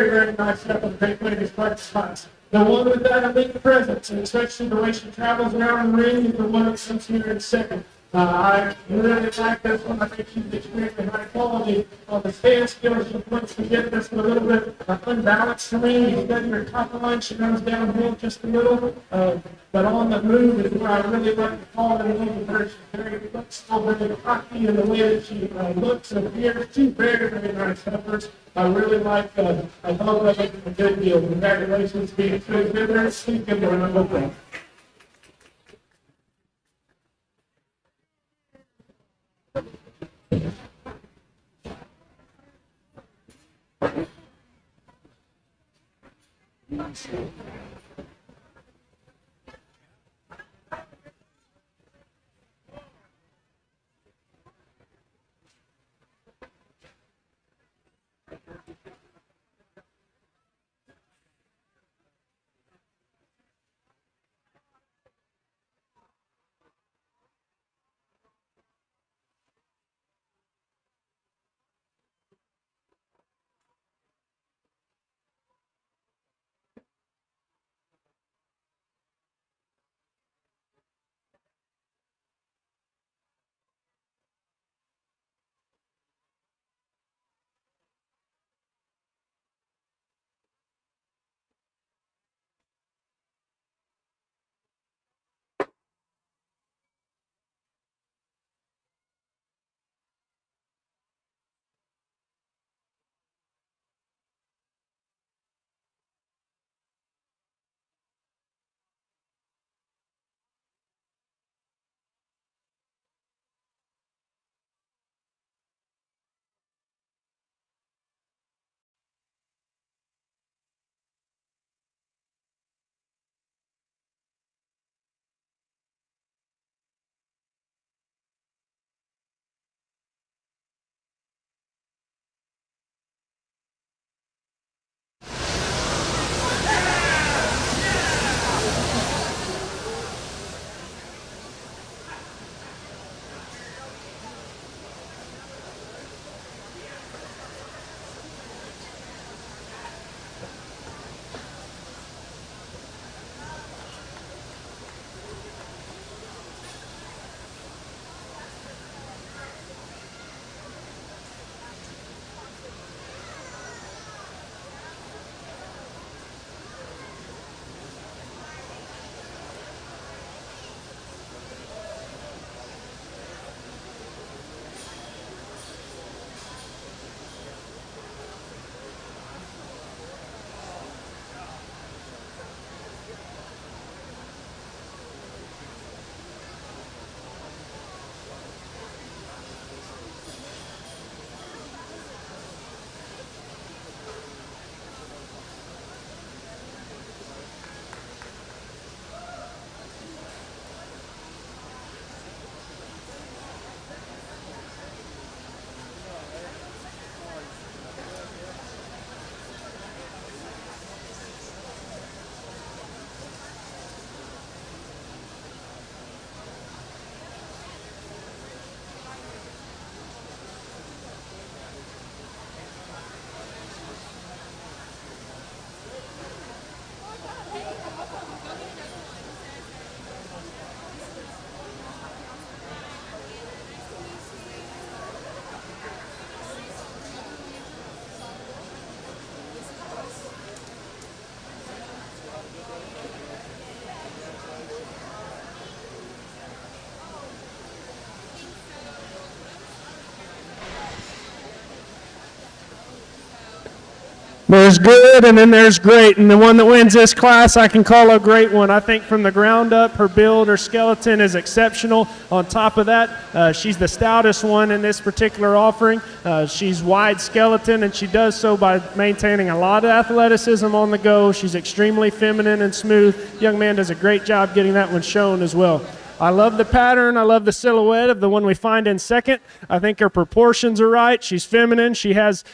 very nice up and great way to start spots. The one with that elite presence, and especially the way she travels around the ring, is the one that comes here in second. I really like this one. I think she's extremely high quality on the stand skills. She puts together this a little bit unbalanced to me. She's got her top line. She runs downhill just a little. But on the move is where I really like to call it a little bit. She's very flexible, very cocky in the way that she looks and appears. Two very, very nice heifers. I really like I love that it's a good deal. Congratulations being two exhibitors. Keep them doing a good. There's good, and then there's great. And the one that wins this class, I can call a great one. I think from the ground up, her build, her skeleton is exceptional. On top of that, she's the stoutest one in this particular offering. She's wide skeleton, and she does so by maintaining a lot of athleticism on the go. She's extremely feminine and smooth. Young man does a great job getting that one shown as well. I love the pattern. I love the silhouette of the one we find in second. I think her proportions are right. She's feminine. She has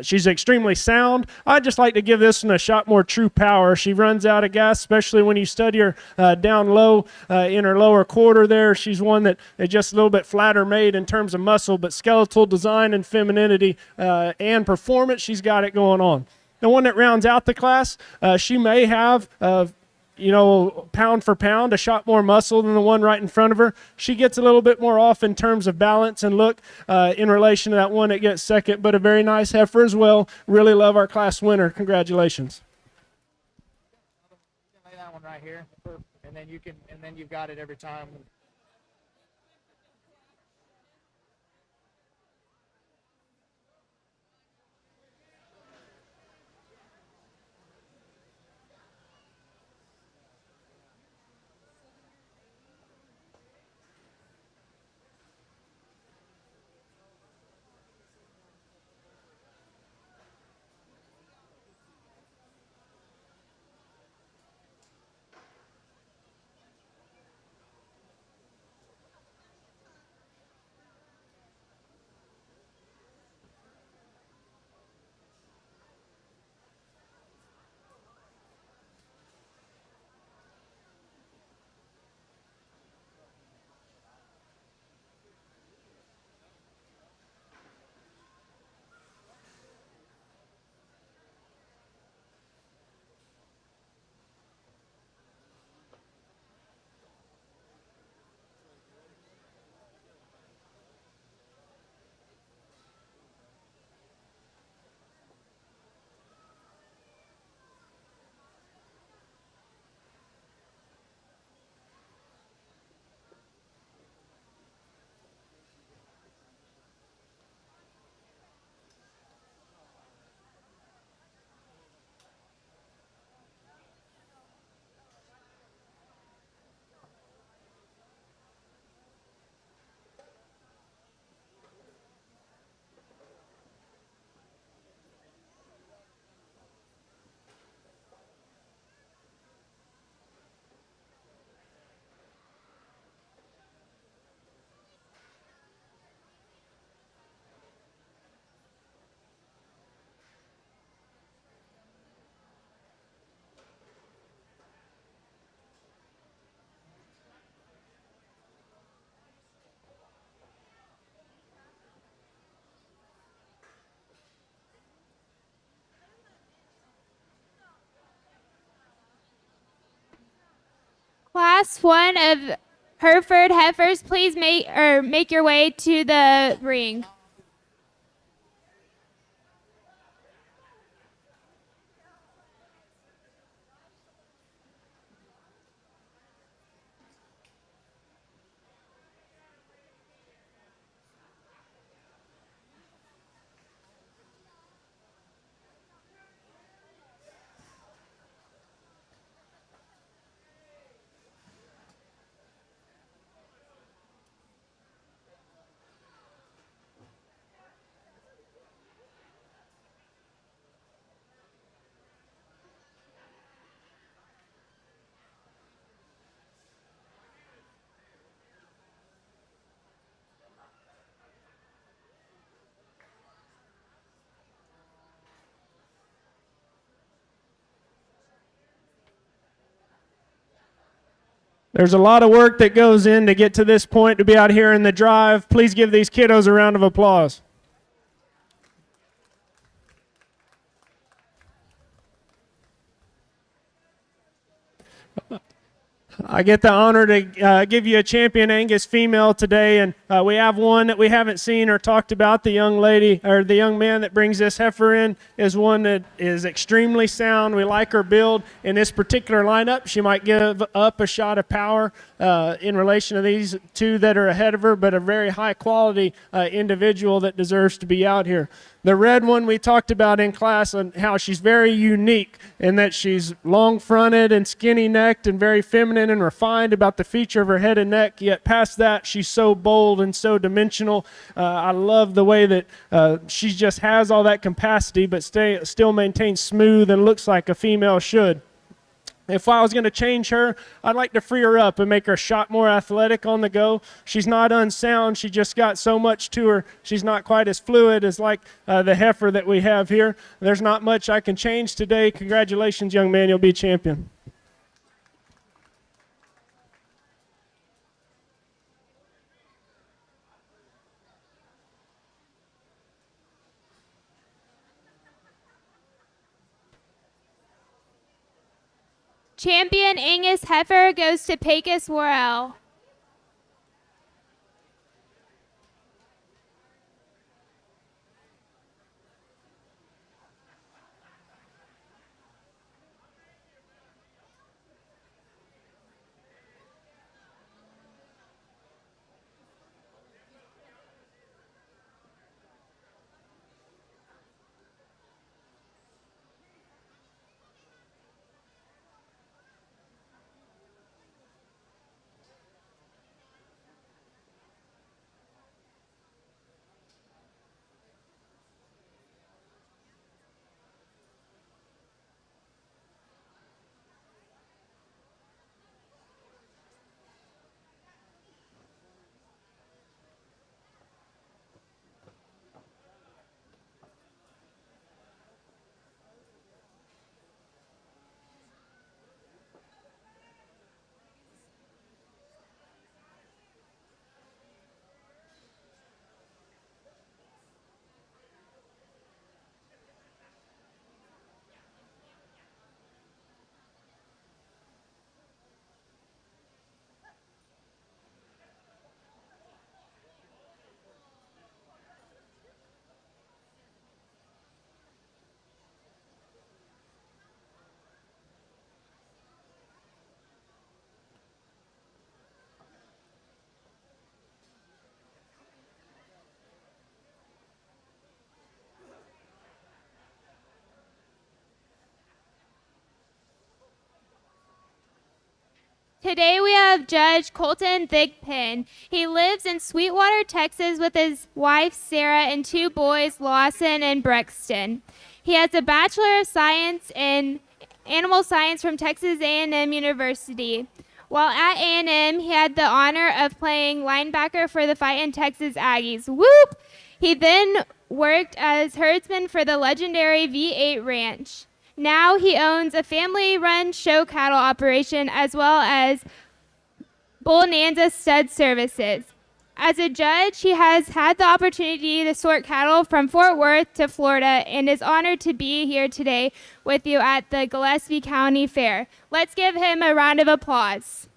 she's extremely sound. I'd just like to give this one a shot more true power. She runs out of gas, especially when you study her down low in her lower quarter there. She's one that is just a little bit flatter made in terms of muscle, but skeletal design and femininity and performance, she's got it going on. The one that rounds out the class, she may have pound for pound, a shot more muscle than the one right in front of her. She gets a little bit more off in terms of balance and look in relation to that one that gets second, but a very nice heifer as well. Really love our class winner. Congratulations. Lay that one right here, and then you've got it every time. Class 1 of Hereford Heifers, please make your way to the ring. There's a lot of work that goes in to get to this point, to be out here in the drive. Please give these kiddos a round of applause. I get the honor to give you a champion Angus female today, and we have one that we haven't seen or talked about. The young lady, or the young man that brings this heifer in, is one that is extremely sound. We like her build. In this particular lineup, she might give up a shot of power in relation to these two that are ahead of her, but a very high quality individual that deserves to be out here. The red one we talked about in class, and how she's very unique in that she's long-fronted and skinny-necked and very feminine and refined about the feature of her head and neck, yet past that she's so bold and so dimensional. I love the way that she just has all that capacity but still maintains smooth and looks like a female should. If I was going to change her, I'd like to free her up and make her a shot more athletic on the go. She's not unsound. She just got so much to her. She's not quite as fluid as like the heifer that we have here. There's not much I can change today. Congratulations, young man. You'll be champion. Champion Angus heifer goes to Pecos Worrell. Today we have Judge Colton Thigpen. He lives in Sweetwater, Texas with his wife Sarah and two boys, Lawson and Brexton. He has a Bachelor of Science in Animal Science from Texas A&M University. While at A&M, he had the honor of playing linebacker for the Fightin' Texas Aggies. Whoop! He then worked as herdsman for the legendary V8 Ranch. Now he owns a family-run show cattle operation as well as Bonanza Stud Services. As a judge, he has had the opportunity to sort cattle from Fort Worth to Florida and is honored to be here today with you at the Gillespie County Fair. Let's give him a round of applause.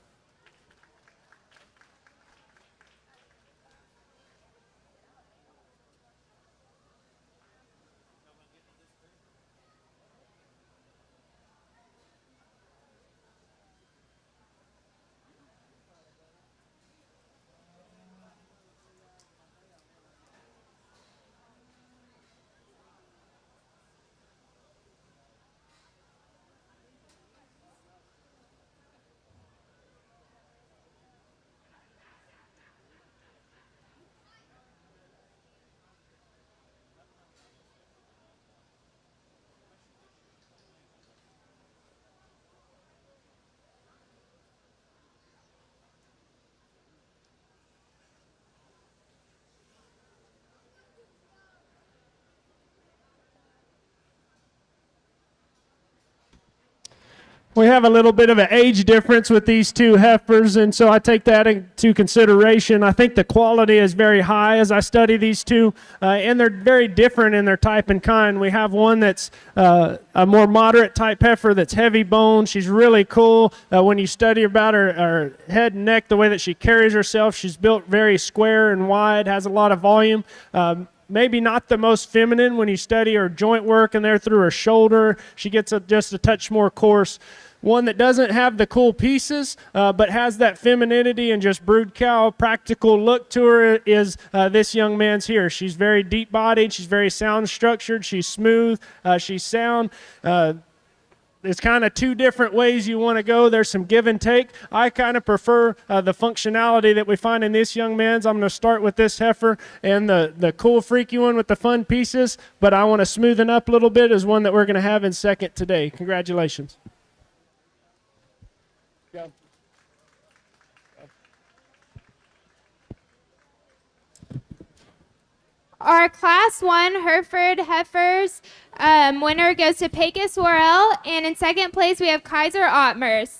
We have a little bit of an age difference with these two heifers, and so I take that into consideration. I think the quality is very high as I study these two, and they're very different in their type and kind. We have one that's a more moderate type heifer that's heavy bone. She's really cool. When you study about her head and neck, the way that she carries herself, she's built very square and wide, has a lot of volume. Maybe not the most feminine when you study her joint work and there through her shoulder. She gets just a touch more coarse. One that doesn't have the cool pieces, but has that femininity and just brood cow practical look to her is this young man's here. She's very deep bodied. She's very sound structured. She's smooth. She's sound. There's kind of two different ways you want to go. There's some give and take. I kind of prefer the functionality that we find in this young man's. I'm going to start with this heifer and the cool, freaky one with the fun pieces, but I want to smoothen up a little bit is one that we're going to have in second today. Congratulations. Go. Our Class 1 Hereford Heifers winner goes to Pecos Worrell, and in second place we have Kaiser Ottmers.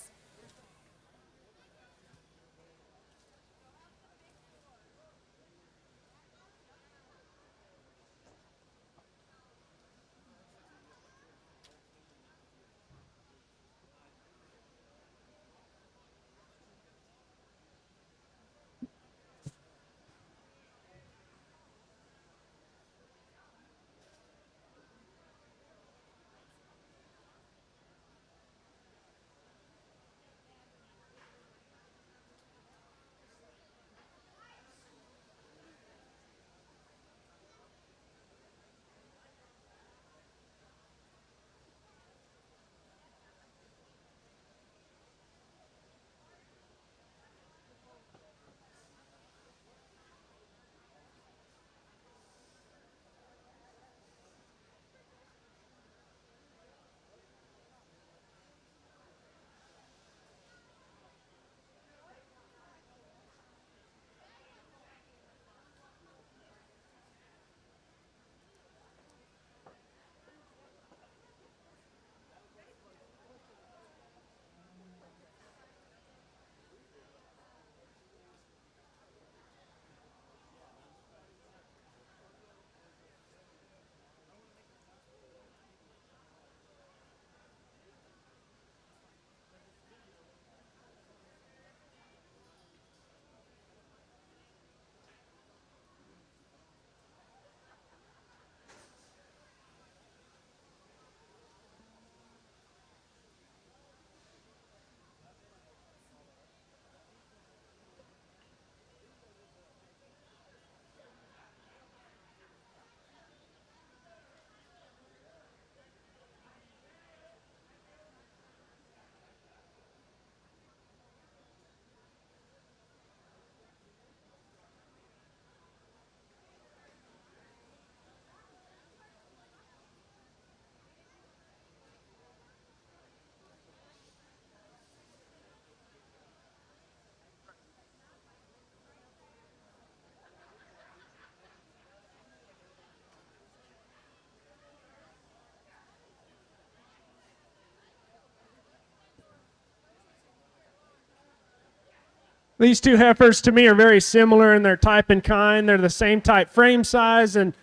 These two heifers to me are very similar in their type and kind. They're the same type frame size and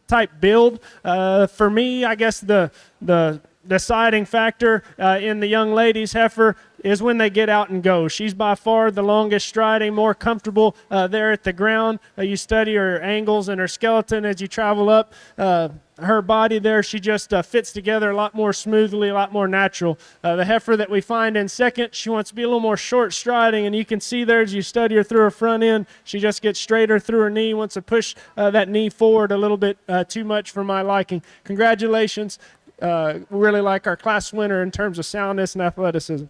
type build. For me, I guess the deciding factor in the young lady's heifer is when they get out and go. She's by far the longest striding, more comfortable there at the ground. You study her angles and her skeleton as you travel up. Her body there, she just fits together a lot more smoothly, a lot more natural. The heifer that we find in second, she wants to be a little more short striding, and you can see there as you study her through her front end, she just gets straighter through her knee, wants to push that knee forward a little bit too much for my liking. Congratulations. We really like our class winner in terms of soundness and athleticism.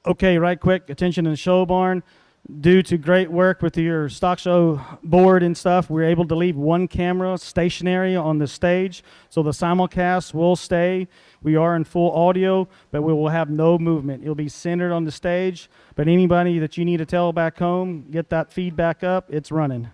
Okay, right quick, attention in the show barn. Due to great work with your stock show board and stuff, we're able to leave one camera stationary on the stage, so the simulcast will stay. We are in full audio, but we will have no movement. It'll be centered on the stage, but anybody that you need to tell back home, get that feedback up, it's running.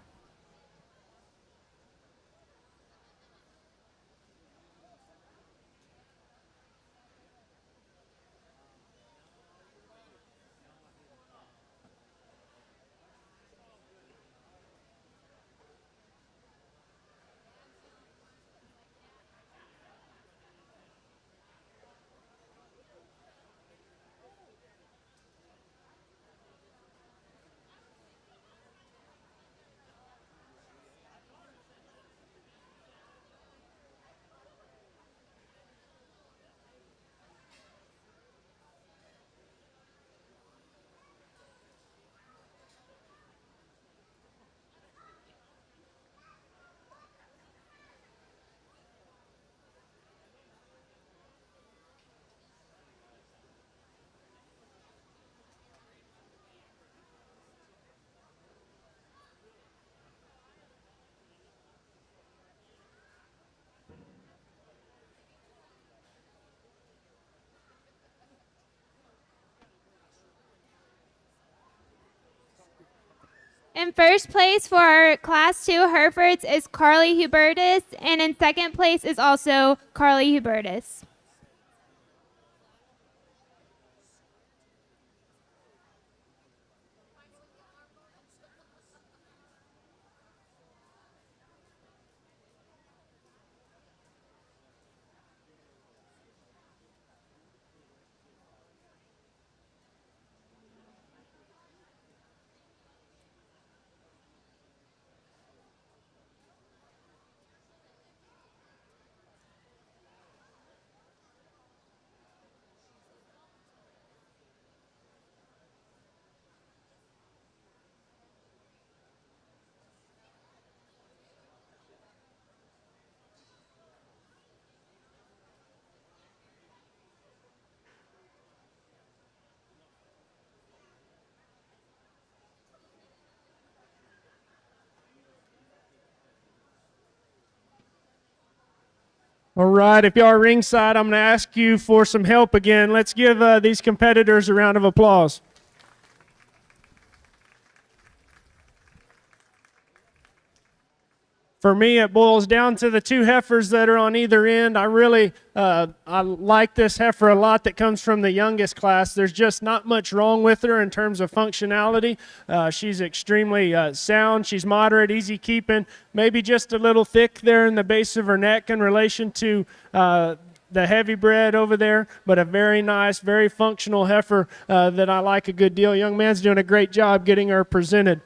In first place for our Class 2 Herefords is Carly Hubertus, and in second place is also Carly Hubertus. All right, if y'all are ringside, I'm going to ask you for some help again. Let's give these competitors a round of applause. For me, it boils down to the two heifers that are on either end. I like this heifer a lot that comes from the youngest class. There's just not much wrong with her in terms of functionality. She's extremely sound. She's moderate, easy keeping, maybe just a little thick there in the base of her neck in relation to the heavy bred over there, but a very nice, very functional heifer that I like a good deal. Young man's doing a great job getting her presented.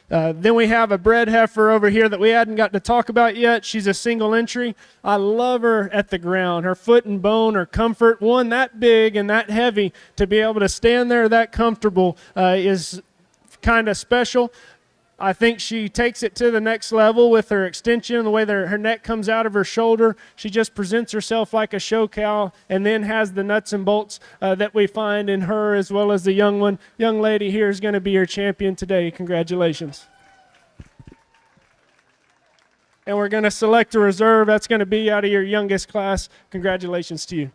Then we have a bred heifer over here that we hadn't got to talk about yet. She's a single entry. I love her at the ground. Her foot and bone, her comfort, one that big and that heavy, to be able to stand there that comfortable is kind of special. I think she takes it to the next level with her extension, the way that her neck comes out of her shoulder. She just presents herself like a show cow and then has the nuts and bolts that we find in her as well as the young one. Young lady here is going to be your champion today. Congratulations. And we're going to select a reserve. That's going to be out of your youngest class. Congratulations to you.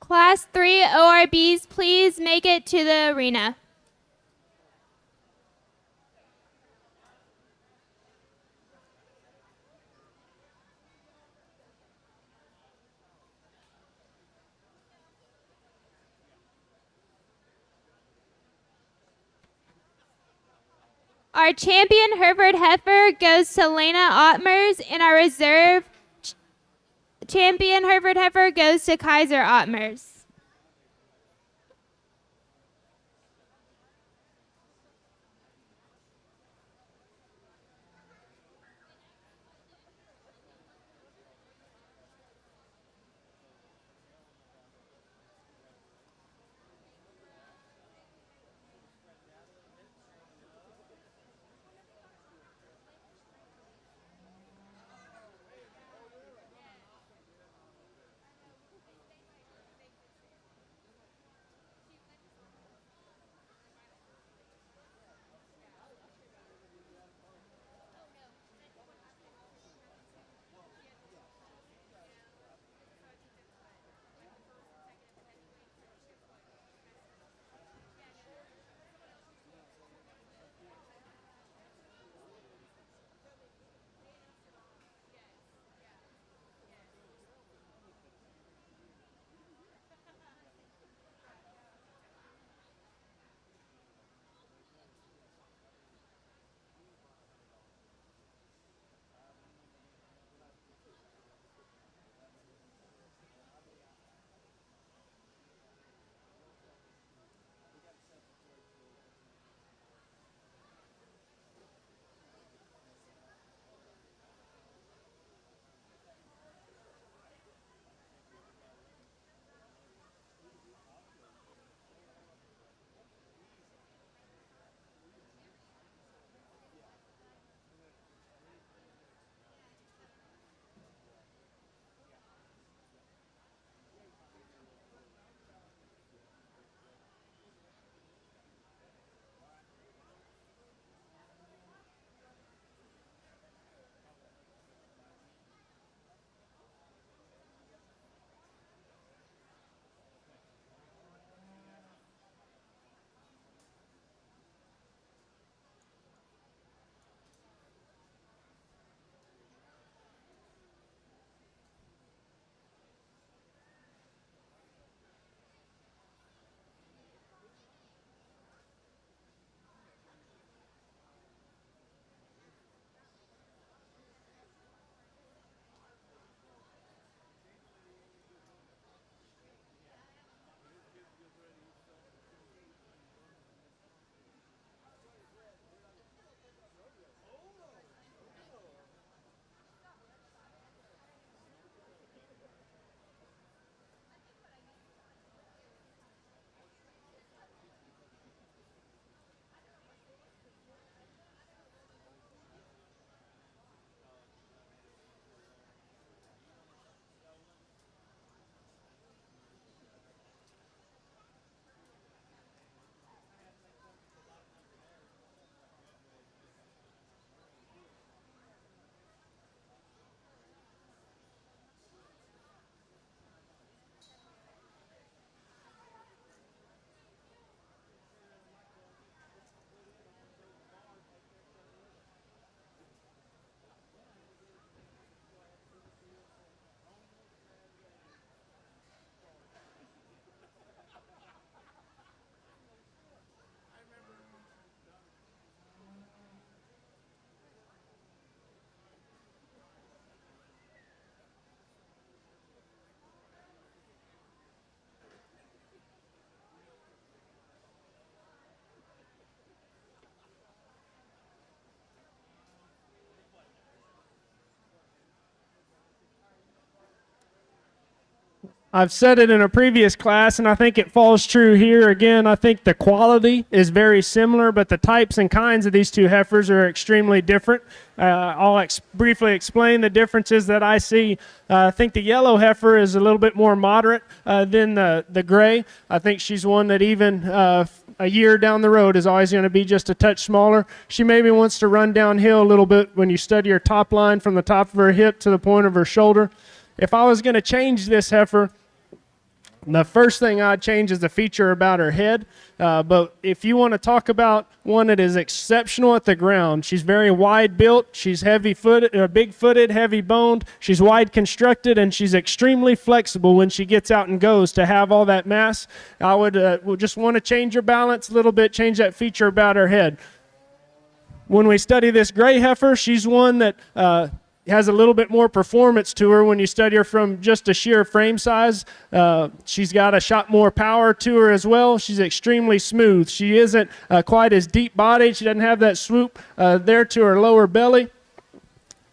Class 3 ORBs, please make it to the arena. Our champion Hereford heifer goes to Lena Ottmers, and our reserve champion Hereford heifer goes to Kaiser Ottmers. I've said it in a previous class, and I think it falls true here again. I think the quality is very similar, but the types and kinds of these two heifers are extremely different. I'll briefly explain the differences that I see. I think the yellow heifer is a little bit more moderate than the gray. I think she's one that even a year down the road is always going to be just a touch smaller. She maybe wants to run downhill a little bit when you study her top line from the top of her hip to the point of her shoulder. If I was going to change this heifer, the first thing I'd change is the feature about her head. But if you want to talk about one that is exceptional at the ground, she's very wide built, she's big-footed, heavy-boned, she's wide constructed, and she's extremely flexible when she gets out and goes to have all that mass. I would just want to change her balance a little bit, change that feature about her head. When we study this gray heifer, she's one that has a little bit more performance to her when you study her from just a sheer frame size. She's got a shot more power to her as well. She's extremely smooth. She isn't quite as deep bodied. She doesn't have that swoop there to her lower belly.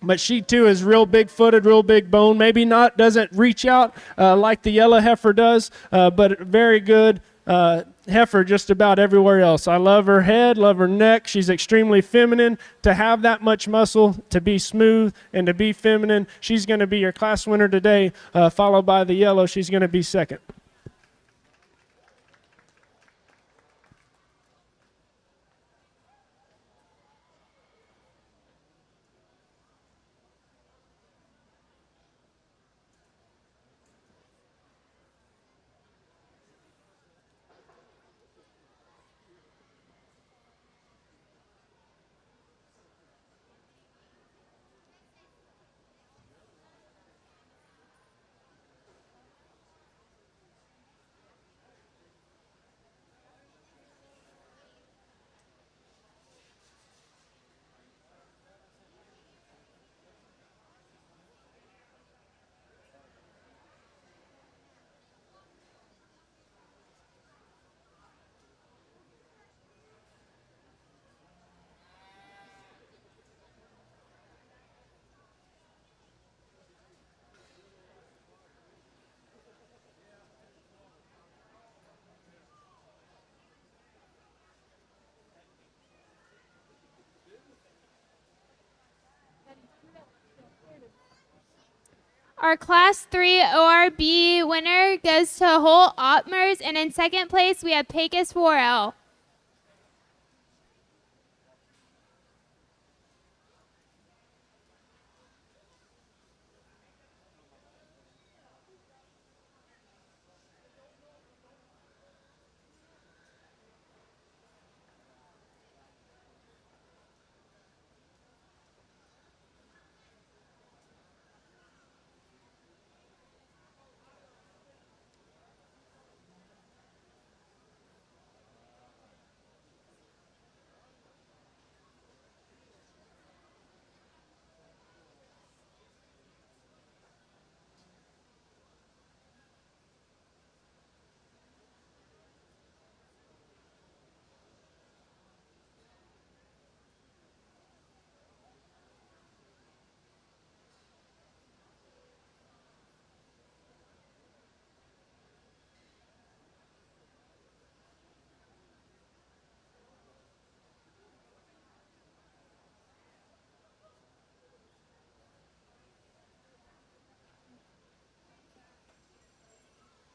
But she too is real big footed, real big bone. Maybe not, doesn't reach out like the yellow heifer does, but very good heifer just about everywhere else. I love her head, love her neck. She's extremely feminine. To have that much muscle, to be smooth, and to be feminine, she's going to be your class winner today, followed by the yellow. She's going to be second. Our Class 3 ORB winner goes to Holt Ottmers, and in second place we have Pecos Worrell.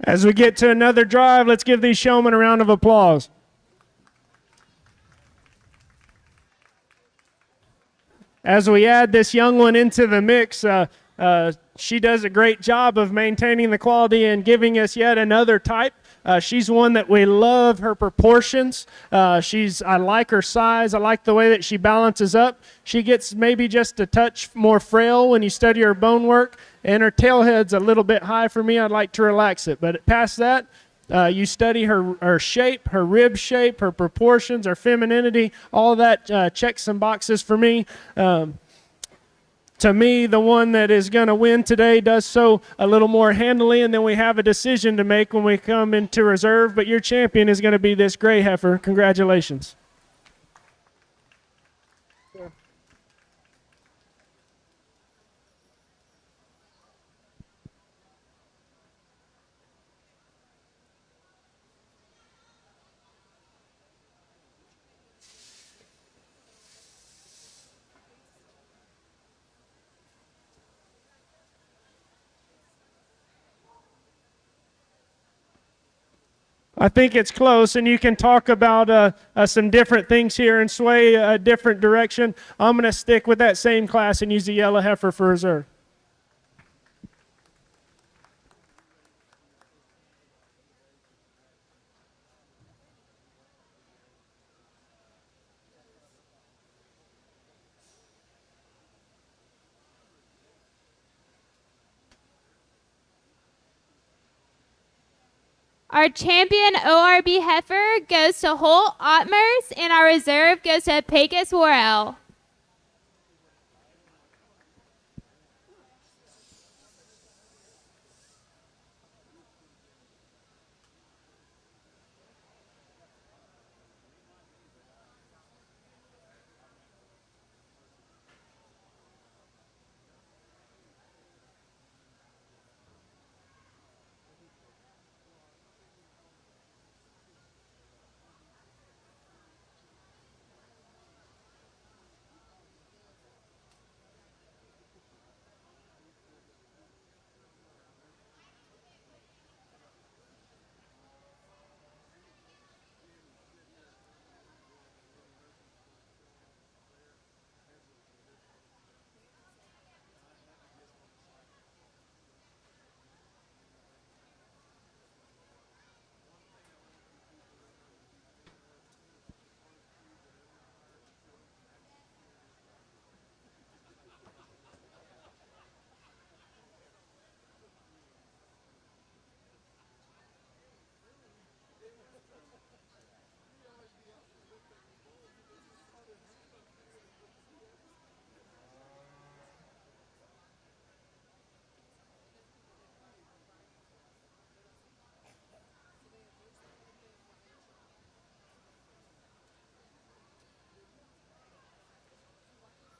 As we get to another drive, let's give these showmen a round of applause. As we add this young one into the mix, she does a great job of maintaining the quality and giving us yet another type. She's one that we love her proportions. I like her size. I like the way that she balances up. She gets maybe just a touch more frail when you study her bone work, and her tail head's a little bit high for me. I'd like to relax it. But past that, you study her shape, her rib shape, her proportions, her femininity, all that checks some boxes for me. To me, the one that is going to win today does so a little more handily, and then we have a decision to make when we come into reserve. But your champion is going to be this gray heifer. Congratulations. I think it's close, and you can talk about some different things here and sway a different direction. I'm going to stick with that same class and use the yellow heifer for reserve. Our champion ORB heifer goes to Holt Ottmers, and our reserve goes to Pecos Worrell.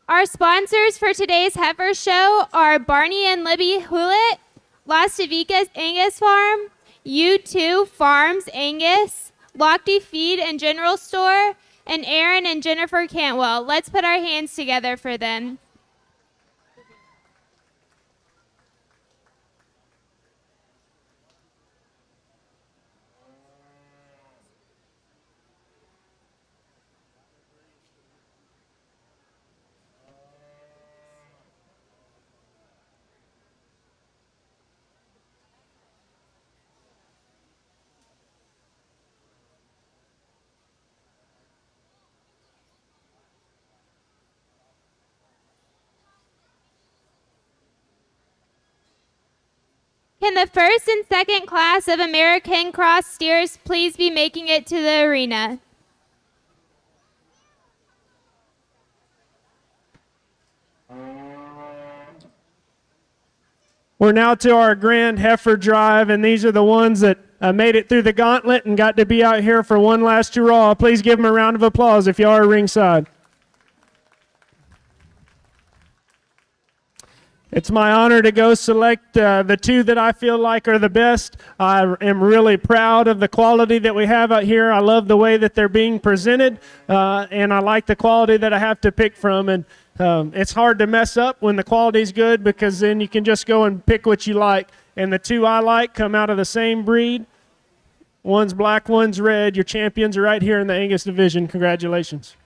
Our sponsors for today's heifer show are Barney and Libby Hewlett, Las Tavicas Angus Farm, U2 Farms Angus, Lochte Feed and General Store, and Aaron and Jennifer Cantwell. Let's put our hands together for them. Can the first and second class of American Cross steers please be making it to the arena? We're now to our grand heifer drive, and these are the ones that made it through the gauntlet and got to be out here for one last hurrah. Please give them a round of applause if you are ringside. It's my honor to go select the two that I feel like are the best. I am really proud of the quality that we have out here. I love the way that they're being presented, and I like the quality that I have to pick from. And it's hard to mess up when the quality's good, because then you can just go and pick what you like. And the two I like come out of the same breed. One's black, one's red. Your champions are right here in the Angus division. Congratulations.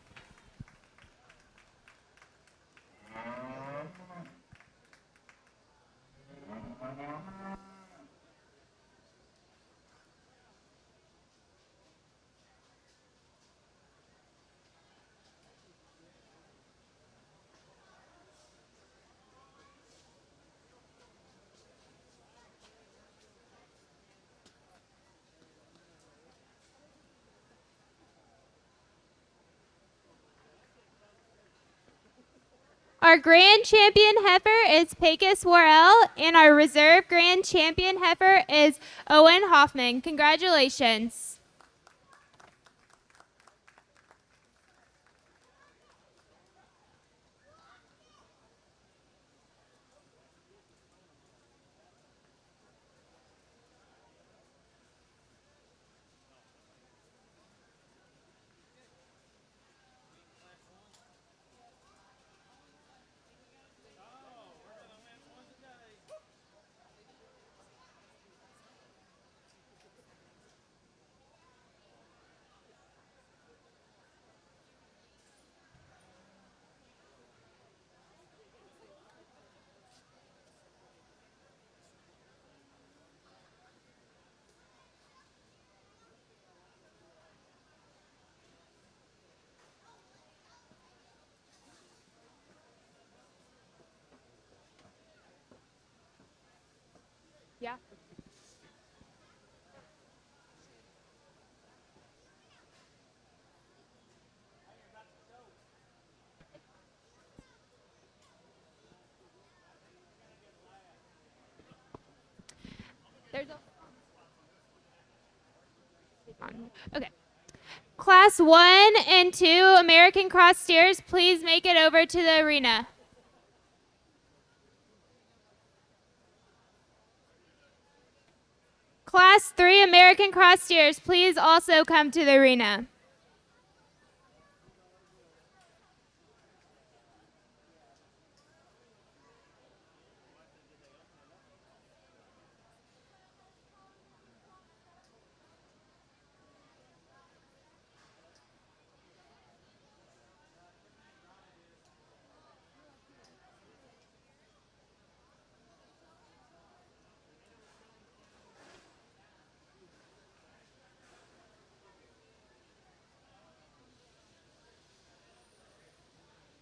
Our grand champion heifer is Pecos Worrell, and our reserve grand champion heifer is Owen Hoffman. Congratulations. There's okay. Class 1 and 2 American Cross Steers, please make it over to the arena. Class 3 American Cross Steers, please also come to the arena.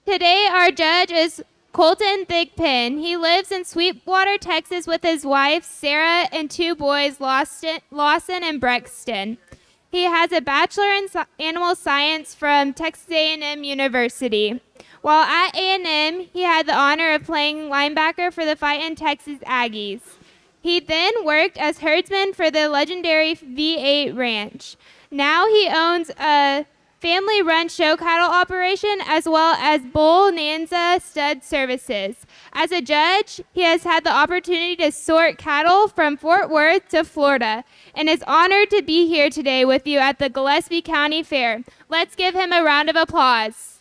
Today, our judge is Colton Thigpen. He lives in Sweetwater, Texas with his wife, Sarah, and 2 boys, Lawson and Brexton. He has a bachelor in animal science from Texas A&M University. While at A&M, he had the honor of playing linebacker for the Fightin' Texas Aggies. He then worked as herdsman for the legendary V8 Ranch. Now he owns a family-run show cattle operation as well as Bull Nanza Stud Services. As a judge, he has had the opportunity to sort cattle from Fort Worth to Florida and is honored to be here today with you at the Gillespie County Fair. Let's give him a round of applause.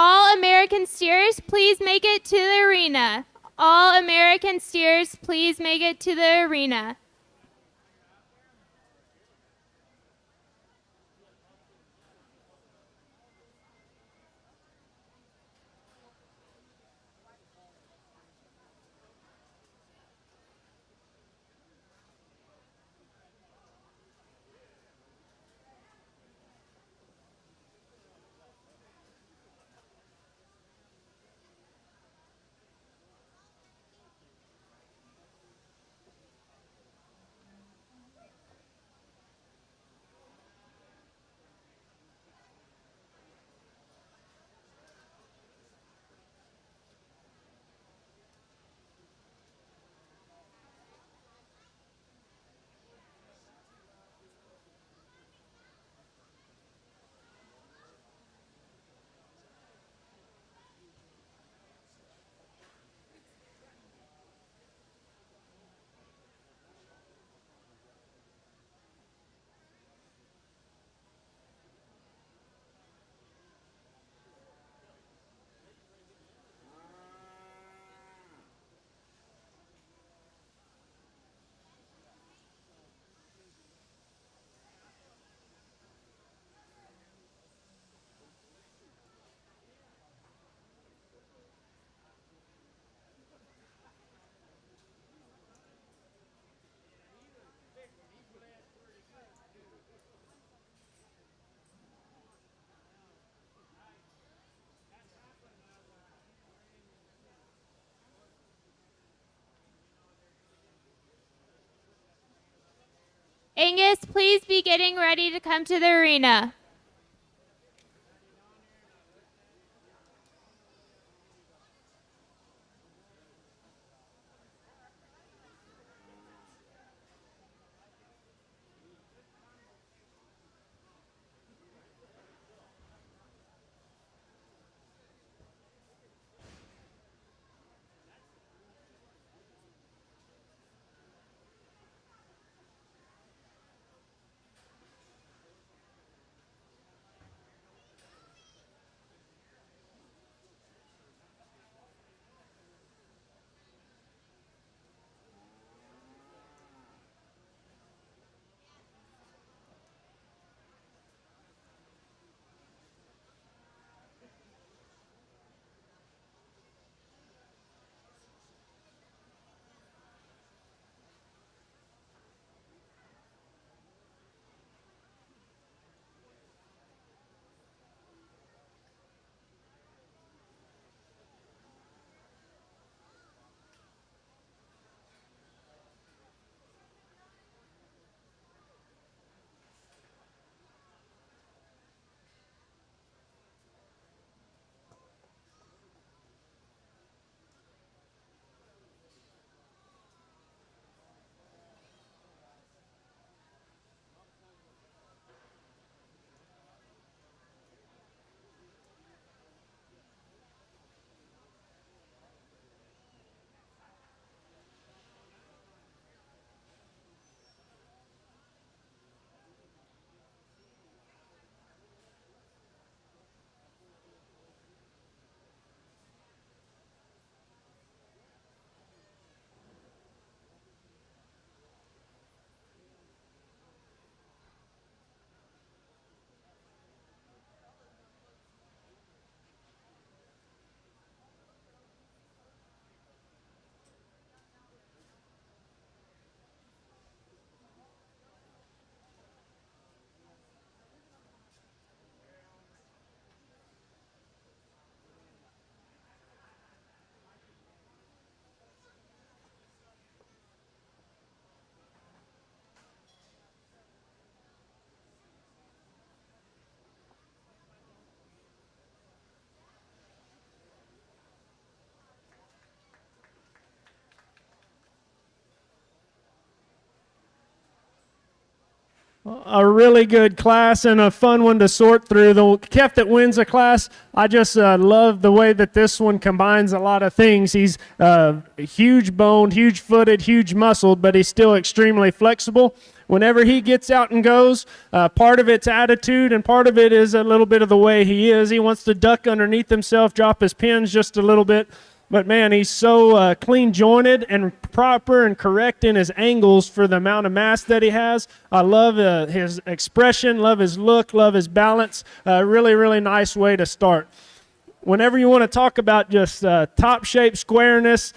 All American steers, please make it to the arena. All American steers, please make it to the arena. Angus, please be getting ready to come to the arena. A really good class and a fun one to sort through. The calf that wins a class, I just love the way that this one combines a lot of things. He's huge boned, huge footed, huge muscled, but he's still extremely flexible. Whenever he gets out and goes, part of it's attitude and part of it is a little bit of the way he is. He wants to duck underneath himself, drop his pins just a little bit. But, man, he's so clean-jointed and proper and correct in his angles for the amount of mass that he has. I love his expression, love his look, love his balance. Really, really nice way to start. Whenever you want to talk about just top shape, squareness,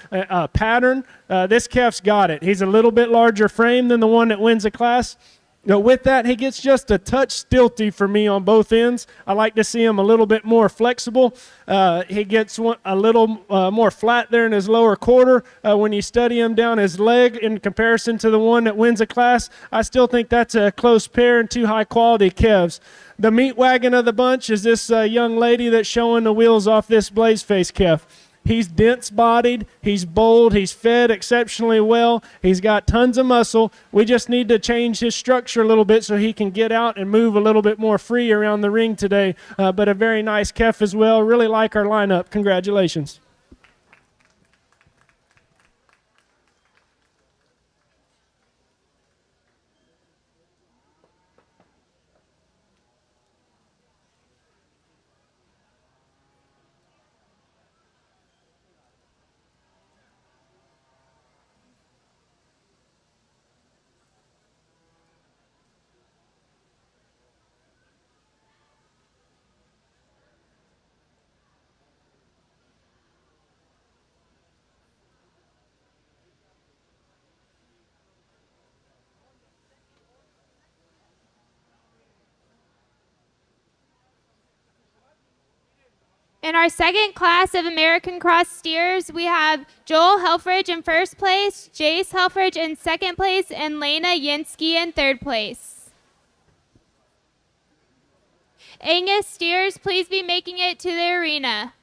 pattern, this calf's got it. He's a little bit larger frame than the one that wins the class. With that, he gets just a touch stilty for me on both ends. I like to see him a little bit more flexible. He gets a little more flat there in his lower quarter. When you study him down his leg in comparison to the one that wins a class, I still think that's a close pair and two high-quality calves. The meat wagon of the bunch is this young lady that's showing the wheels off this Blazeface calf. He's dense-bodied, he's bold, he's fed exceptionally well, he's got tons of muscle. We just need to change his structure a little bit so he can get out and move a little bit more free around the ring today. But a very nice calf as well. Really like our lineup. Congratulations. In our second class of American Cross steers, we have Joel Helfrich in first place, Jace Helfrich in second place, and Lena Yinsky in third place. Angus steers, please be making it to the arena.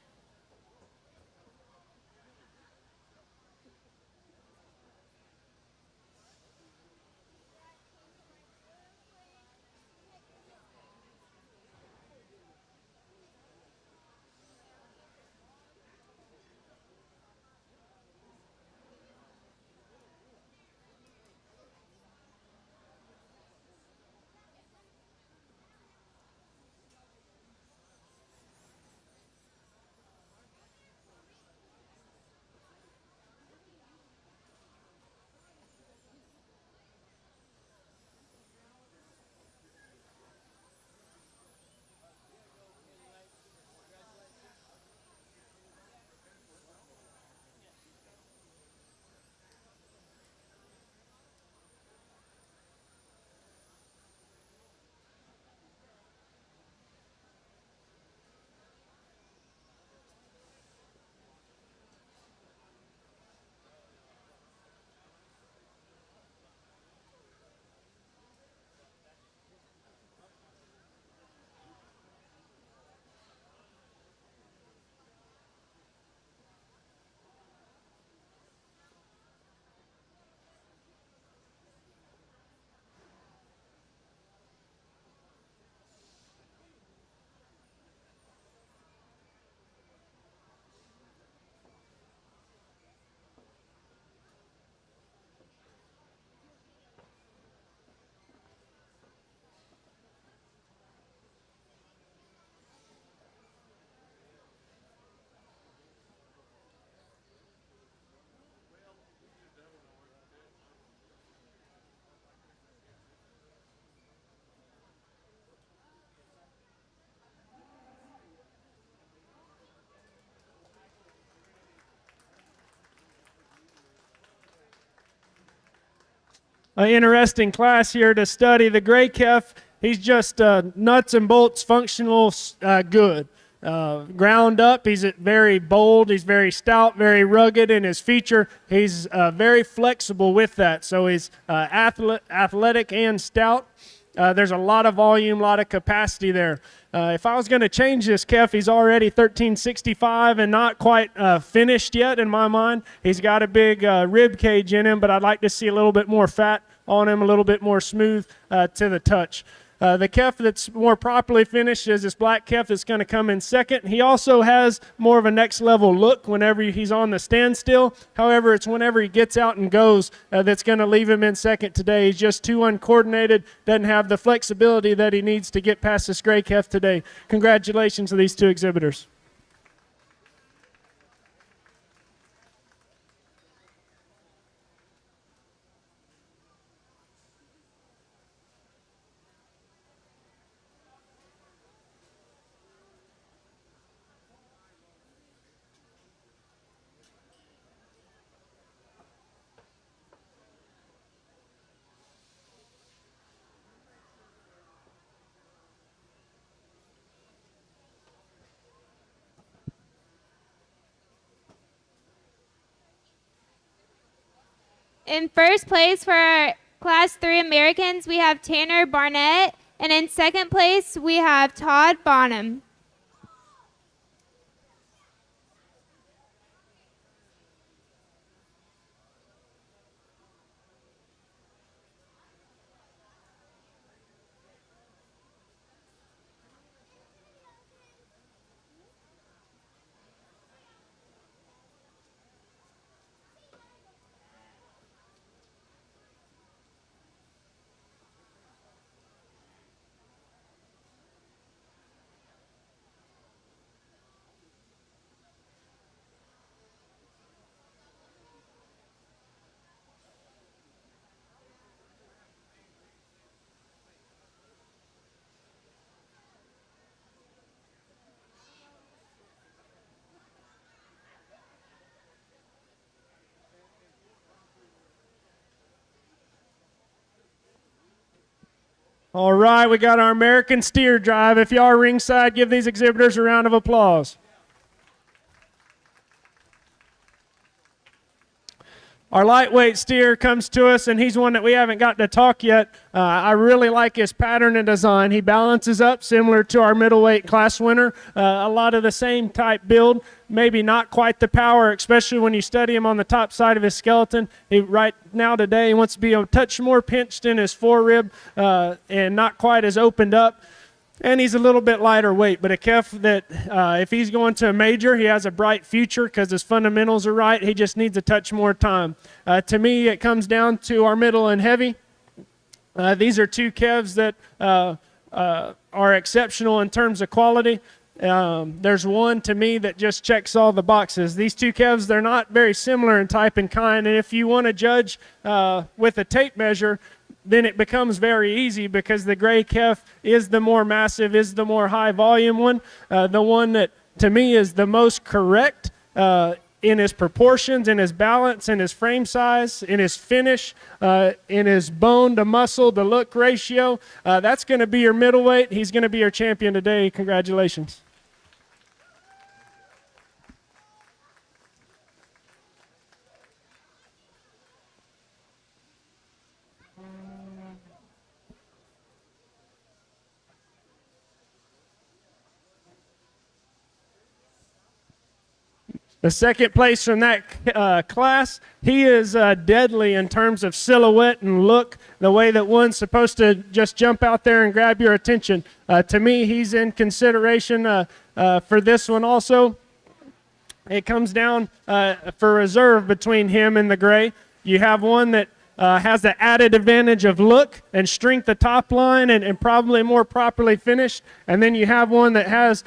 An interesting class here to study. The gray calf, he's just nuts and bolts, functional, good. Ground up, he's very bold, he's very stout, very rugged in his feature. He's very flexible with that, so he's athletic and stout. There's a lot of volume, a lot of capacity there. If I was going to change this calf, he's already 1365 and not quite finished yet in my mind. He's got a big rib cage in him, but I'd like to see a little bit more fat on him, a little bit more smooth to the touch. The calf that's more properly finished is this black calf that's going to come in second. He also has more of a next level look whenever he's on the standstill. However, it's whenever he gets out and goes that's going to leave him in second today. He's just too uncoordinated, doesn't have the flexibility that he needs to get past this gray calf today. Congratulations to these two exhibitors. In first place for our Class 3 Americans, we have Tanner Barnett. And in second place, we have Todd Bonham. All right, we got our American steer drive. If y'all are ringside, give these exhibitors a round of applause. Our lightweight steer comes to us, and he's one that we haven't got to talk yet. I really like his pattern and design. He balances up similar to our middleweight class winner. A lot of the same type build, maybe not quite the power, especially when you study him on the top side of his skeleton. Right now today, he wants to be a touch more pinched in his forerib and not quite as opened up. And he's a little bit lighter weight, but a calf that if he's going to a major, he has a bright future because his fundamentals are right. He just needs a touch more time. To me, it comes down to our middle and heavy. These are two calves that are exceptional in terms of quality. There's one to me that just checks all the boxes. These two calves, they're not very similar in type and kind, and if you want to judge with a tape measure, then it becomes very easy because the gray calf is the more massive, is the more high volume one. The one that to me is the most correct in his proportions, in his balance, in his frame size, in his finish, in his bone to muscle to look ratio. That's going to be your middleweight. He's going to be your champion today. Congratulations. The second place from that class, he is deadly in terms of silhouette and look, the way that one's supposed to just jump out there and grab your attention. To me, he's in consideration for this one also. It comes down for reserve between him and the gray. You have one that has the added advantage of look and strength of top line and probably more properly finished. And then you have one that has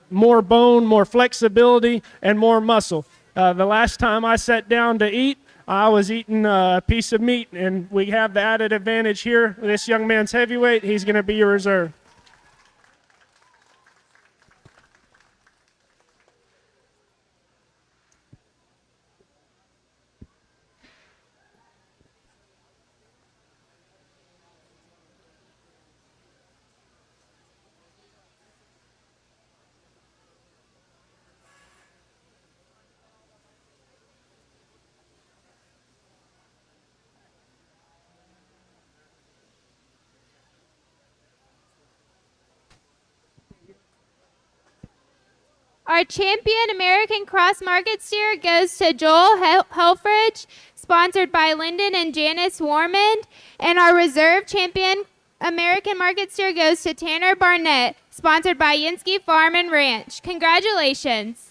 more bone, more flexibility, and more muscle. The last time I sat down to eat, I was eating a piece of meat, and we have the added advantage here. This young man's heavyweight. He's going to be your reserve. Our champion American cross market steer goes to Joel Helfrich, sponsored by Lyndon and Janice Warmond. And our reserve champion American Market Steer goes to Tanner Barnett, sponsored by Yinsky Farm and Ranch. Congratulations.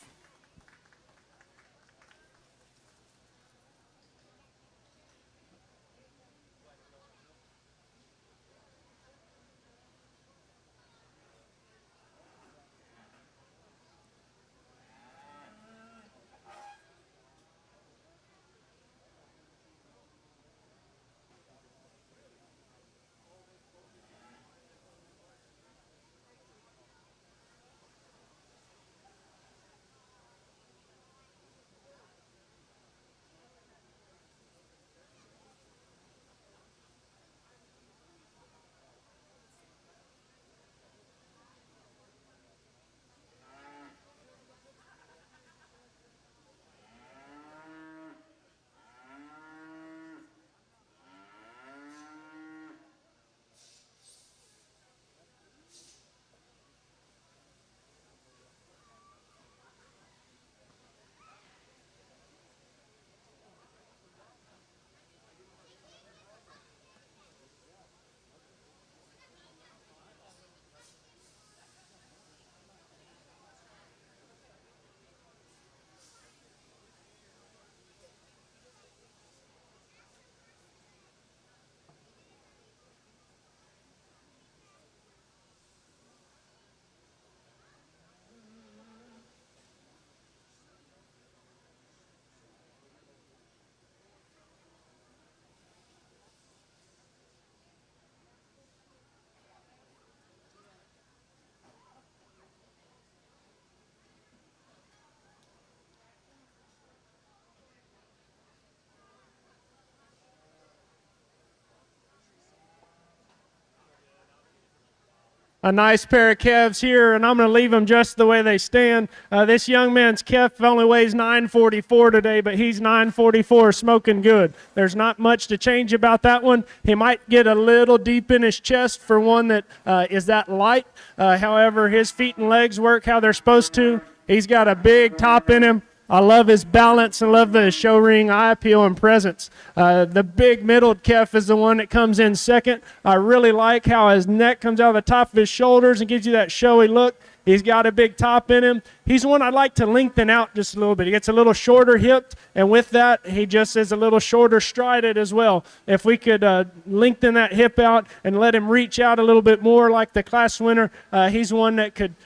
A nice pair of calves here, and I'm going to leave them just the way they stand. This young man's calf only weighs 944 today, but he's 944 smoking good. There's not much to change about that one. He might get a little deep in his chest for one that is that light. However, his feet and legs work how they're supposed to. He's got a big top in him. I love his balance and love the show ring eye appeal and presence. The big middled calf is the one that comes in second. I really like how his neck comes out of the top of his shoulders and gives you that showy look. He's got a big top in him. He's one I'd like to lengthen out just a little bit. He gets a little shorter hipped, and with that, he just is a little shorter strided as well. If we could lengthen that hip out and let him reach out a little bit more like the class winner, he's one that could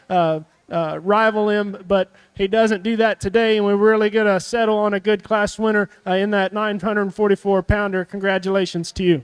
rival him, but he doesn't do that today, and we're really going to settle on a good class winner in that 944-pounder. Congratulations to you.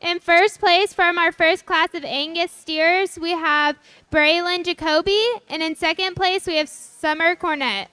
In first place from our first class of Angus steers, we have Braylon Jacoby, and in second place, we have Summer Cornett.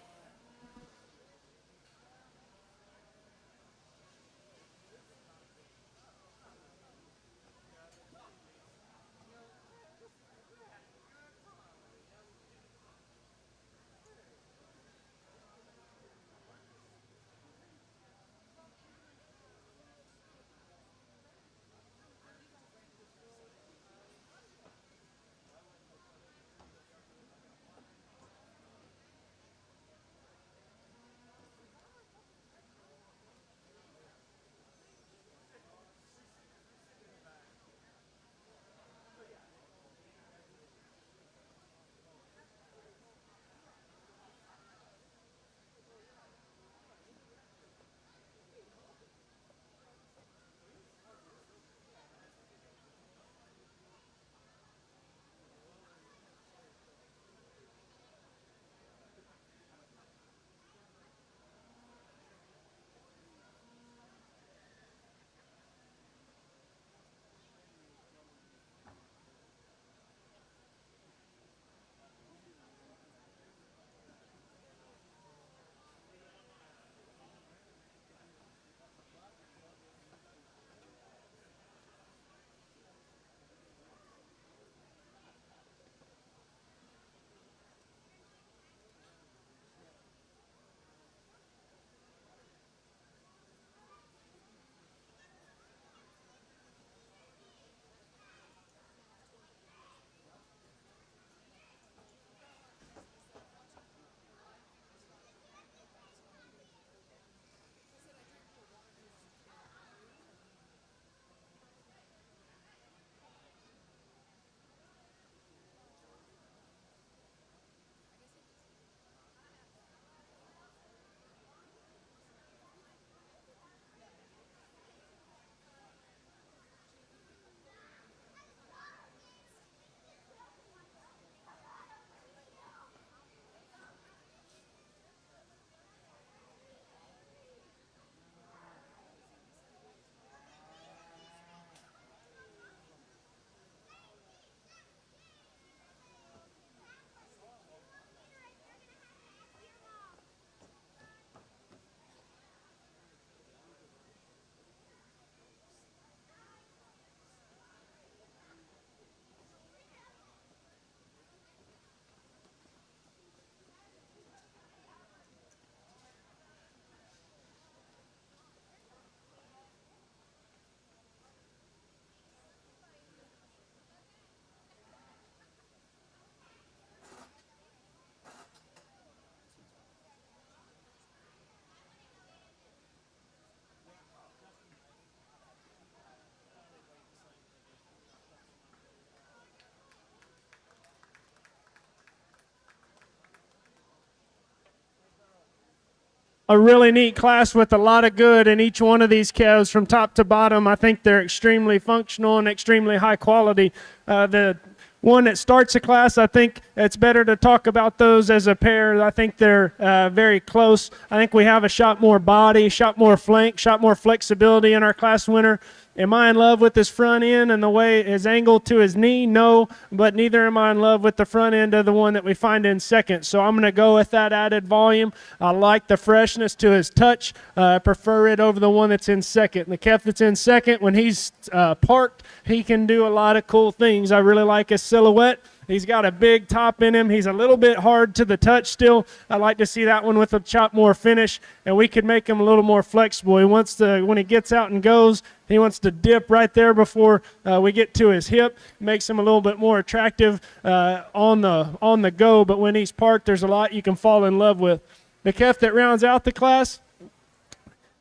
a really neat class with a lot of good in each one of these calves from top to bottom. I think they're extremely functional and extremely high quality. The one that starts a class, I think it's better to talk about those as a pair. I think they're very close. I think we have a shot more body, shot more flank, shot more flexibility in our class winner. Am I in love with his front end and the way his angle to his knee? No, but neither am I in love with the front end of the one that we find in second. So I'm going to go with that added volume. I like the freshness to his touch. I prefer it over the one that's in second. And the calf that's in second, when he's parked, he can do a lot of cool things. I really like his silhouette. He's got a big top in him. He's a little bit hard to the touch still. I like to see that one with a chop more finish, and we could make him a little more flexible. He wants to, when he gets out and goes, he wants to dip right there before we get to his hip. Makes him a little bit more attractive on the go, but when he's parked, there's a lot you can fall in love with. The calf that rounds out the class,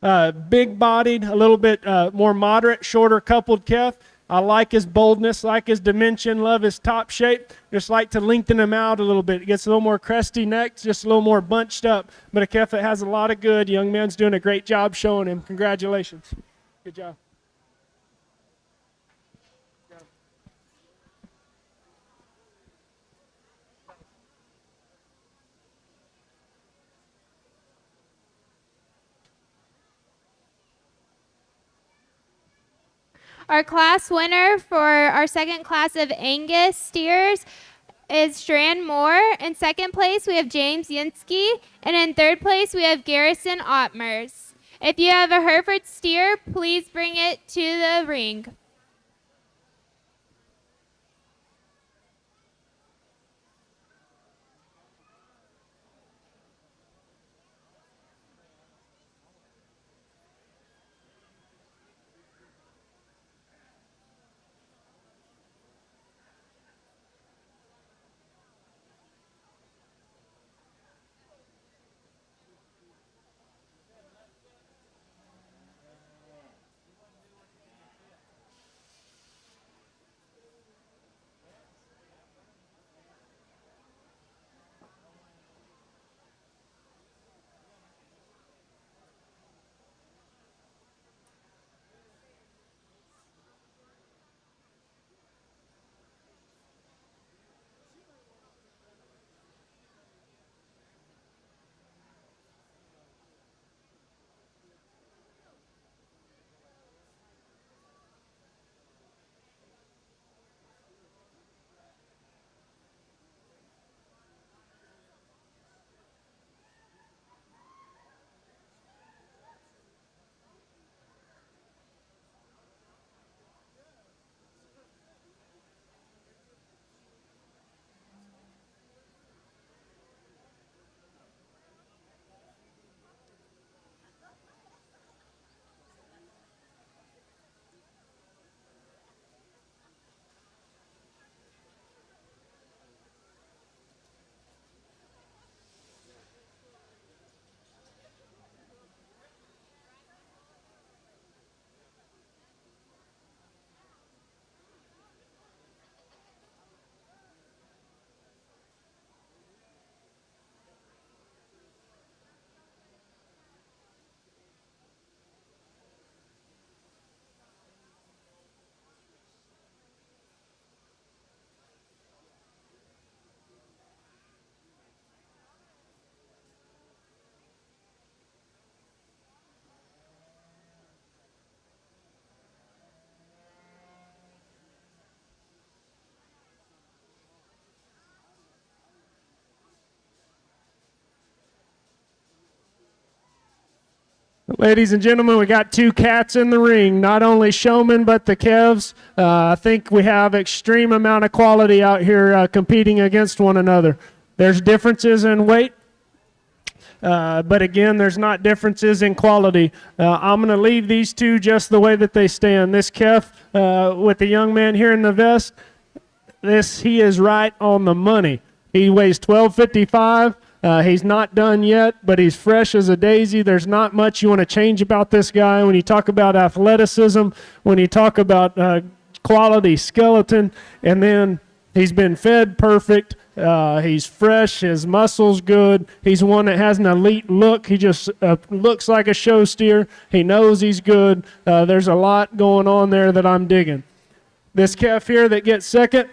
big-bodied, a little bit more moderate, shorter coupled calf. I like his boldness, like his dimension, love his top shape. Just like to lengthen him out a little bit. It gets a little more crusty neck, just a little more bunched up. But a calf that has a lot of good. Young man's doing a great job showing him. Congratulations. Good job. Our class winner for our second class of Angus steers is Strand Moore. In second place, we have James Yinsky. And in third place, we have Garrison Ottmers. If you have a Hereford steer, please bring it to the ring. Ladies and gentlemen, we got two cats in the ring, not only showmen but the calves. I think we have extreme amount of quality out here competing against one another. There's differences in weight, but again, there's not differences in quality. I'm going to leave these two just the way that they stand. This calf with the young man here in the vest, he is right on the money. He weighs 1255. He's not done yet, but he's fresh as a daisy. There's not much you want to change about this guy. When you talk about athleticism, when you talk about quality skeleton, and then He's been fed perfect. He's fresh. His muscle's good. He's one that has an elite look. He just looks like a show steer. He knows he's good. There's a lot going on there that I'm digging. This calf here that gets second,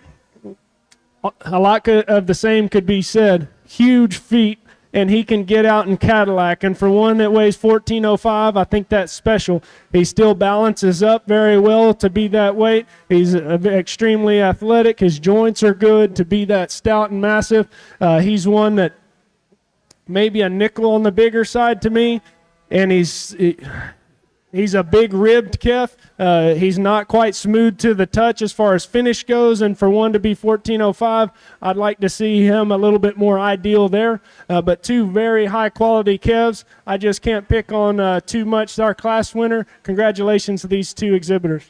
a lot of the same could be said. Huge feet, and he can get out in Cadillac. And for one that weighs 1405, I think that's special. He still balances up very well to be that weight. He's extremely athletic. His joints are good to be that stout and massive. He's one that maybe a nickel on the bigger side to me, and he's a big ribbed calf. He's not quite smooth to the touch as far as finish goes, and for one to be 1405, I'd like to see him a little bit more ideal there. But two very high quality calves. I just can't pick on too much. Our class winner. Congratulations to these two exhibitors.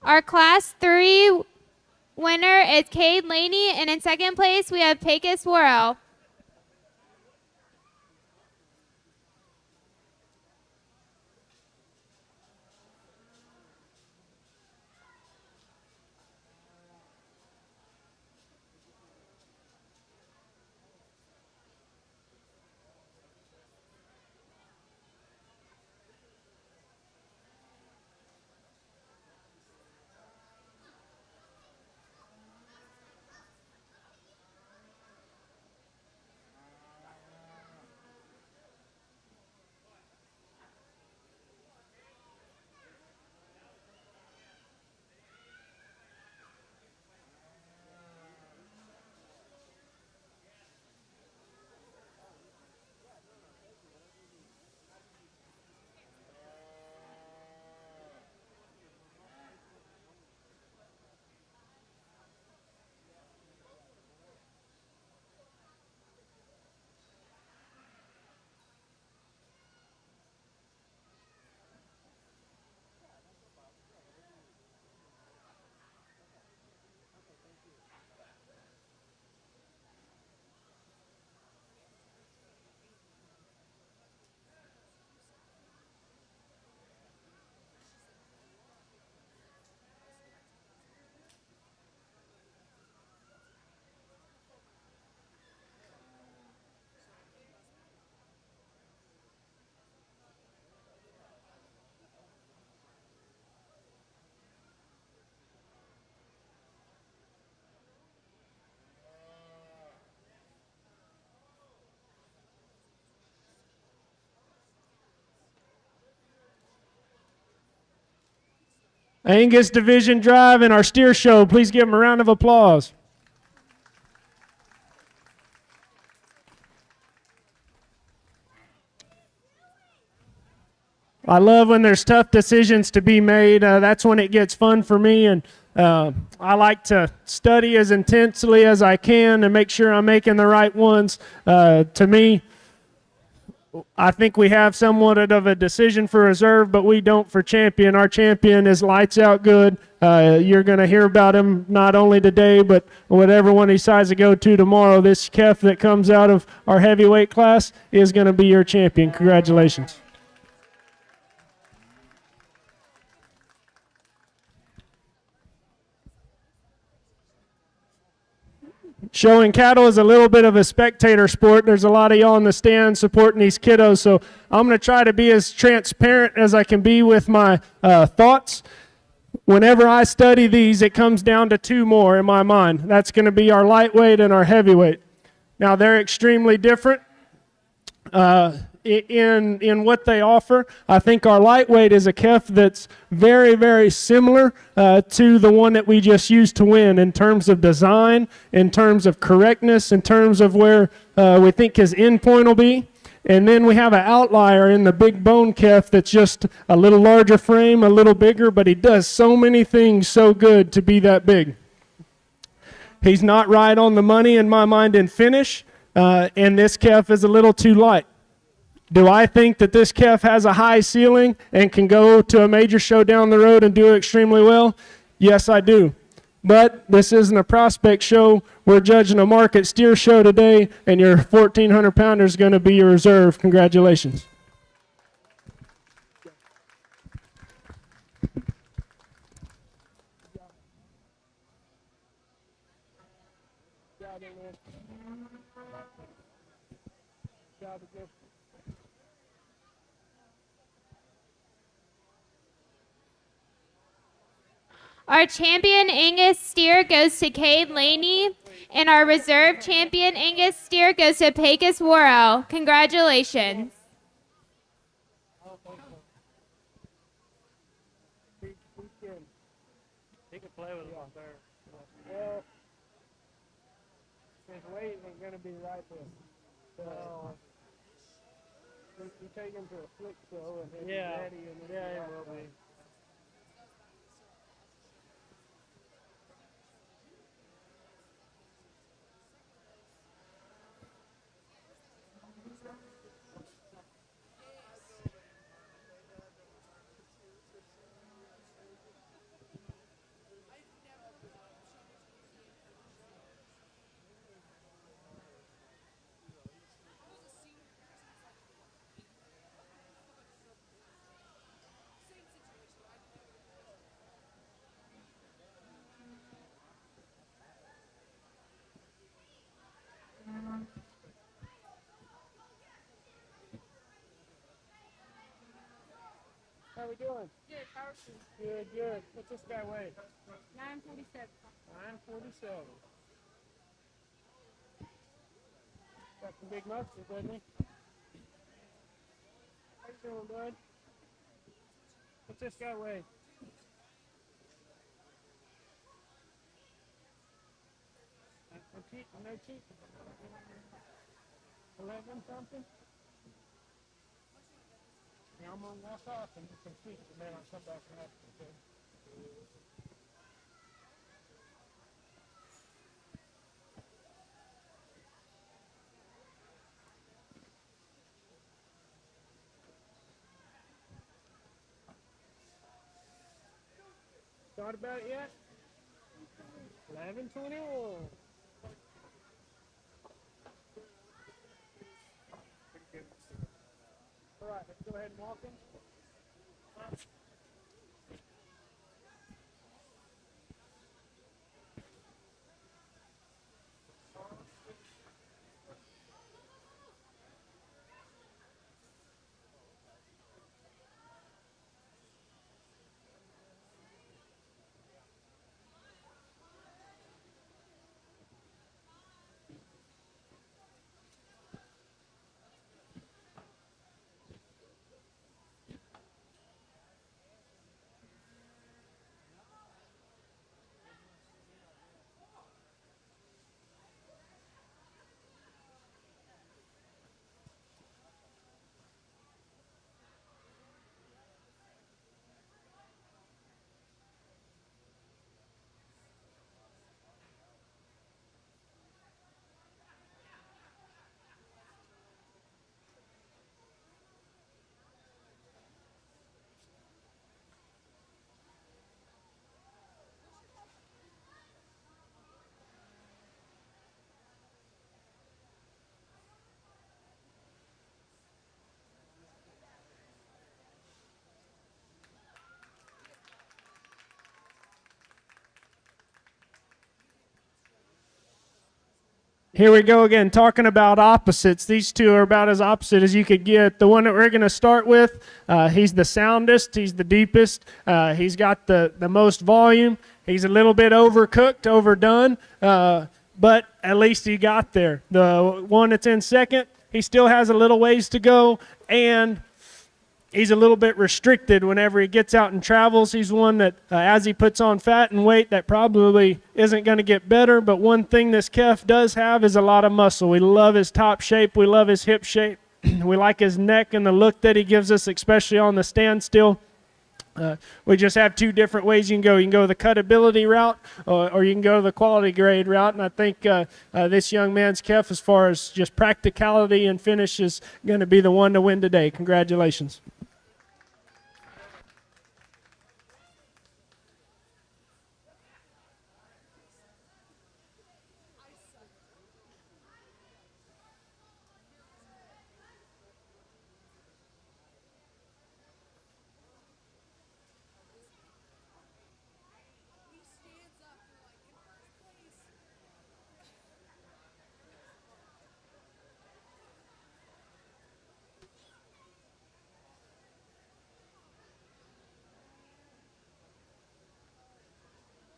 Our Class 3 winner is Cade Laney, and in second place, we have Pecos Worrell. Angus Division Drive and our steer show. Please give them a round of applause. I love when there's tough decisions to be made. That's when it gets fun for me, and I like to study as intensely as I can and make sure I'm making the right ones. To me, I think we have somewhat of a decision for reserve, but we don't for champion. Our champion is lights out good. You're going to hear about him not only today, but whatever one he decides to go to tomorrow. This calf that comes out of our heavyweight class is going to be your champion. Congratulations. Showing cattle is a little bit of a spectator sport. There's a lot of y'all in the stand supporting these kiddos, so I'm going to try to be as transparent as I can be with my thoughts. Whenever I study these, it comes down to two more in my mind. That's going to be our lightweight and our heavyweight. Now, they're extremely different in what they offer. I think our lightweight is a calf that's very, very similar to the one that we just used to win in terms of design, in terms of correctness, in terms of where we think his end point will be. And then we have an outlier in the big bone calf that's just a little larger frame, a little bigger, but he does so many things so good to be that big. He's not right on the money in my mind in finish, and this calf is a little too light. Do I think that this calf has a high ceiling and can go to a major show down the road and do extremely well? Yes, I do. But this isn't a prospect show. We're judging a market steer show today, and your 1,400 pounder is going to be your reserve. Congratulations. Our champion Angus steer goes to Cade Laney, and our reserve champion Angus steer goes to Pecos Worrell. Congratulations. He can play with him there. Well, his weight ain't gonna be right there. So you take him to a flick show and he'll be ready and he will be. How we doing? Good. How are you? Good, good. What's this guy weigh? 947. 947. Got some big muscles, doesn't he? How you doing, bud? What's this guy weigh? No cheat, no cheat. 11 something? Yeah, I'm gonna walk off and compete, and then I'll come back and ask you. Okay? Thought about it yet? 11:21. All right, let's go ahead and walk him. Here we go again, talking about opposites. These two are about as opposite as you could get. The one that we're going to start with, he's the soundest, he's the deepest, he's got the most volume. He's a little bit overcooked, overdone, but at least he got there. The one that's in second, he still has a little ways to go, and he's a little bit restricted whenever he gets out and travels. He's one that, as he puts on fat and weight, that probably isn't going to get better. But one thing this calf does have is a lot of muscle. We love his top shape. We love his hip shape. We like his neck and the look that he gives us, especially on the standstill. We just have two different ways you can go. You can go the cutability route, or you can go the quality grade route. And I think this young man's calf, as far as just practicality and finish, is going to be the one to win today. Congratulations.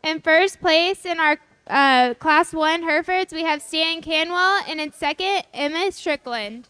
In first place in our Class 1 Herefords, we have Stan Canwell, and in second, Emma Strickland.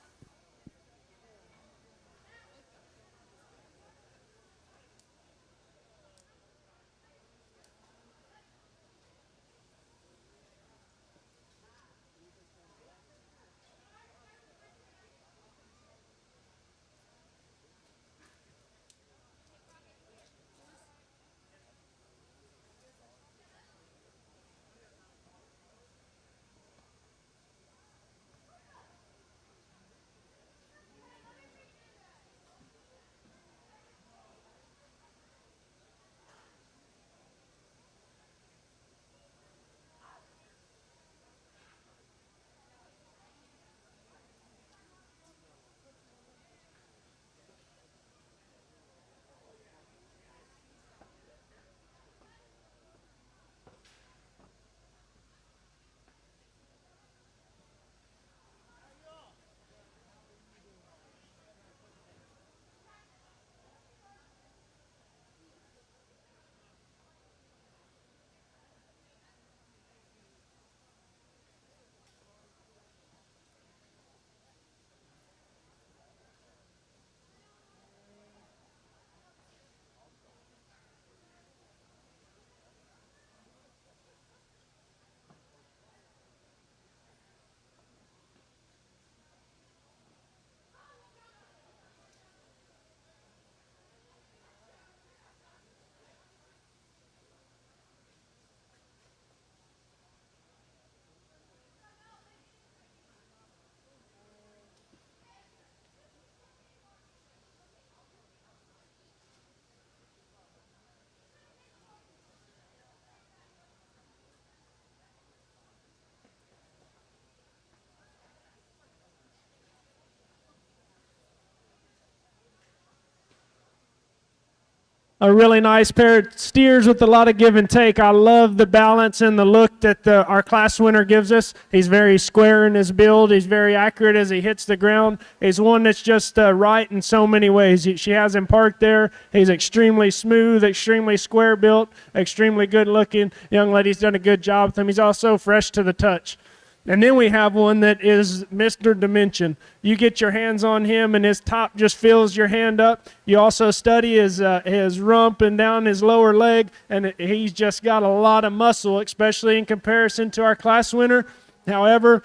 A really nice pair of steers with a lot of give and take. I love the balance and the look that our class winner gives us. He's very square in his build. He's very accurate as he hits the ground. He's one that's just right in so many ways. She has him parked there. He's extremely smooth, extremely square built, extremely good looking. Young lady's done a good job with him. He's also fresh to the touch. And then we have one that is Mr. Dimension. You get your hands on him, and his top just fills your hand up. You also study his rump and down his lower leg, and he's just got a lot of muscle, especially in comparison to our class winner. However,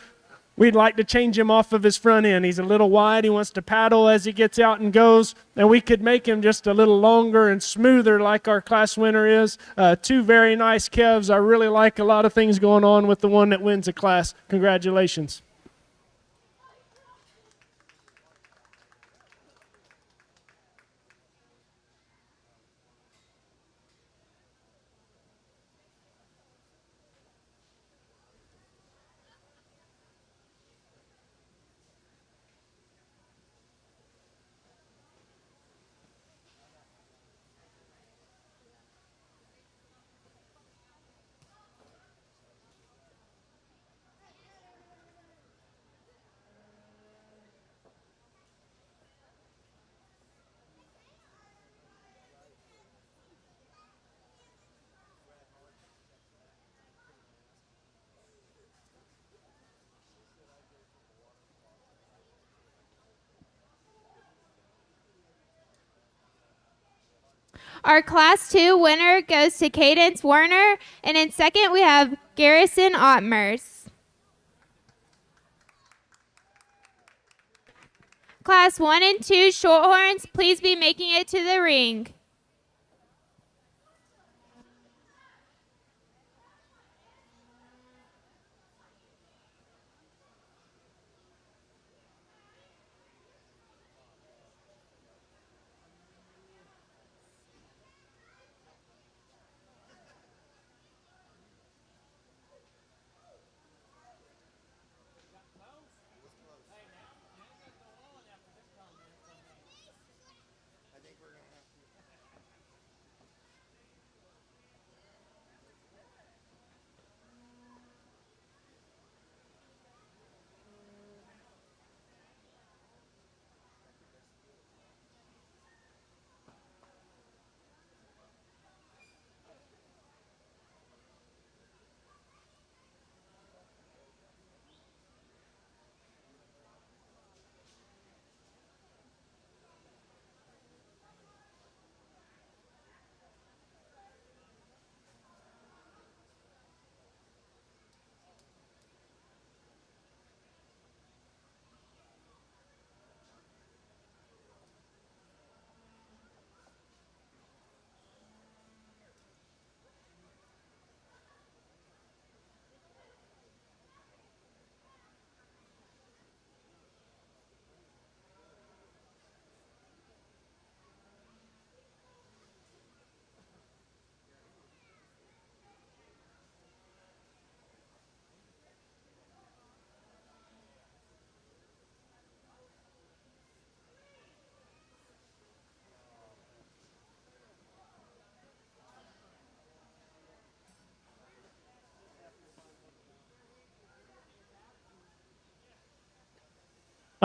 we'd like to change him off of his front end. He's a little wide. He wants to paddle as he gets out and goes. And we could make him just a little longer and smoother like our class winner is. Two very nice calves. I really like a lot of things going on with the one that wins the class. Congratulations. Our Class 2 winner goes to Cadence Warner, and in second we have Garrison Ottmers. Class 1 and 2 Shorthorns, please be making it to the ring.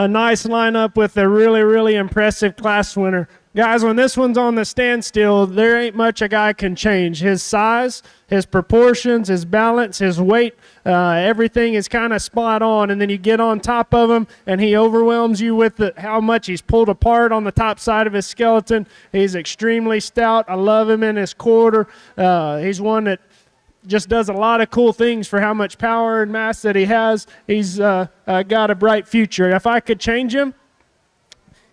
a nice lineup with a really, really impressive class winner. Guys, when this one's on the standstill, there ain't much a guy can change. His size, his proportions, his balance, his weight, everything is kind of spot on. And then you get on top of him, and he overwhelms you with how much he's pulled apart on the top side of his skeleton. He's extremely stout. I love him in his quarter. He's one that just does a lot of cool things for how much power and mass that he has. He's got a bright future. If I could change him,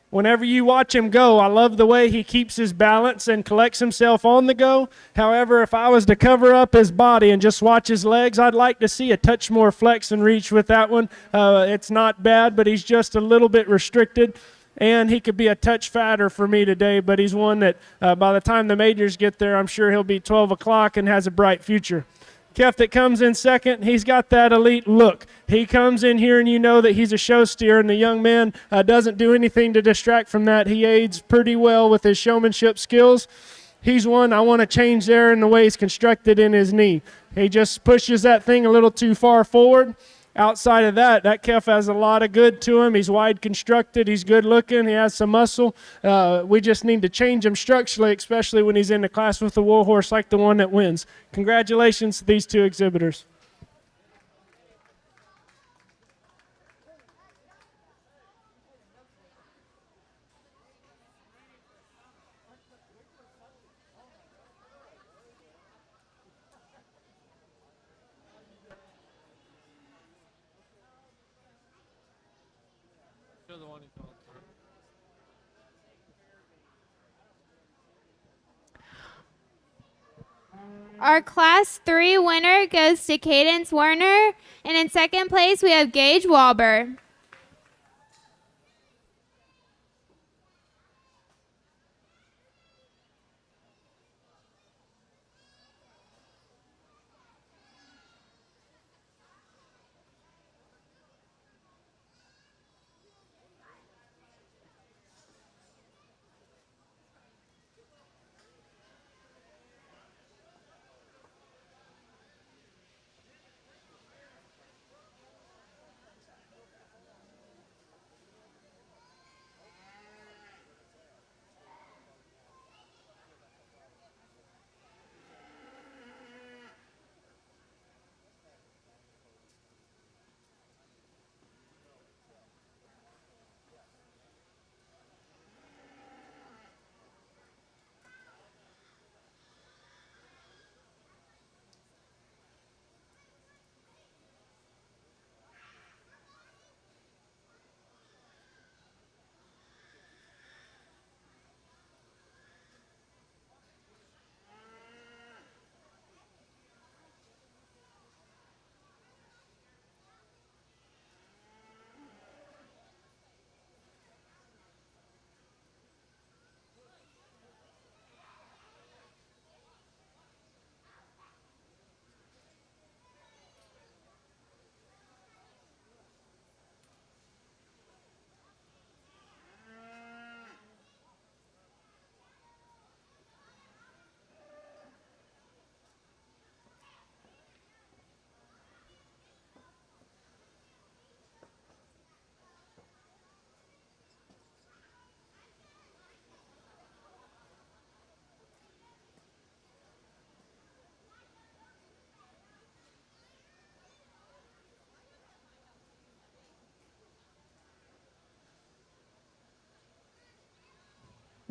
whenever you watch him go, I love the way he keeps his balance and collects himself on the go. However, if I was to cover up his body and just watch his legs, I'd like to see a touch more flex and reach with that one. It's not bad, but he's just a little bit restricted. And he could be a touch fatter for me today, but he's one that by the time the majors get there, I'm sure he'll be 12 o'clock and has a bright future. Kef that comes in second, he's got that elite look. He comes in here and you know that he's a show steer, and the young man doesn't do anything to distract from that. He aids pretty well with his showmanship skills. He's one I want to change there in the way he's constructed in his knee. He just pushes that thing a little too far forward. Outside of that Kef has a lot of good to him. He's wide constructed. He's good looking. He has some muscle. We just need to change him structurally, especially when he's in the class with a wool horse like the one that wins. Congratulations to these two exhibitors. Our Class 3 winner goes to Cadence Warner, and in second place we have Gage Walber.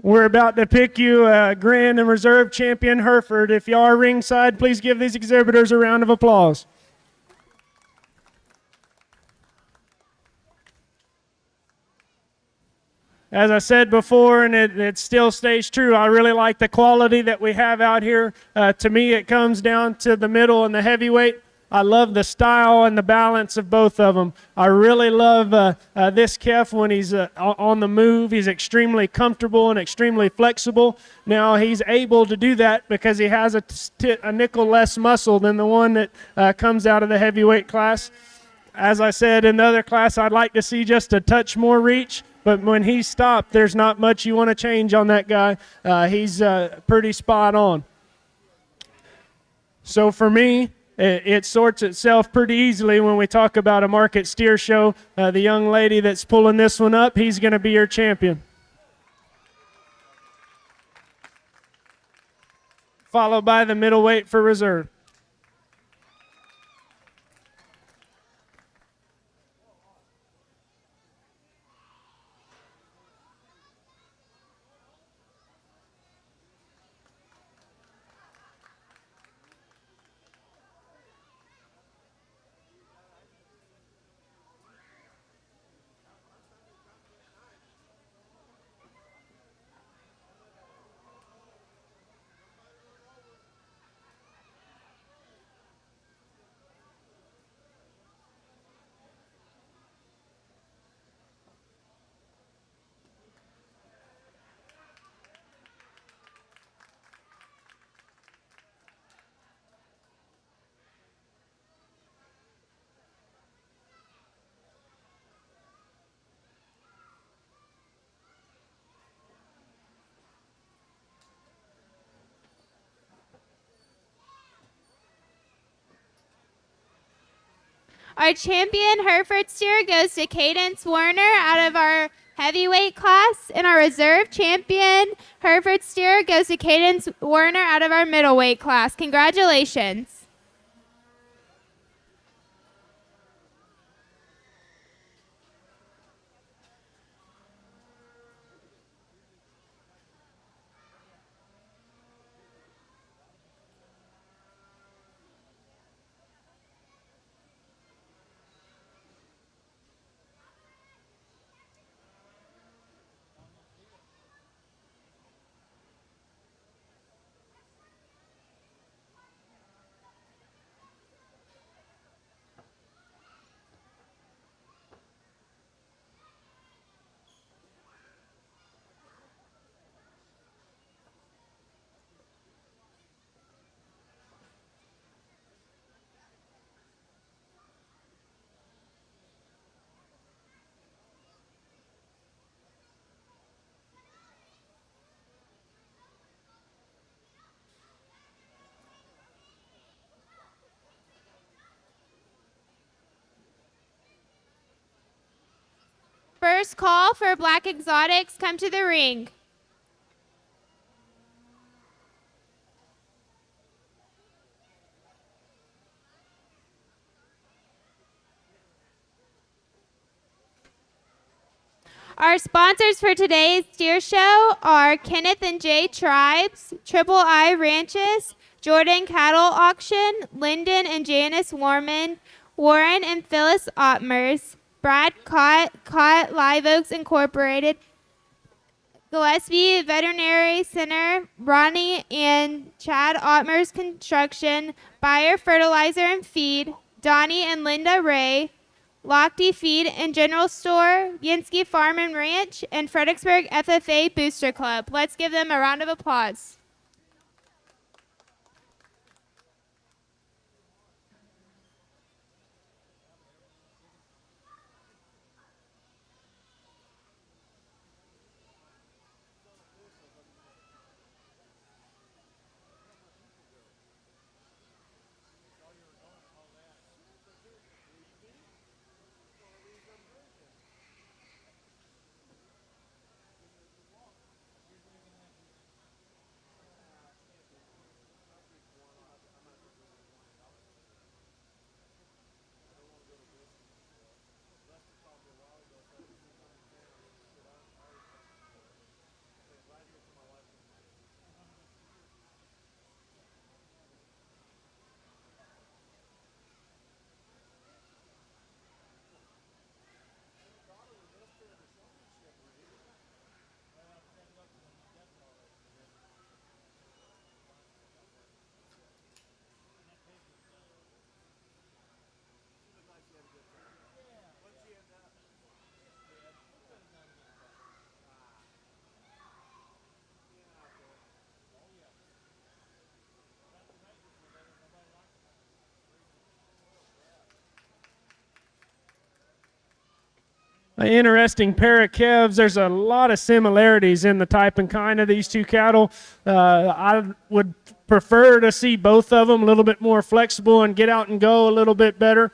We're about to pick you a Grand and Reserve Champion Hereford. If you are ringside, please give these exhibitors a round of applause. As I said before, and it still stays true, I really like the quality that we have out here. To me, it comes down to the middle and the heavyweight. I love the style and the balance of both of them. I really love this Kef when he's on the move. He's extremely comfortable and extremely flexible. Now, he's able to do that because he has a nickel less muscle than the one that comes out of the heavyweight class. As I said in the other class, I'd like to see just a touch more reach. But when he's stopped, there's not much you want to change on that guy. He's pretty spot on. So for me, it sorts itself pretty easily when we talk about a market steer show. The young lady that's pulling this one up, he's going to be your champion. Followed by the middleweight for reserve. Our champion Hereford steer goes to Cadence Warner out of our heavyweight class, and our reserve champion Hereford steer goes to Cadence Warner out of our middleweight class. Congratulations. First call for Black Exotics. Come to the ring. Our sponsors for today's steer show are Kenneth and Jay Tribes, Triple I Ranches, Jordan Cattle Auction, Lyndon and Janice Warman, Warren and Phyllis Ottmers, Brad Cott Live Oaks Incorporated, Gillespie Veterinary Center, Ronnie and Chad Ottmers Construction, Bayer Fertilizer and Feed, Donnie and Linda Ray, Lochte Feed and General Store, Yinsky Farm and Ranch, and Fredericksburg FFA Booster Club. Let's give them a round of applause. An interesting pair of calves. There's a lot of similarities in the type and kind of these two cattle. I would prefer to see both of them a little bit more flexible and get out and go a little bit better.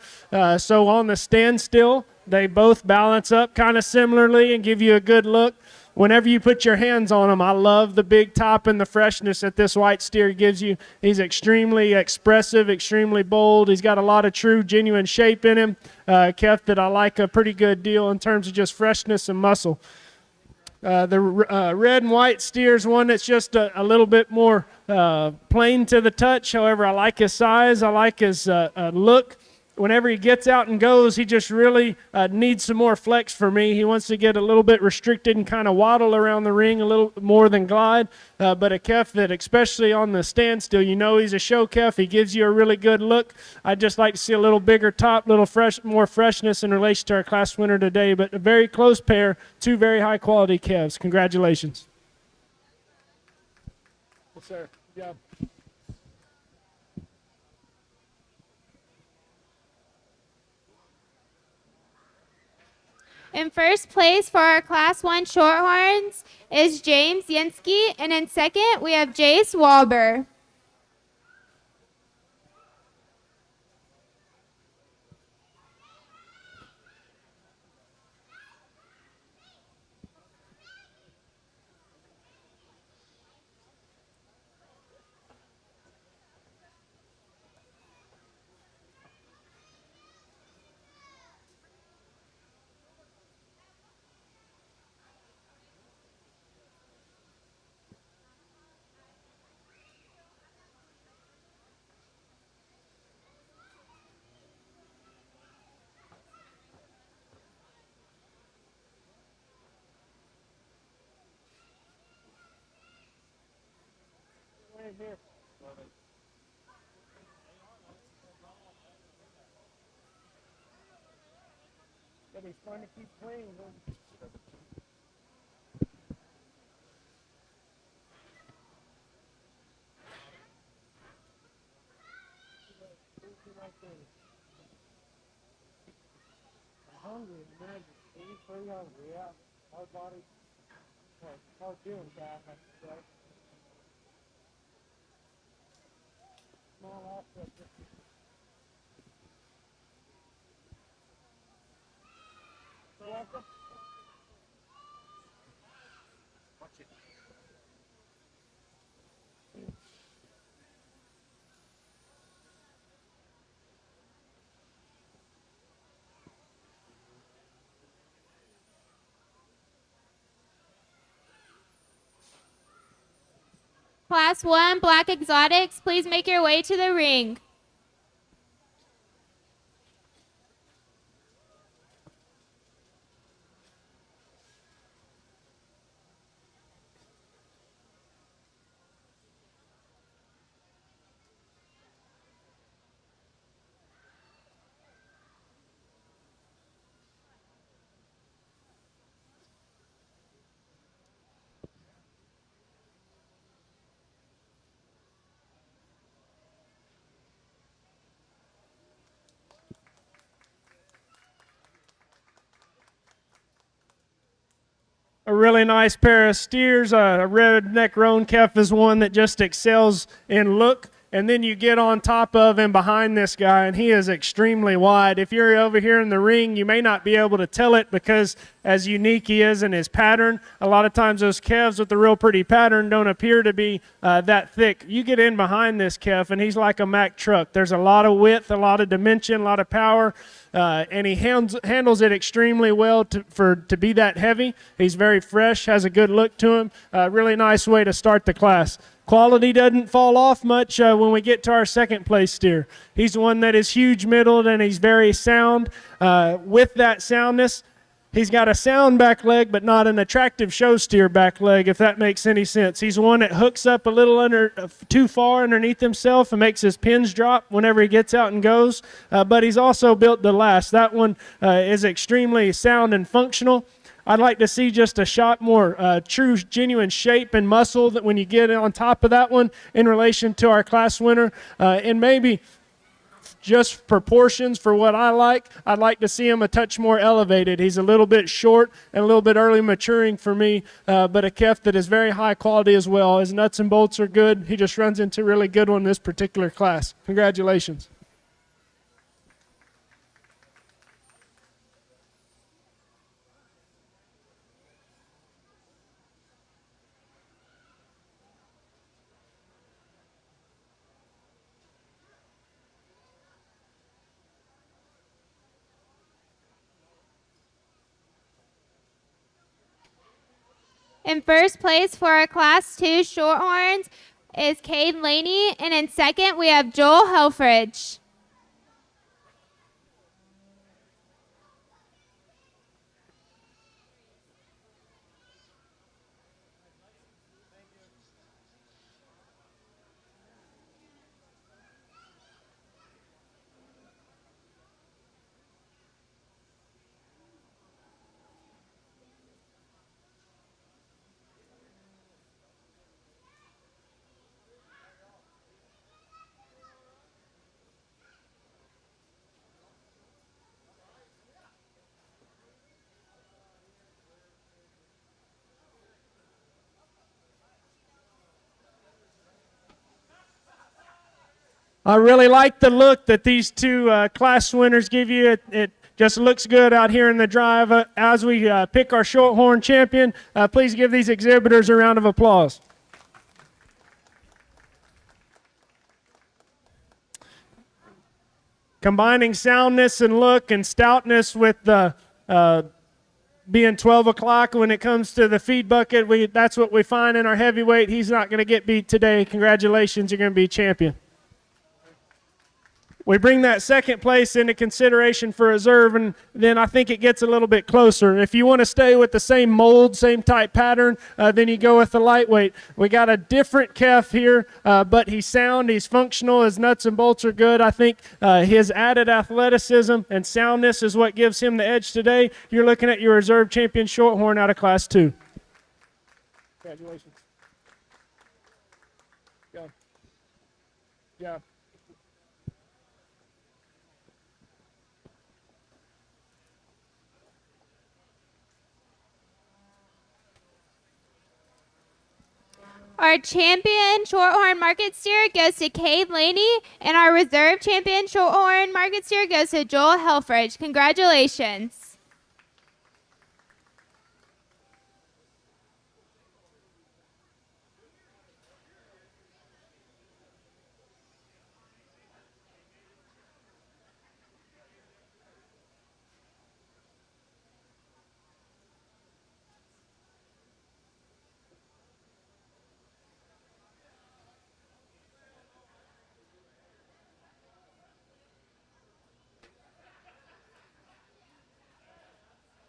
So on the standstill, they both balance up kind of similarly and give you a good look. Whenever you put your hands on him, I love the big top and the freshness that this white steer gives you. He's extremely expressive, extremely bold. He's got a lot of true, genuine shape in him, Kev, that I like a pretty good deal in terms of just freshness and muscle. The red and white steer is one that's just a little bit more plain to the touch. However, I like his size. I like his look. Whenever he gets out and goes, he just really needs some more flex for me. He wants to get a little bit restricted and kind of waddle around the ring a little more than glide. But a calf that, especially on the standstill, you know he's a show calf. He gives you a really good look. I'd just like to see a little bigger top, little more freshness in relation to our class winner today. But a very close pair, two very high-quality calves. Congratulations. Yes, sir. Good job. In first place for our Class 1 Shorthorns is James Yansky, and in second, we have Jace Walber. Right here. But he's trying to keep playing. I'm hungry, imagine. 83 hungry, yeah. Our body, our feeling bad, I should say. Small offset. Welcome. Watch it. Class 1 Black Exotics, please make your way to the ring. A really nice pair of steers. A redneck roan calf is one that just excels in look. And then you get on top of and behind this guy, and he is extremely wide. If you're over here in the ring, you may not be able to tell it because as unique he is in his pattern, a lot of times those calves with the real pretty pattern don't appear to be that thick. You get in behind this calf, and he's like a Mack truck. There's a lot of width, a lot of dimension, a lot of power, and he handles it extremely well to be that heavy. He's very fresh, has a good look to him. Really nice way to start the class. Quality doesn't fall off much when we get to our second place steer. He's one that is huge middled and he's very sound. With that soundness, he's got a sound back leg but not an attractive show steer back leg, if that makes any sense. He's one that hooks up a little too far underneath himself and makes his pins drop whenever he gets out and goes. But he's also built to last. That one is extremely sound and functional. I'd like to see just a shot more true, genuine shape and muscle that when you get on top of that one in relation to our class winner. And maybe just proportions for what I like. I'd like to see him a touch more elevated. He's a little bit short and a little bit early maturing for me, but a calf that is very high quality as well. His nuts and bolts are good. He just runs into a really good one in this particular class. Congratulations. In first place for our Class 2 Shorthorns is Cade Laney, and in second we have Joel Helfrich. I really like the look that these two class winners give you. It just looks good out here in the drive. As we pick our Shorthorn champion, please give these exhibitors a round of applause. Combining soundness and look and stoutness with the being 12 o'clock when it comes to the feed bucket, that's what we find in our heavyweight. He's not going to get beat today. Congratulations, you're going to be champion. We bring that second place into consideration for reserve, and then I think it gets a little bit closer. If you want to stay with the same mold, same type pattern, then you go with the lightweight. We got a different calf here, but he's sound, he's functional, his nuts and bolts are good. I think his added athleticism and soundness is what gives him the edge today. You're looking at your reserve champion Shorthorn out of Class 2. Congratulations. Go. Yeah. Our champion Shorthorn Market Steer goes to Cade Laney, and our reserve champion Shorthorn Market Steer goes to Joel Helfrich. Congratulations.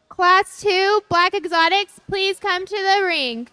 Class 2 Black Exotics, please come to the ring.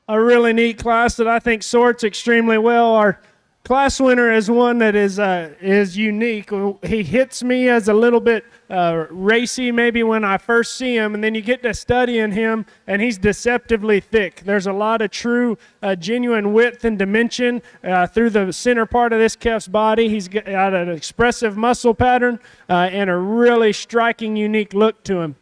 a really neat class that I think sorts extremely well. Our class winner is one that is unique. He hits me as a little bit racy maybe when I first see him, and then you get to studying him, and he's deceptively thick. There's a lot of true, genuine width and dimension through the center part of this calf's body. He's got an expressive muscle pattern and a really striking, unique look to him.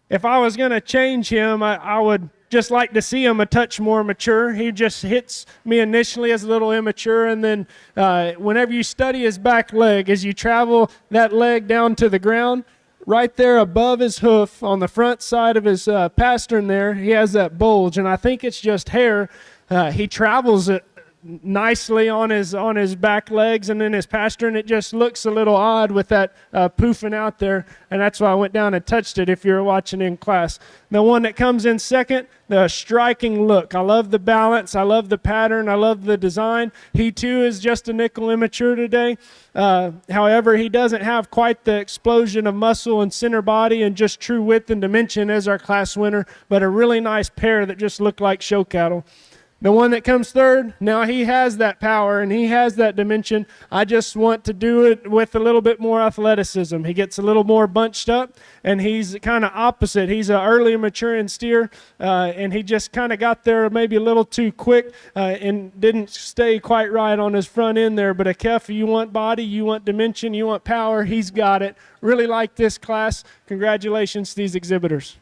If I was going to change him, I would just like to see him a touch more mature. He just hits me initially as a little immature, and then whenever you study his back leg, as you travel that leg down to the ground, right there above his hoof on the front side of his pastern there, he has that bulge, and I think it's just hair. He travels it nicely on his back legs and then his pastern. It just looks a little odd with that poofing out there, and that's why I went down and touched it if you were watching in class. The one that comes in second, the striking look. I love the balance. I love the pattern. I love the design. He too is just a nickel immature today. However, he doesn't have quite the explosion of muscle and center body and just true width and dimension as our class winner, but a really nice pair that just look like show cattle. The one that comes third, now he has that power and he has that dimension. I just want to do it with a little bit more athleticism. He gets a little more bunched up, and he's kind of opposite. He's an early maturing steer, and he just kind of got there maybe a little too quick and didn't stay quite right on his front end there. But a calf, you want body, you want dimension, you want power, he's got it. Really like this class. Congratulations to these exhibitors.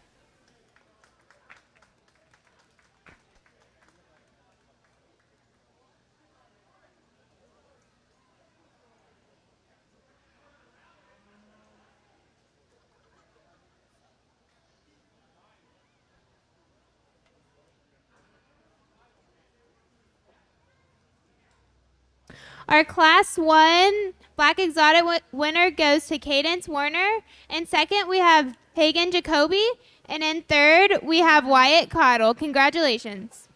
Our Class 1 Black Exotic winner goes to Cadence Werner. In second, we have Hagen Jacoby. And in third, we have Wyatt Cottle. Congratulations.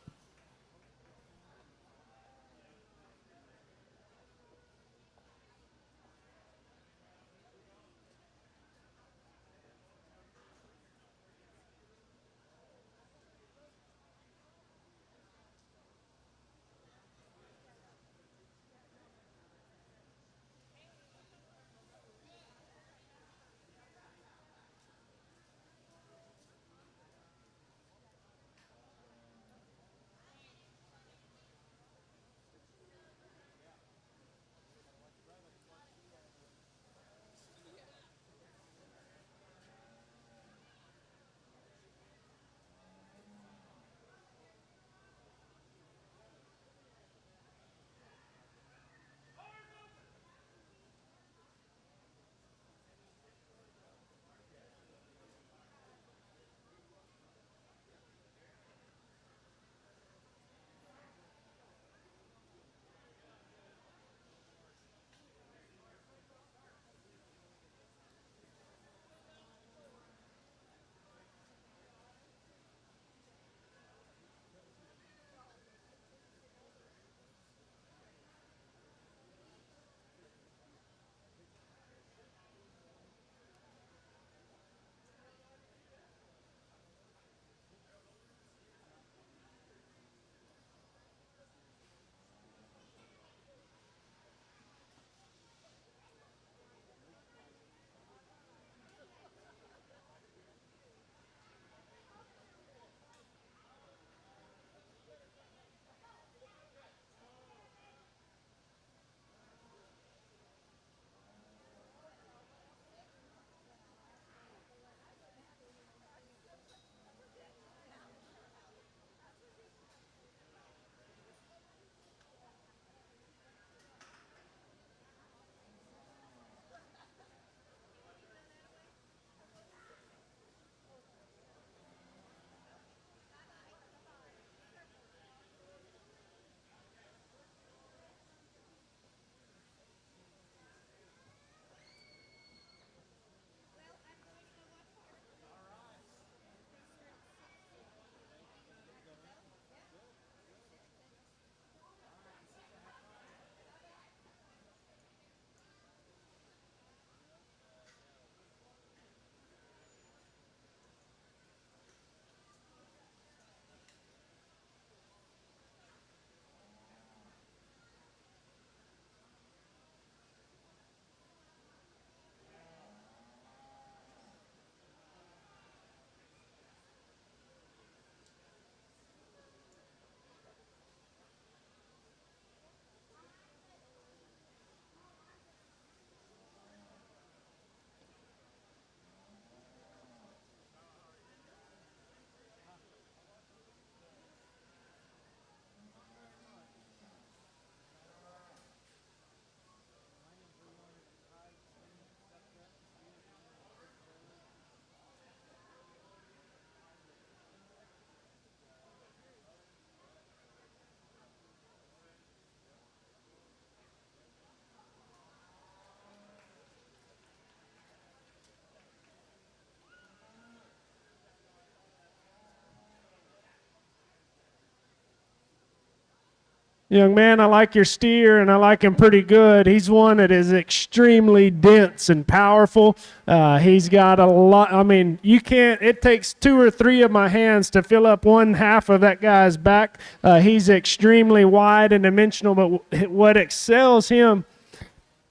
Young man, I like your steer, and I like him pretty good. He's one that is extremely dense and powerful. He's got a lot. I mean, you can't, it takes 2 or 3 of my hands to fill up one half of that guy's back. He's extremely wide and dimensional, but what excels him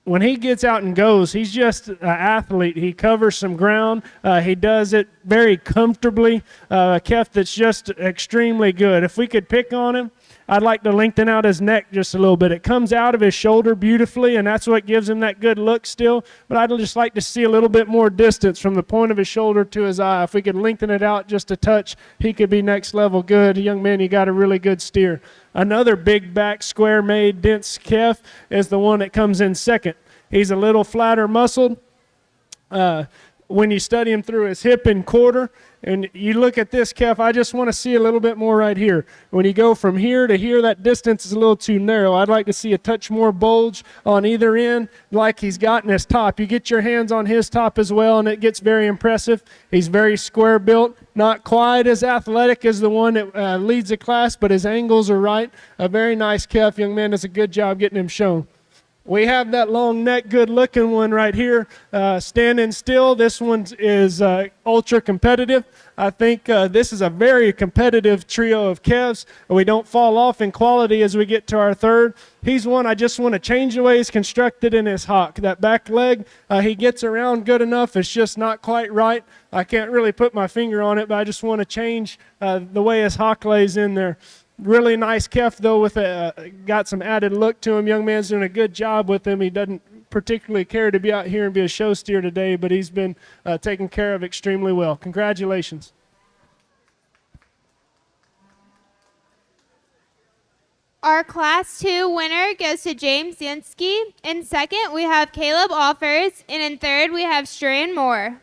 when he gets out and goes, he's just an athlete. He covers some ground. He does it very comfortably. A calf that's just extremely good. If we could pick on him, I'd like to lengthen out his neck just a little bit. It comes out of his shoulder beautifully, and that's what gives him that good look still. But I'd just like to see a little bit more distance from the point of his shoulder to his eye. If we could lengthen it out just a touch, he could be next level good. Young man, you got a really good steer. Another big back, square-made, dense calf is the one that comes in second. He's a little flatter muscled. When you study him through his hip and quarter, and you look at this calf, I just want to see a little bit more right here. When you go from here to here, that distance is a little too narrow. I'd like to see a touch more bulge on either end like he's got in his top. You get your hands on his top as well, and it gets very impressive. He's very square built, not quite as athletic as the one that leads the class, but his angles are right. A very nice calf. Young man does a good job getting him shown. We have that long neck, good looking one right here, standing still. This one is ultra competitive. I think this is a very competitive trio of calves. We don't fall off in quality as we get to our third. He's one I just want to change the way he's constructed in his hock. That back leg, he gets around good enough. It's just not quite right. I can't really put my finger on it, but I just want to change the way his hock lays in there. Really nice calf, though, with got some added look to him. Young man's doing a good job with him. He doesn't particularly care to be out here and be a show steer today, but he's been taken care of extremely well. Congratulations. Our Class 2 winner goes to James Yansky. In second, we have Caleb Offers, and in third, we have Strahan Moore.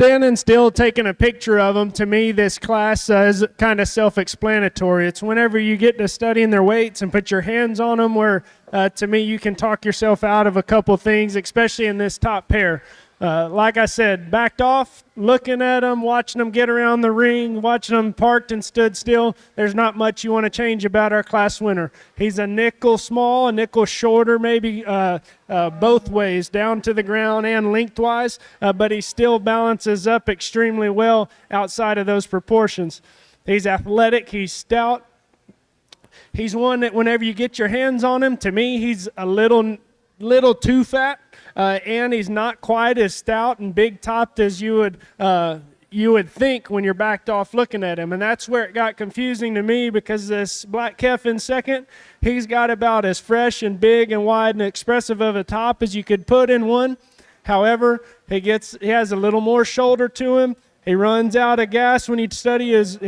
standing still, taking a picture of them, to me, this class is kind of self-explanatory. It's whenever you get to studying their weights and put your hands on them where, to me, you can talk yourself out of a couple things, especially in this top pair. Like I said, backed off, looking at them, watching them get around the ring, watching them parked and stood still. There's not much you want to change about our class winner. He's a nickel small, a nickel shorter, maybe both ways, down to the ground and lengthwise, but he still balances up extremely well outside of those proportions. He's athletic, he's stout. He's one that whenever you get your hands on him, to me, he's a little too fat. And he's not quite as stout and big-topped as you would think when you're backed off looking at him. And that's where it got confusing to me, because this Black Kef in second, he's got about as fresh and big and wide and expressive of a top as you could put in one. However, he has a little more shoulder to him. He runs out of gas when you study his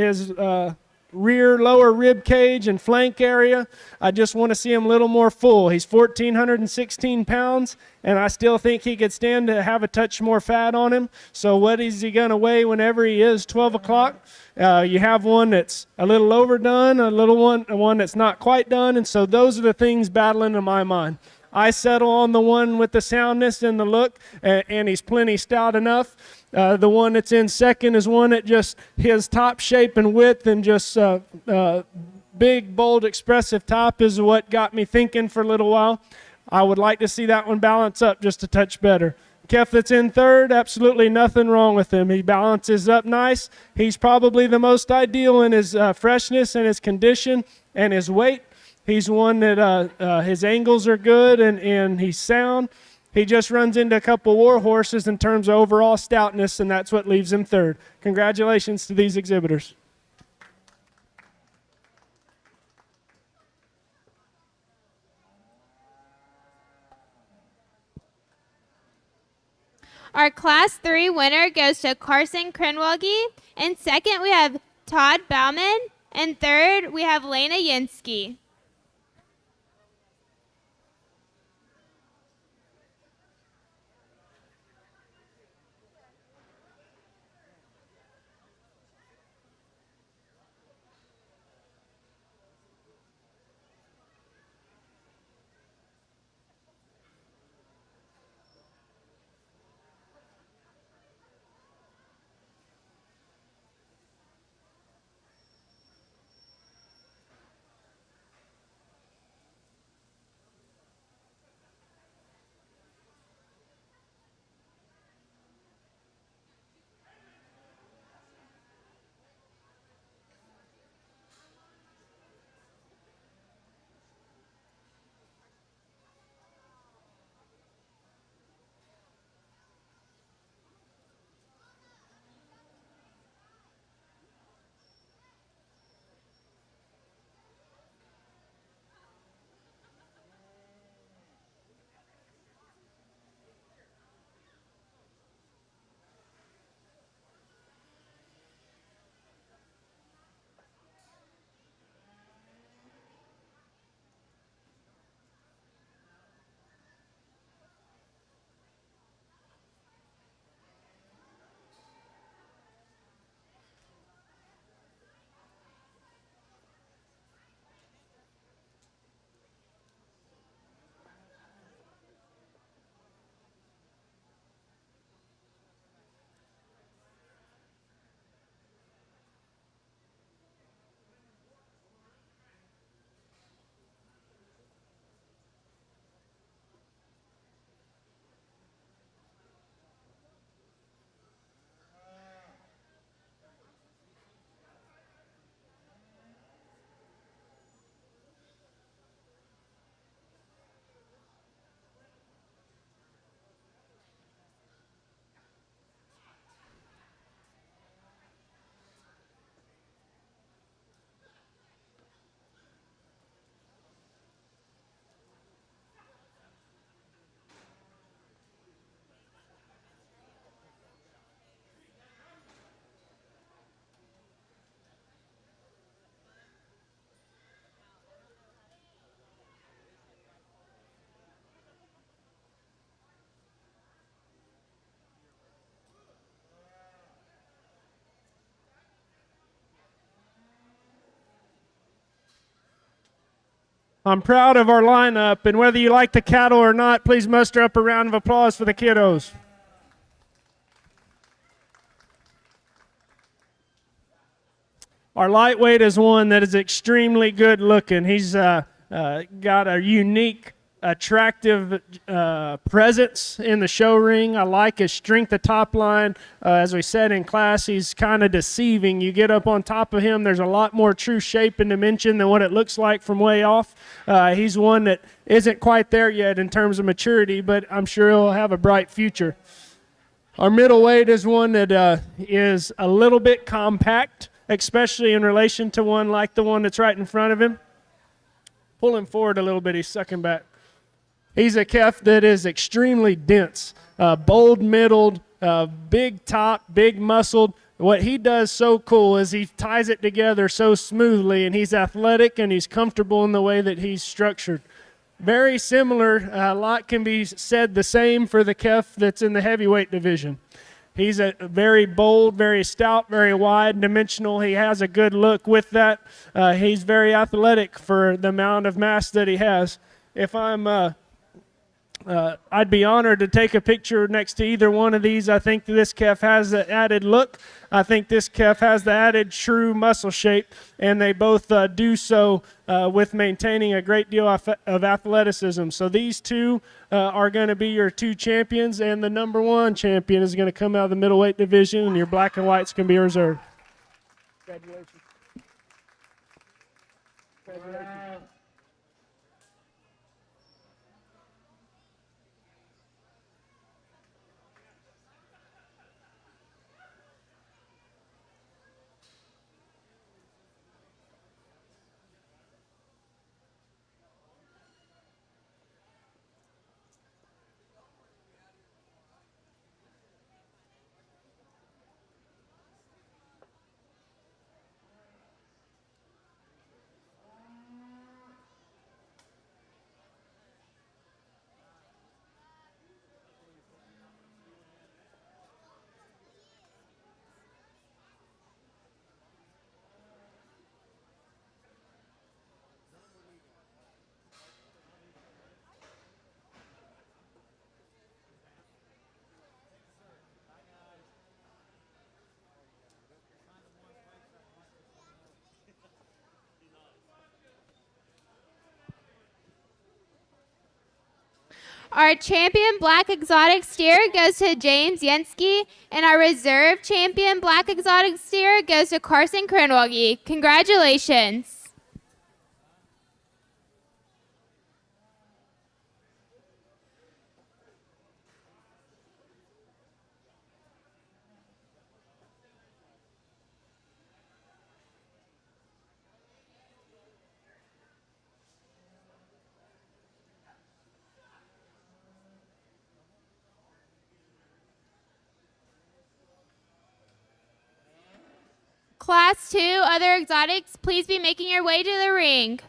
rear lower rib cage and flank area. I just want to see him a little more full. He's 1,416 pounds, and I still think he could stand to have a touch more fat on him. So what is he going to weigh whenever he is 12 o'clock? You have one that's a little overdone, one that's not quite done, and so those are the things battling in my mind. I settle on the one with the soundness and the look, and he's plenty stout enough. The one that's in second is one that just his top shape and width and just big, bold, expressive top is what got me thinking for a little while. I would like to see that one balance up just a touch better. Kef that's in third, absolutely nothing wrong with him. He balances up nice. He's probably the most ideal in his freshness and his condition and his weight. He's one that his angles are good and he's sound. He just runs into a couple war horses in terms of overall stoutness, and that's what leaves him third. Congratulations to these exhibitors. Our Class 3 winner goes to Carson Krenwalge. In second, we have Todd Bauman. And third, we have Lena Yinsky. I'm proud of our lineup, and whether you like the cattle or not, please muster up a round of applause for the kiddos. Our lightweight is one that is extremely good looking. He's got a unique, attractive presence in the show ring. I like his strength of top line. As we said in class, he's kind of deceiving. You get up on top of him, there's a lot more true shape and dimension than what it looks like from way off. He's one that isn't quite there yet in terms of maturity, but I'm sure he'll have a bright future. Our middleweight is one that is a little bit compact, especially in relation to one like the one that's right in front of him. Pull him forward a little bit, he's sucking back. He's a calf that is extremely dense, bold-middled, big top, big muscled. What he does so cool is he ties it together so smoothly, and he's athletic and he's comfortable in the way that he's structured. Very similar, a lot can be said the same for the calf that's in the heavyweight division. He's a very bold, very stout, very wide, dimensional. He has a good look with that. He's very athletic for the amount of mass that he has. If I'd be honored to take a picture next to either one of these. I think this calf has the added look. I think this calf has the added true muscle shape, and they both do so with maintaining a great deal of athleticism. So these two are going to be your two champions, and the number one champion is going to come out of the middleweight division, and your black and whites can be reserved. Congratulations. Congratulations. Our champion black exotic steer goes to James Yenske, and our reserve champion black exotic steer goes to Carson Krenwalge. Congratulations. Class 2, other exotics, please be making your way to the ring.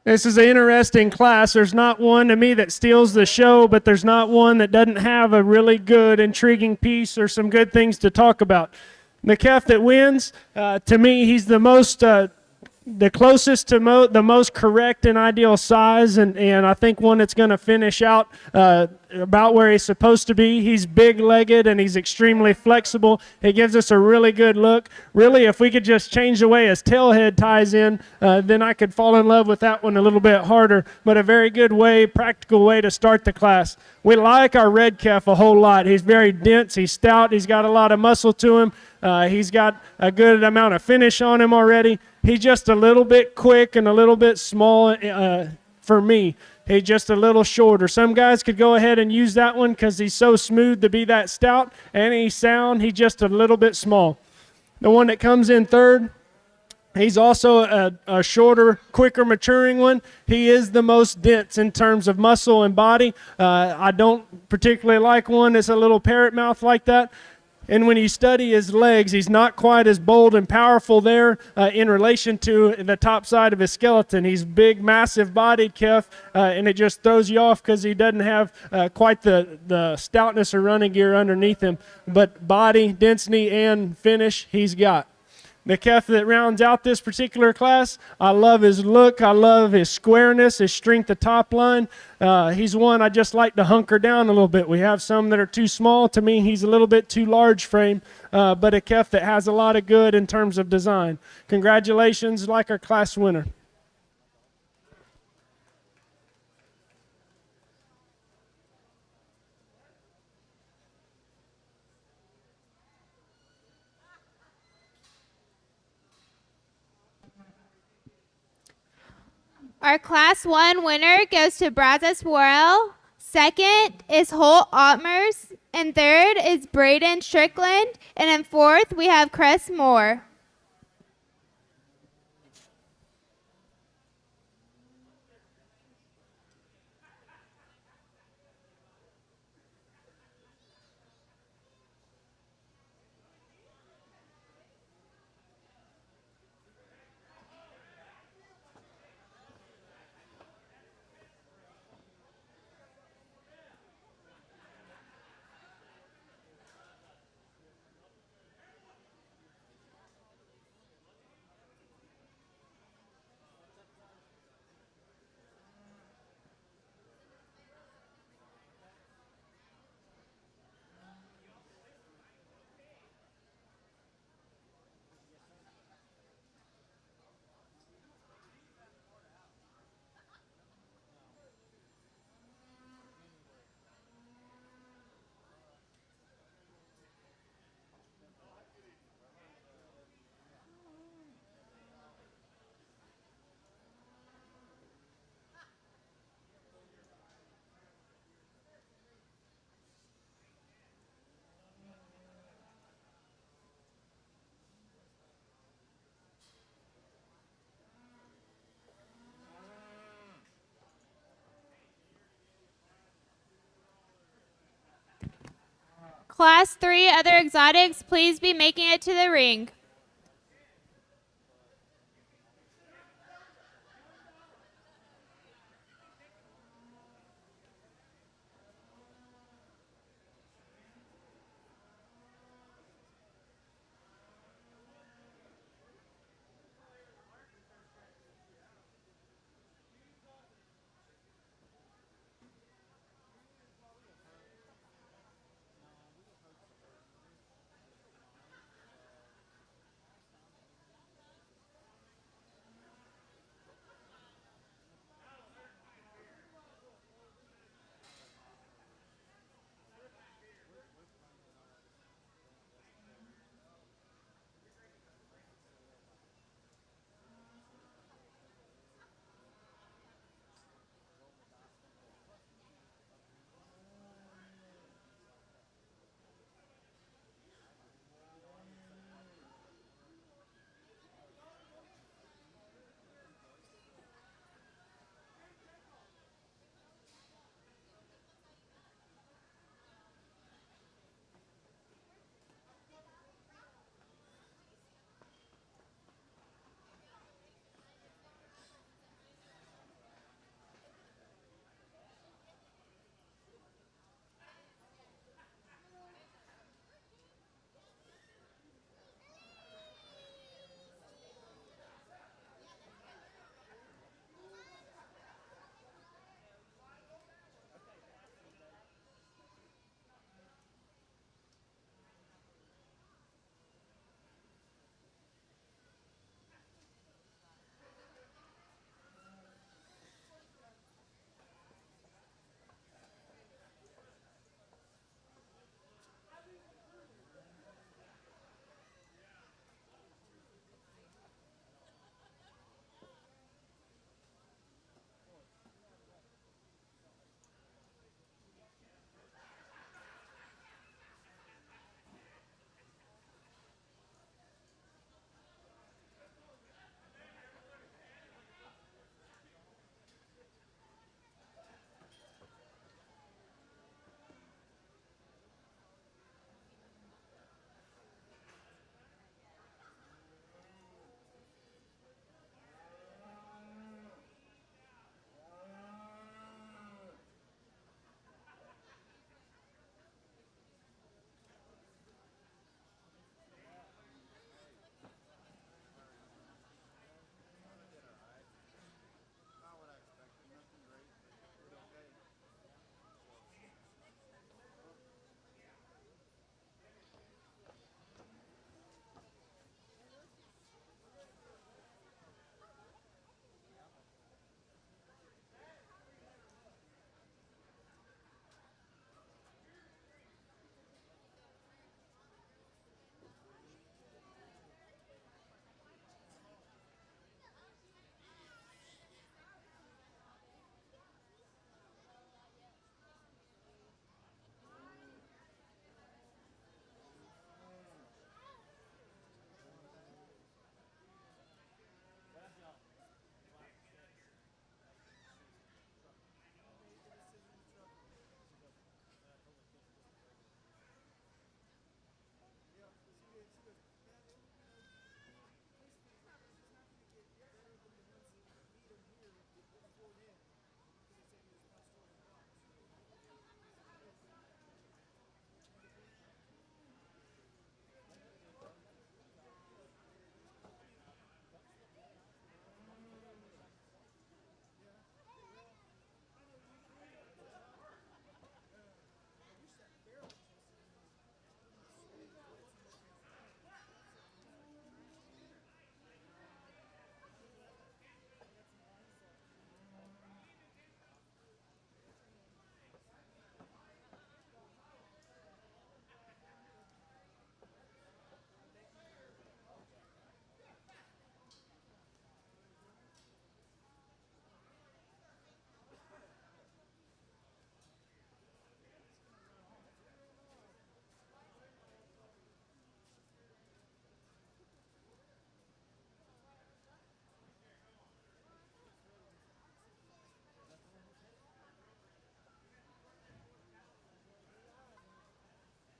This is an interesting class. There's not one to me that steals the show, but there's not one that doesn't have a really good, intriguing piece or some good things to talk about. The calf that wins, to me, he's the closest to the most correct and ideal size, and I think one that's going to finish out about where he's supposed to be. He's big-legged and he's extremely flexible. It gives us a really good look. Really, if we could just change the way his tail head ties in, then I could fall in love with that one a little bit harder, but a very good way, practical way to start the class. We like our red calf a whole lot. He's very dense, he's stout, he's got a lot of muscle to him. He's got a good amount of finish on him already. He's just a little bit quick and a little bit small for me. He's just a little shorter. Some guys could go ahead and use that one because he's so smooth to be that stout, and he's sound. He's just a little bit small. The one that comes in third, he's also a shorter, quicker maturing one. He is the most dense in terms of muscle and body. I don't particularly like one that's a little parrot mouth like that. And when you study his legs, he's not quite as bold and powerful there in relation to the top side of his skeleton. He's big, massive-bodied calf, and it just throws you off because he doesn't have quite the stoutness or running gear underneath him. But body, density, and finish he's got. The calf that rounds out this particular class, I love his look. I love his squareness, his strength of top line. He's one I just like to hunker down a little bit. We have some that are too small. To me, he's a little bit too large frame, but a calf that has a lot of good in terms of design. Congratulations, like our class winner. Our Class 1 winner goes to Brazos Worrell. Second is Holt Ottmers. And third is Braden Strickland. And in fourth, we have Chris Moore. Class 3 other exotics, please be making it to the ring.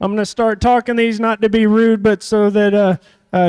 I'm going to start talking these not to be rude, but so that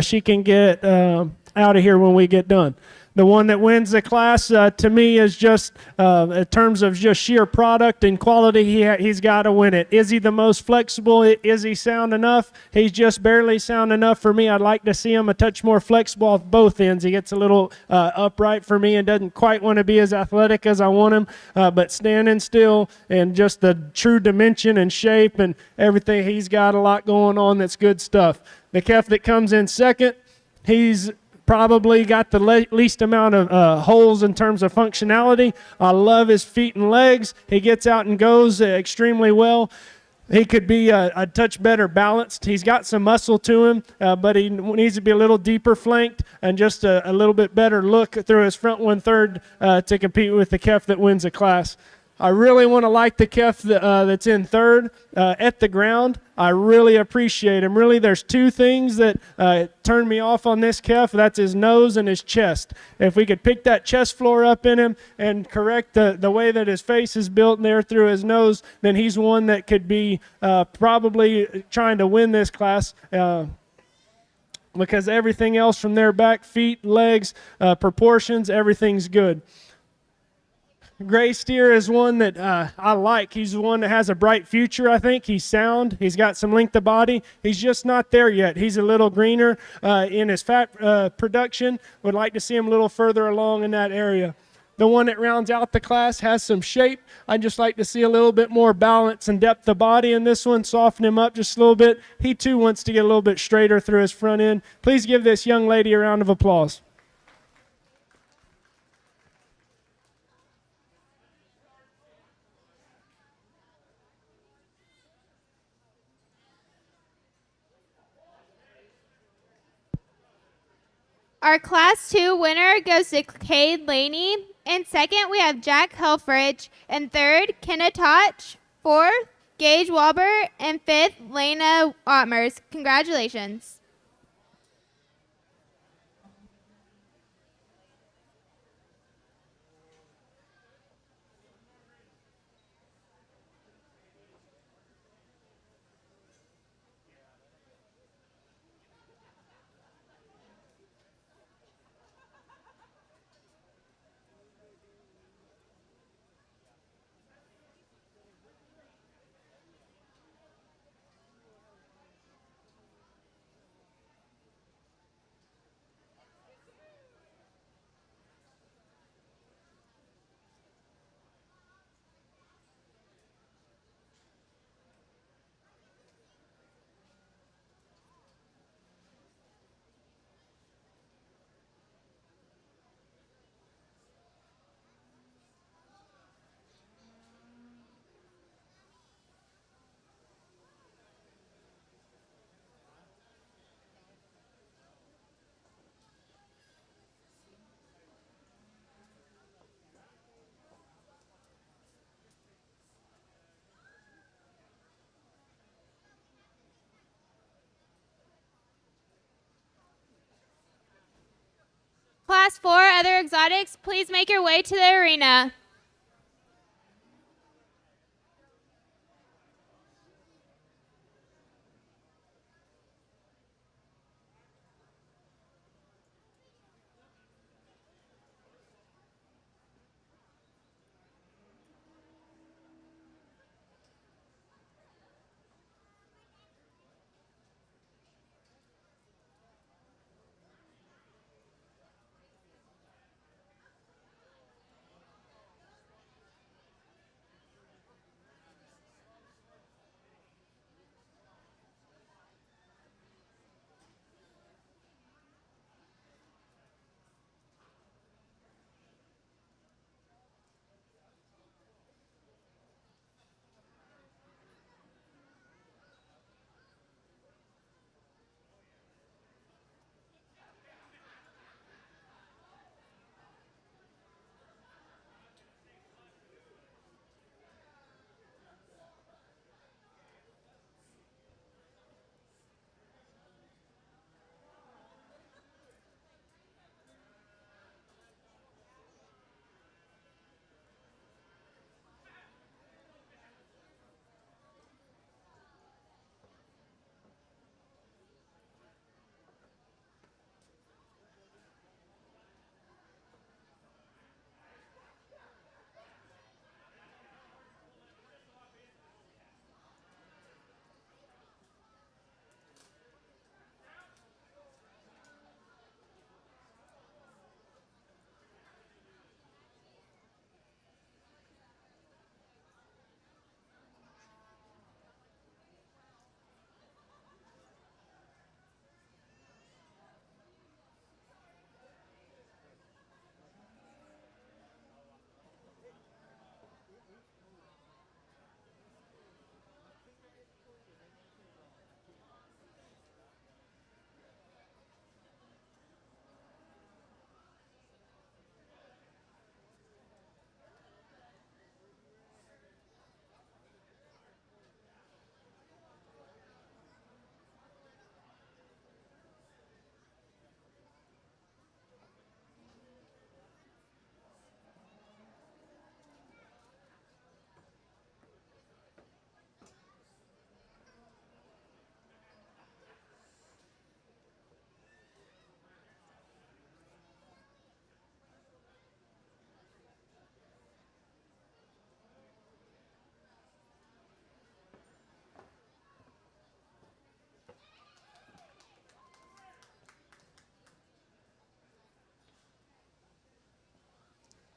she can get out of here when we get done. The one that wins the class to me is just in terms of just sheer product and quality, he's got to win it. Is he the most flexible? Is he sound enough? He's just barely sound enough for me. I'd like to see him a touch more flexible off both ends. He gets a little upright for me and doesn't quite want to be as athletic as I want him, but standing still and just the true dimension and shape and everything, he's got a lot going on that's good stuff. The calf that comes in second, he's probably got the least amount of holes in terms of functionality. I love his feet and legs. He gets out and goes extremely well. He could be a touch better balanced. He's got some muscle to him, but he needs to be a little deeper flanked and just a little bit better look through his front 1/3 to compete with the calf that wins the class. I really want to like the calf that's in third at the ground. I really appreciate him. Really, there's two things that turn me off on this calf. That's his nose and his chest. If we could pick that chest floor up in him and correct the way that his face is built there through his nose, then he's one that could be probably trying to win this class. Because everything else from there back, feet, legs, proportions, everything's good. Gray steer is one that I like. He's the one that has a bright future, I think. He's sound. He's got some length of body. He's just not there yet. He's a little greener in his fat production. Would like to see him a little further along in that area. The one that rounds out the class has some shape. I'd just like to see a little bit more balance and depth of body in this one, soften him up just a little bit. He too wants to get a little bit straighter through his front end. Please give this young lady a round of applause. Our Class 2 winner goes to Cade Laney. In second, we have Jack Helfrich. In third, Kenna Toch. Fourth, Gage Walber. And fifth, Lena Ottmers. Congratulations. Class 4, other exotics, please make your way to the arena.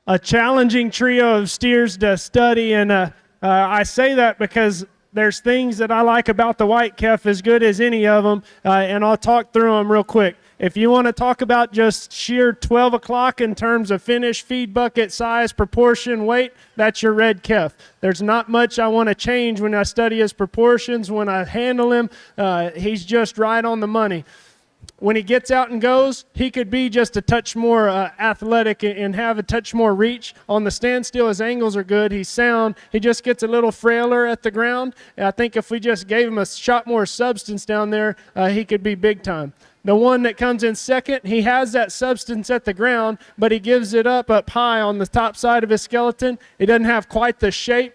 a challenging trio of steers to study, and I say that because there's things that I like about the white calf as good as any of them, and I'll talk through them real quick. If you want to talk about just sheer 12 o'clock in terms of finish, feed bucket size, proportion, weight, that's your red calf. There's not much I want to change when I study his proportions. When I handle him, he's just right on the money. When he gets out and goes, he could be just a touch more athletic and have a touch more reach. On the standstill, his angles are good. He's sound. He just gets a little frailer at the ground. And I think if we just gave him a shot more substance down there, he could be big time. The one that comes in second, he has that substance at the ground, but he gives it up high on the top side of his skeleton. He doesn't have quite the shape.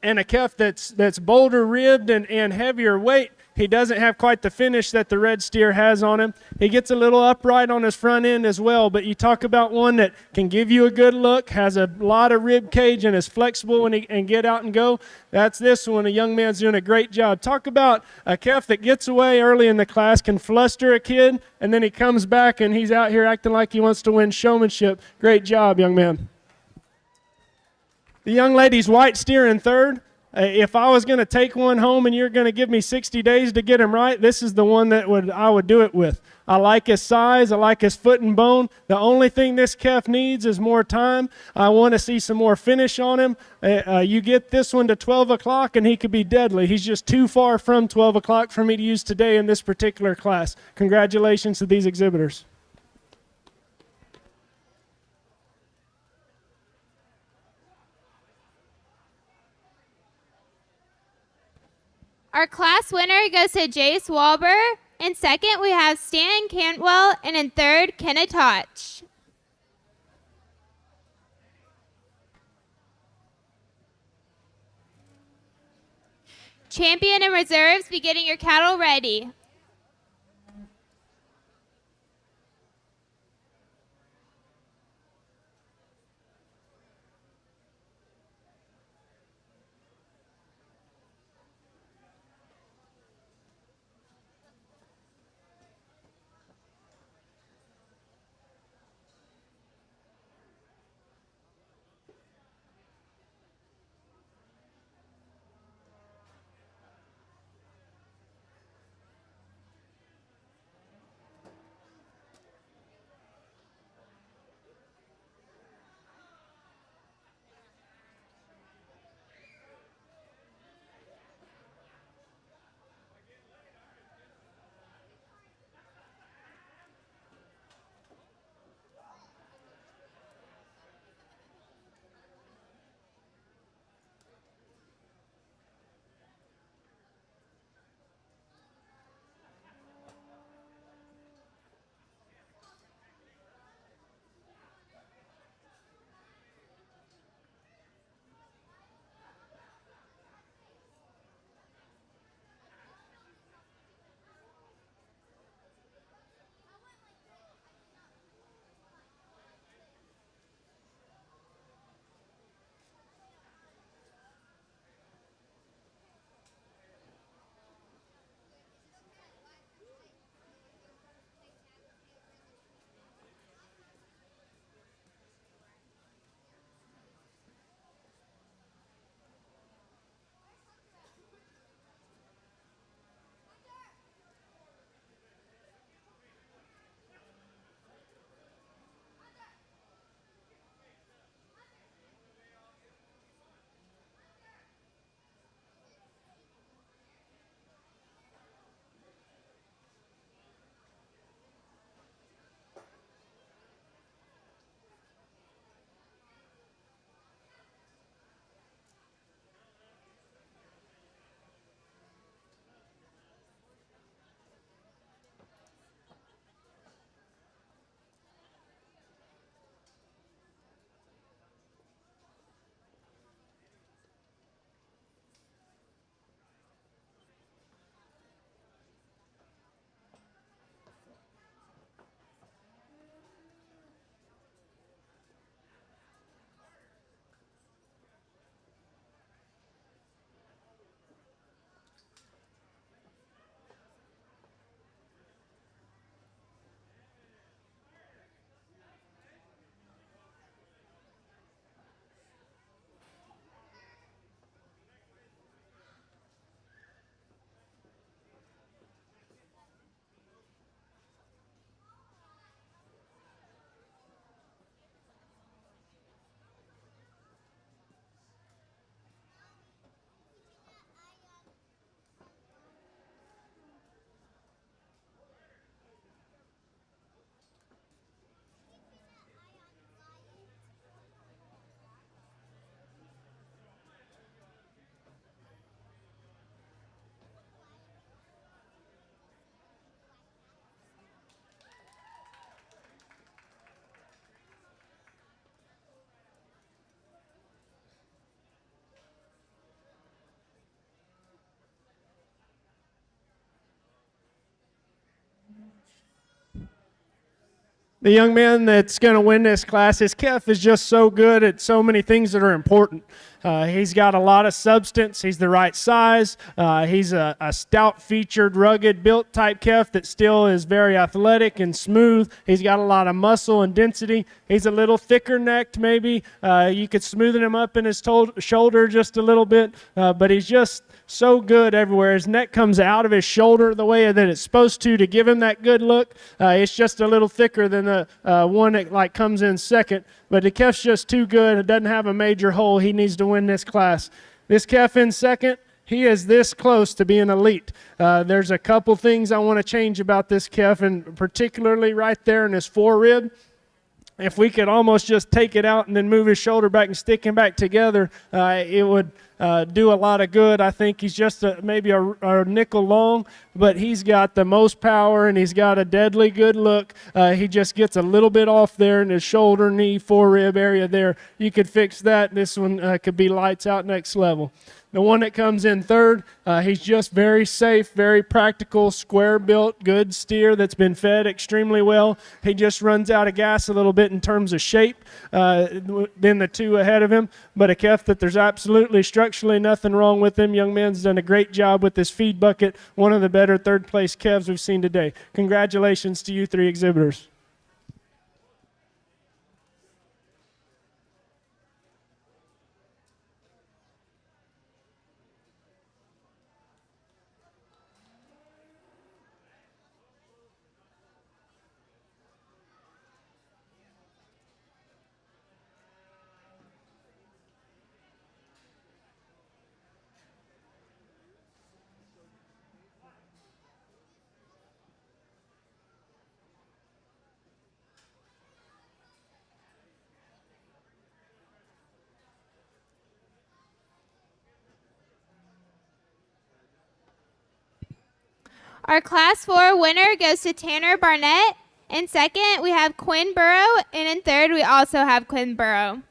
And a calf that's bolder ribbed and heavier weight, he doesn't have quite the finish that the red steer has on him. He gets a little upright on his front end as well, but you talk about one that can give you a good look, has a lot of rib cage, and is flexible and get out and go. That's this one. A young man's doing a great job. Talk about a calf that gets away early in the class, can fluster a kid, and then he comes back and he's out here acting like he wants to win showmanship. Great job, young man. The young lady's white steer in third. If I was going to take one home and you're going to give me 60 days to get him right, this is the one that I would do it with. I like his size. I like his foot and bone. The only thing this calf needs is more time. I want to see some more finish on him. You get this one to 12 o'clock and he could be deadly. He's just too far from 12 o'clock for me to use today in this particular class. Congratulations to these exhibitors. Our class winner goes to Jace Walber. In second, we have Stan Cantwell, and in third, Kenneth Hotch. Champion and reserves, be getting your cattle ready. The young man that's going to win this class, his calf is just so good at so many things that are important. He's got a lot of substance. He's the right size. He's a stout-featured, rugged, built type calf that still is very athletic and smooth. He's got a lot of muscle and density. He's a little thicker-necked, maybe. You could smoothen him up in his shoulder just a little bit, but he's just so good everywhere. His neck comes out of his shoulder the way that it's supposed to give him that good look. It's just a little thicker than the one that like comes in second, but the calf's just too good. It doesn't have a major hole. He needs to win this class. This calf in second, he is this close to being elite. There's a couple things I want to change about this calf, and particularly right there in his forerib. If we could almost just take it out and then move his shoulder back and stick him back together, it would do a lot of good. I think he's just maybe a nickel long, but he's got the most power and he's got a deadly good look. He just gets a little bit off there in his shoulder, knee, forerib area there. You could fix that. This one could be lights out next level. The one that comes in third, he's just very safe, very practical, square-built, good steer that's been fed extremely well. He just runs out of gas a little bit in terms of shape than the two ahead of him, but a calf that there's absolutely structurally nothing wrong with him. Young man's done a great job with this feed bucket, one of the better third-place calves we've seen today. Congratulations to you three exhibitors. Our Class 4 winner goes to Tanner Barnett. In second, we have Quinn Burrow. And in third, we also have Quinn Burrow.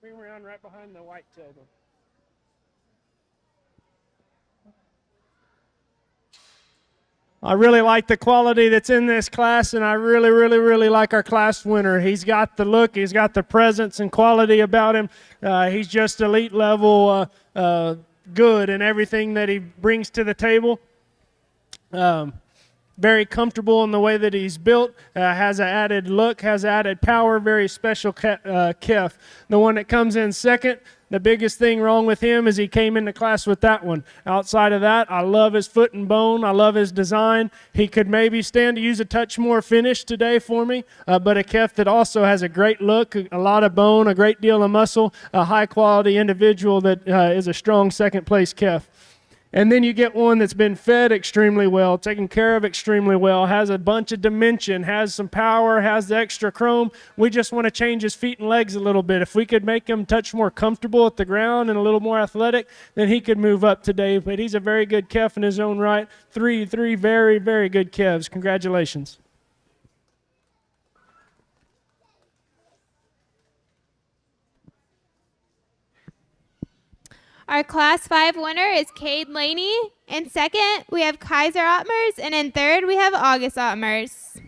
Bring him around right behind the white-tailed one. I really like the quality that's in this class, and I really, really, really like our class winner. He's got the look, he's got the presence and quality about him. He's just elite level good in everything that he brings to the table. Very comfortable in the way that he's built, has an added look, has added power, very special kef. The one that comes in second, the biggest thing wrong with him is he came into class with that one. Outside of that, I love his foot and bone. I love his design. He could maybe stand to use a touch more finish today for me, but a kef that also has a great look, a lot of bone, a great deal of muscle, a high-quality individual that is a strong second-place kef. And then you get one that's been fed extremely well, taken care of extremely well, has a bunch of dimension, has some power, has the extra chrome. We just want to change his feet and legs a little bit. If we could make him touch more comfortable at the ground and a little more athletic, then he could move up today. But he's a very good kef in his own right. Three very, very good kefs. Congratulations. Our Class 5 winner is Cade Laney. In second, we have Kaiser Ottmers, and in third, we have August Ottmers.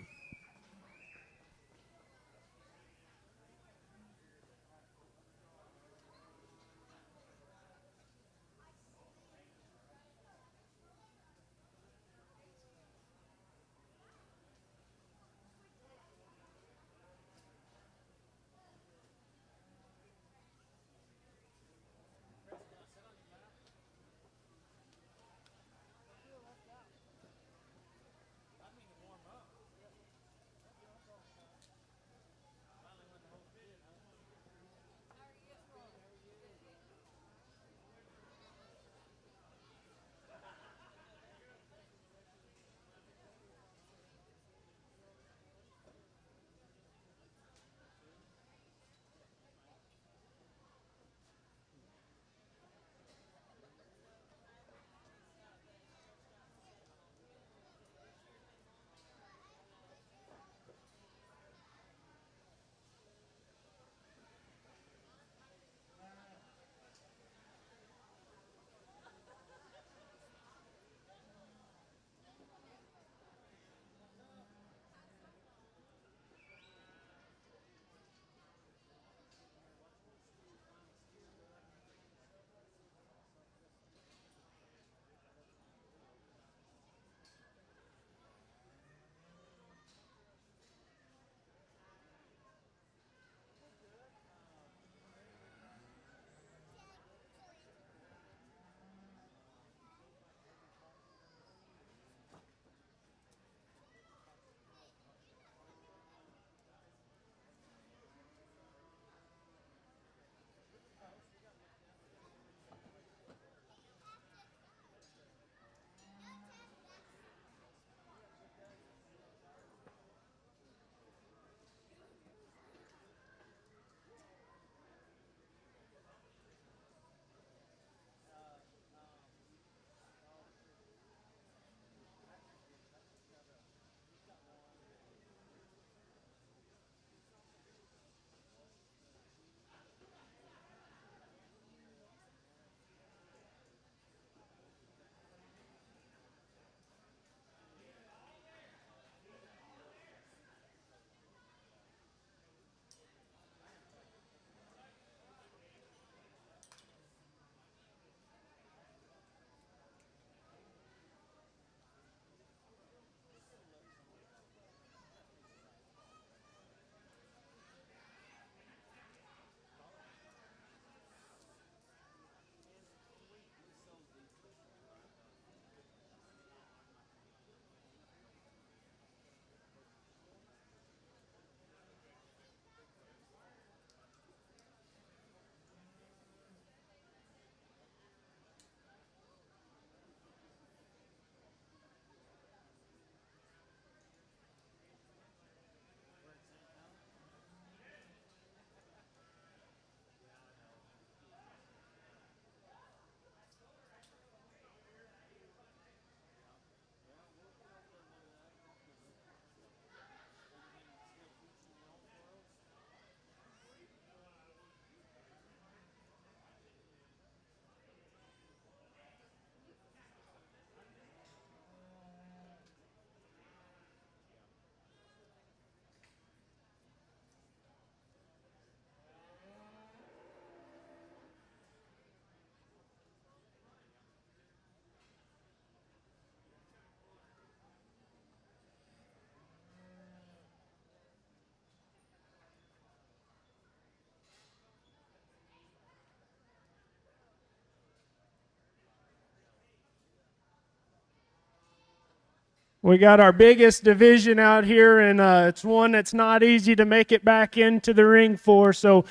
We got our biggest division out here, and it's one that's not easy to make it back into the ring for. So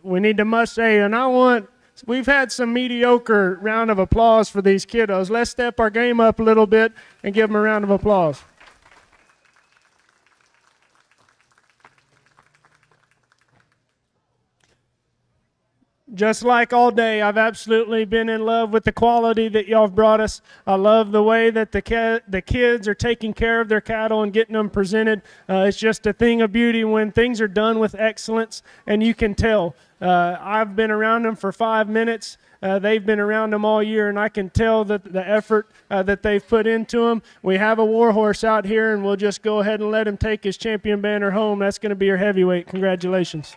we need to must say, and we've had some mediocre round of applause for these kiddos. Let's step our game up a little bit and give them a round of applause. Just like all day, I've absolutely been in love with the quality that y'all have brought us. I love the way that the kids are taking care of their cattle and getting them presented. It's just a thing of beauty when things are done with excellence, and you can tell. I've been around them for 5 minutes. They've been around them all year, and I can tell that the effort that they've put into them. We have a war horse out here, and we'll just go ahead and let him take his champion banner home. That's going to be your heavyweight. Congratulations.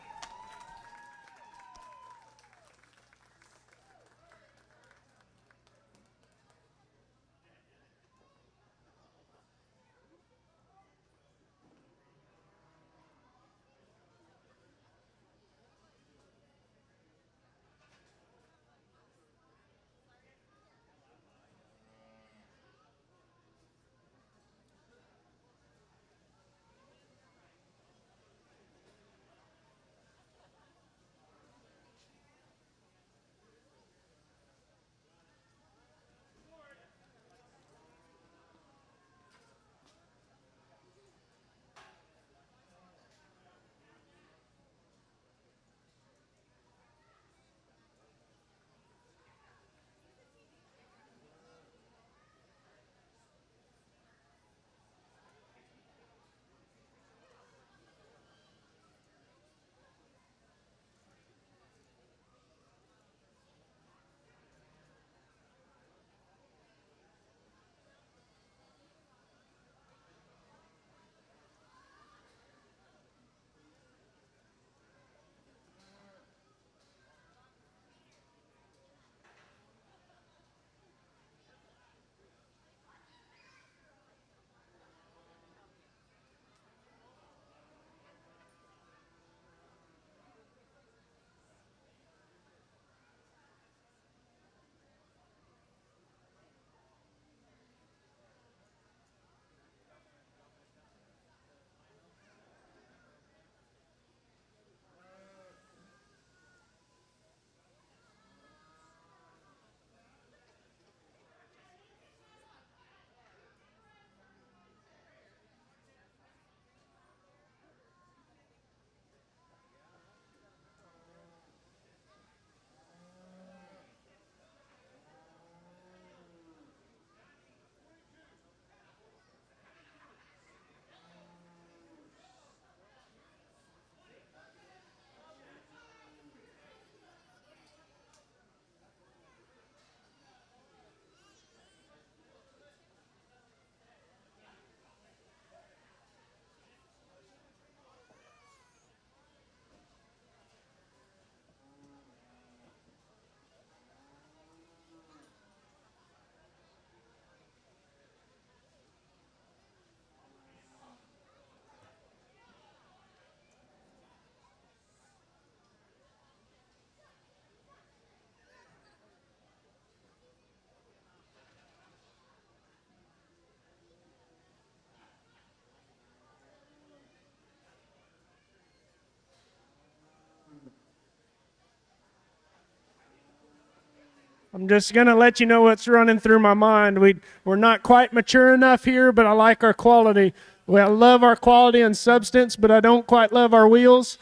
I'm just going to let you know what's running through my mind. We're not quite mature enough here, but I like our quality. Well, I love our quality and substance, but I don't quite love our wheels.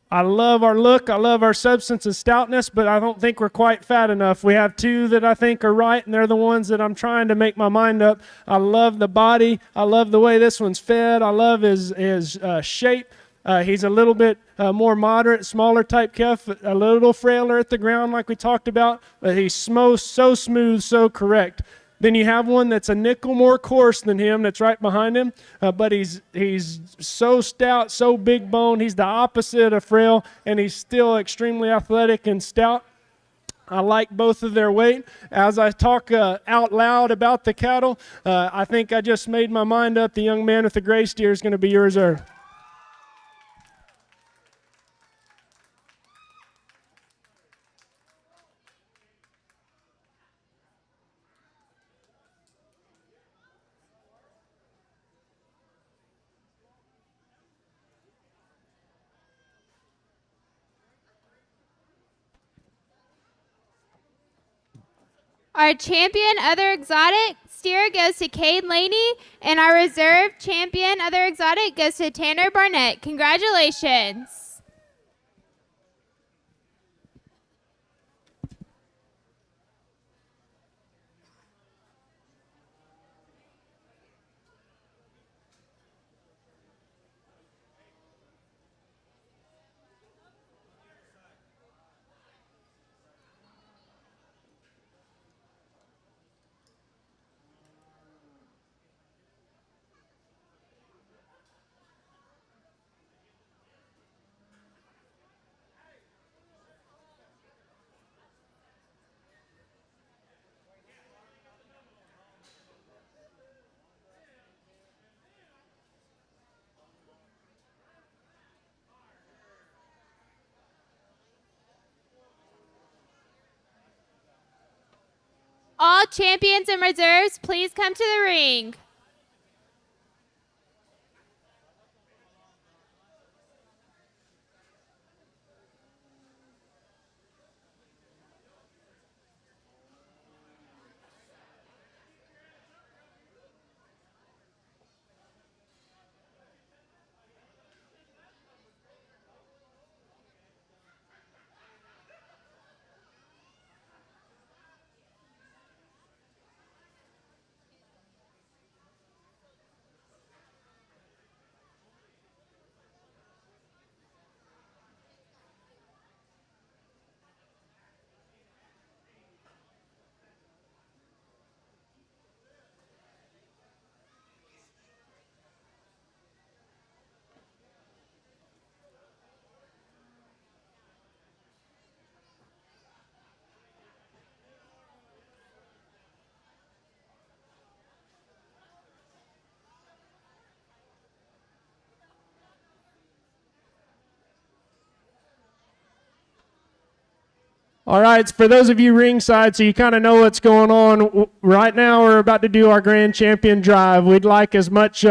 I love our look. I love our substance and stoutness, but I don't think we're quite fat enough. We have two that I think are right, and they're the ones that I'm trying to make my mind up. I love the body. I love the way this one's fed. I love his shape. He's a little bit more moderate, smaller type calf, a little frailer at the ground like we talked about, but he's so smooth, so correct. Then you have one that's a nickel more coarse than him that's right behind him, but he's so stout, so big bone. He's the opposite of frail, and he's still extremely athletic and stout. I like both of their weight. As I talk out loud about the cattle, I think I just made my mind up. The young man with the gray steer is going to be your reserve. Our champion other exotic steer goes to Cade Laney, and our reserve champion other exotic goes to Tanner Barnett. Congratulations. All champions and reserves, please come to the ring. All right, for those of you ringside, so you kind of know what's going on, right now we're about to do our grand champion drive. We'd like as much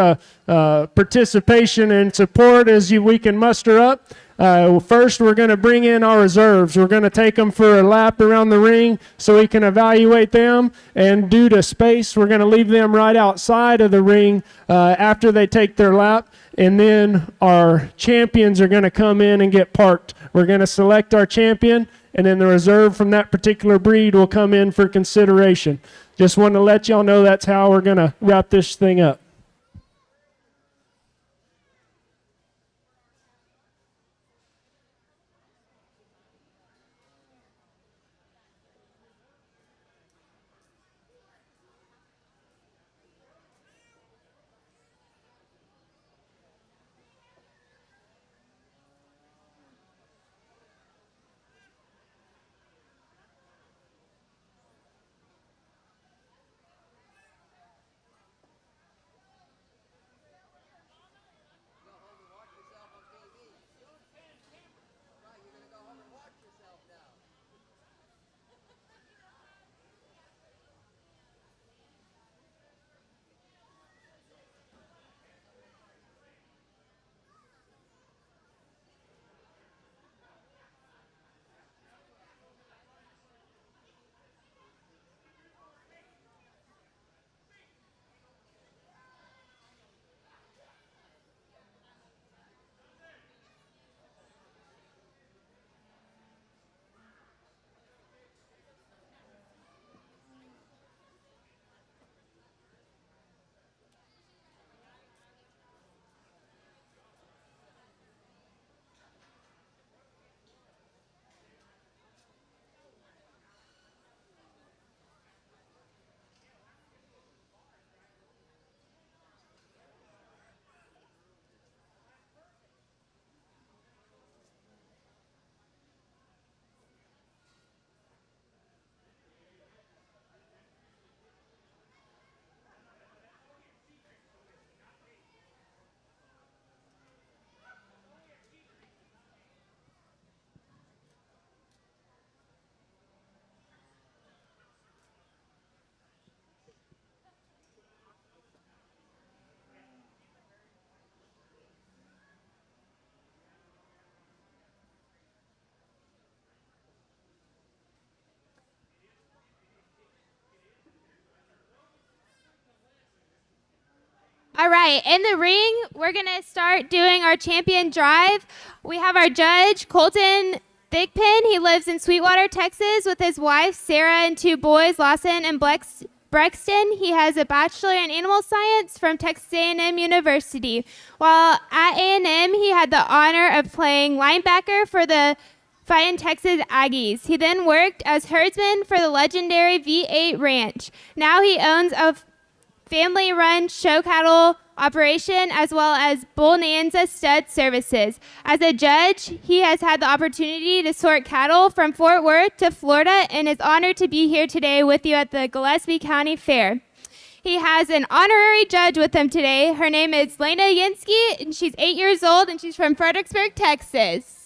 participation and support as we can muster up. First, we're going to bring in our reserves. We're going to take them for a lap around the ring so we can evaluate them. And due to space, we're going to leave them right outside of the ring after they take their lap. And then our champions are going to come in and get parked. We're going to select our champion, and then the reserve from that particular breed will come in for consideration. Just want to let y'all know that's how we're going to wrap this thing up. All right, in the ring, we're going to start doing our champion drive. We have our judge, Colton Thigpen. He lives in Sweetwater, Texas, with his wife, Sarah, and 2 boys, Lawson and Brexton. He has a bachelor in animal science from Texas A&M University. While at A&M, he had the honor of playing linebacker for the Fighting Texas Aggies. He then worked as herdsman for the legendary V8 Ranch. Now he owns a family-run show cattle operation as well as Bonanza Stud Services. As a judge, he has had the opportunity to sort cattle from Fort Worth to Florida and is honored to be here today with you at the Gillespie County Fair. He has an honorary judge with him today. Her name is Lena Yinsky, and she's 8 years old, and she's from Fredericksburg, Texas.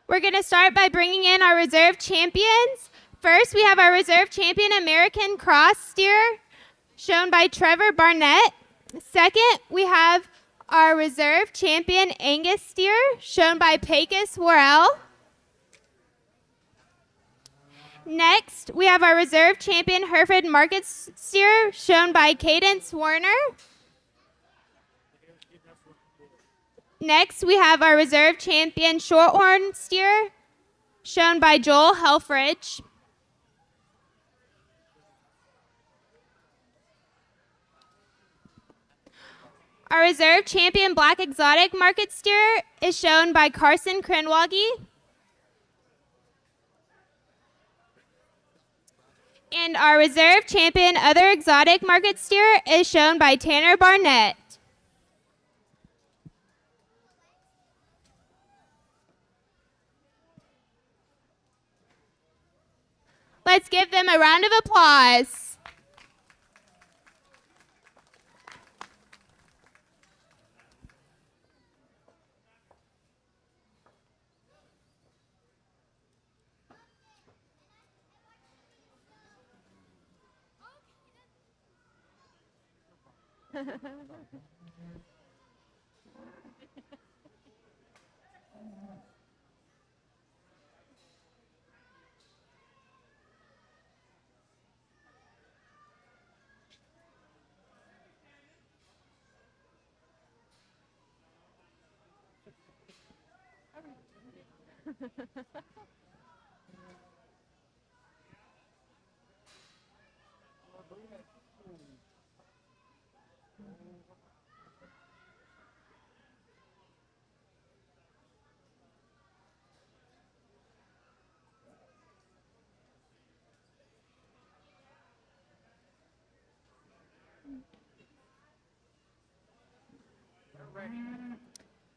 We're going to start by bringing in our reserve champions. First, we have our reserve champion American Cross steer, shown by Trevor Barnett. Second, we have our reserve champion Angus steer, shown by Pecos Worrell. Next, we have our reserve champion Hereford Market steer, shown by Cadence Warner. Next, we have our reserve champion Shorthorn steer, shown by Joel Helfrich. Our reserve champion Black Exotic Market steer is shown by Carson Krenwagi. And our reserve champion Other Exotic Market steer is shown by Tanner Barnett. Let's give them a round of applause.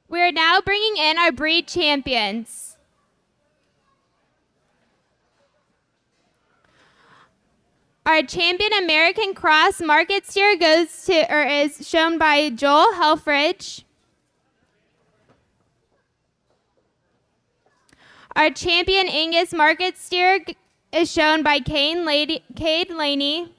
We are now bringing in our breed champions. Our champion American Cross Market steer is shown by Joel Helfrich. Our champion Angus Market steer is shown by Cade Laney.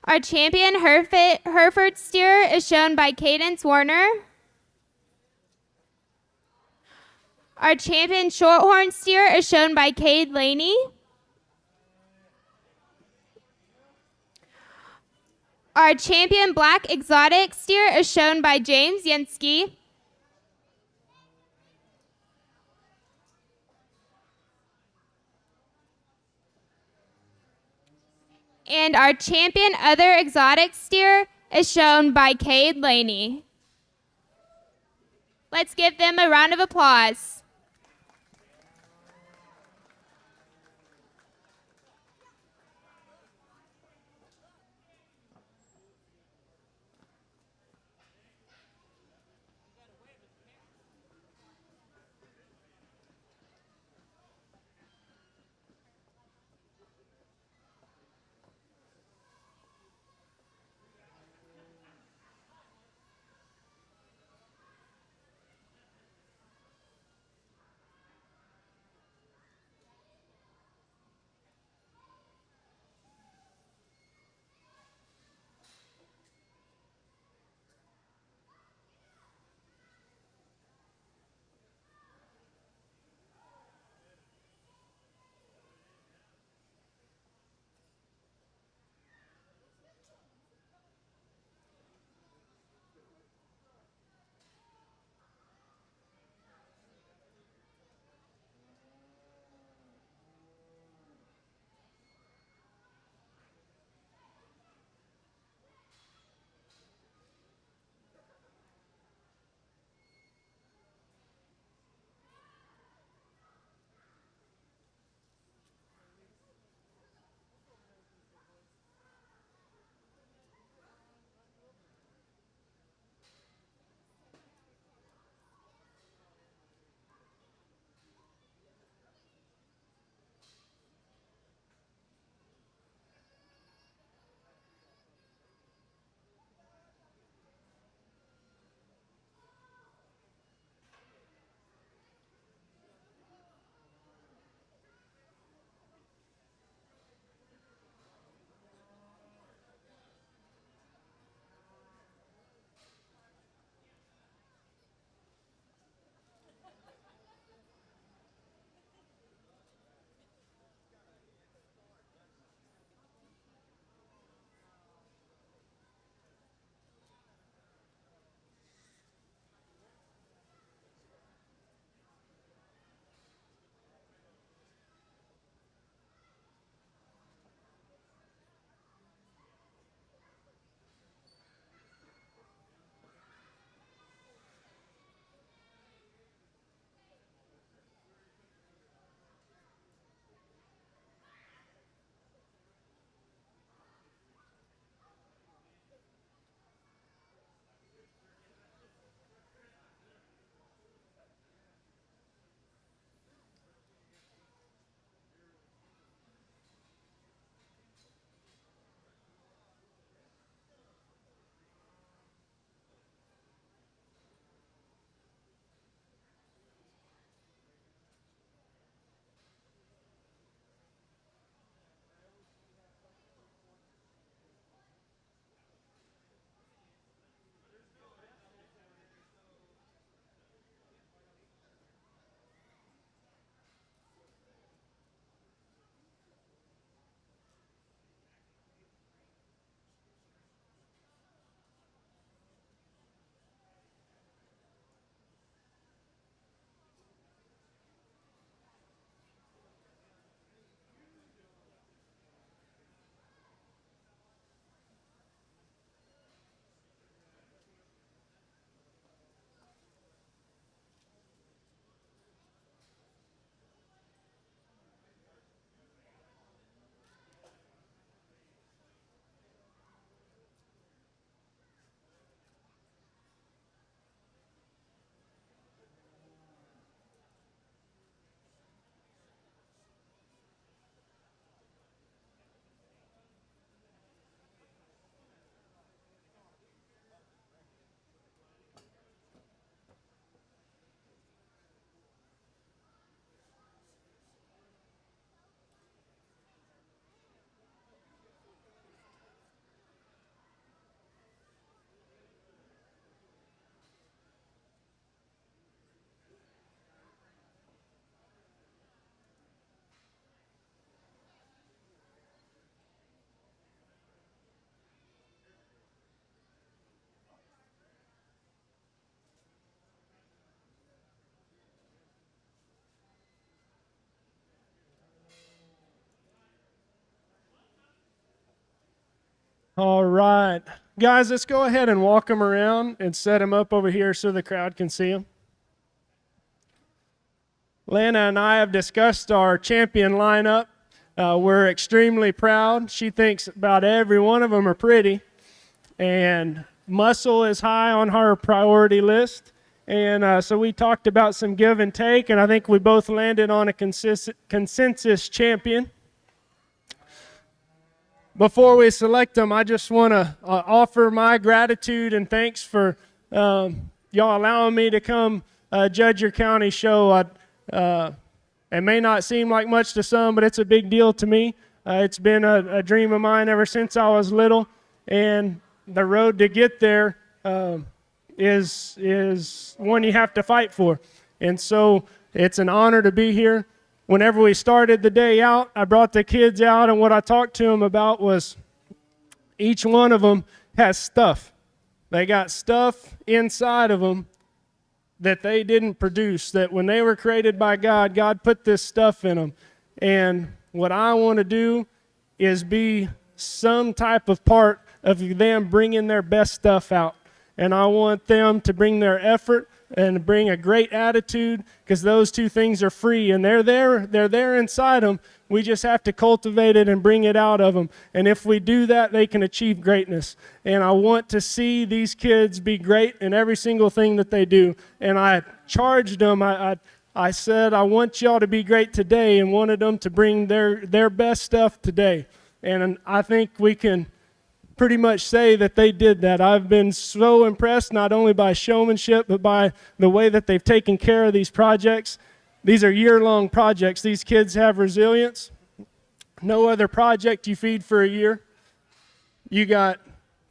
Our champion Hereford steer is shown by Cadence Warner. Our champion Shorthorn steer is shown by Cade Laney. Our champion Black Exotic steer is shown by James Yinsky. And our champion Other Exotic steer is shown by Cade Laney. Let's give them a round of applause. All right. Guys, let's go ahead and walk them around and set them up over here so the crowd can see them. Lana and I have discussed our champion lineup. We're extremely proud. She thinks about every one of them are pretty. And muscle is high on her priority list. And so we talked about some give and take, and I think we both landed on a consensus champion. Before we select them, I just want to offer my gratitude and thanks for y'all allowing me to come judge your county show. It may not seem like much to some, but it's a big deal to me. It's been a dream of mine ever since I was little, and the road to get there is one you have to fight for. And so it's an honor to be here. Whenever we started the day out, I brought the kids out, and what I talked to them about was each one of them has stuff. They got stuff inside of them that they didn't produce, that when they were created by God, God put this stuff in them. And what I want to do is be some type of part of them bringing their best stuff out. And I want them to bring their effort and bring a great attitude, because those two things are free and they're there inside them. We just have to cultivate it and bring it out of them. And if we do that, they can achieve greatness. And I want to see these kids be great in every single thing that they do. And I charged them, I said, I want y'all to be great today, and wanted them to bring their best stuff today. And I think we can pretty much say that they did that. I've been so impressed not only by showmanship, but by the way that they've taken care of these projects. These are year-long projects. These kids have resilience. No other project you feed for a year. You got,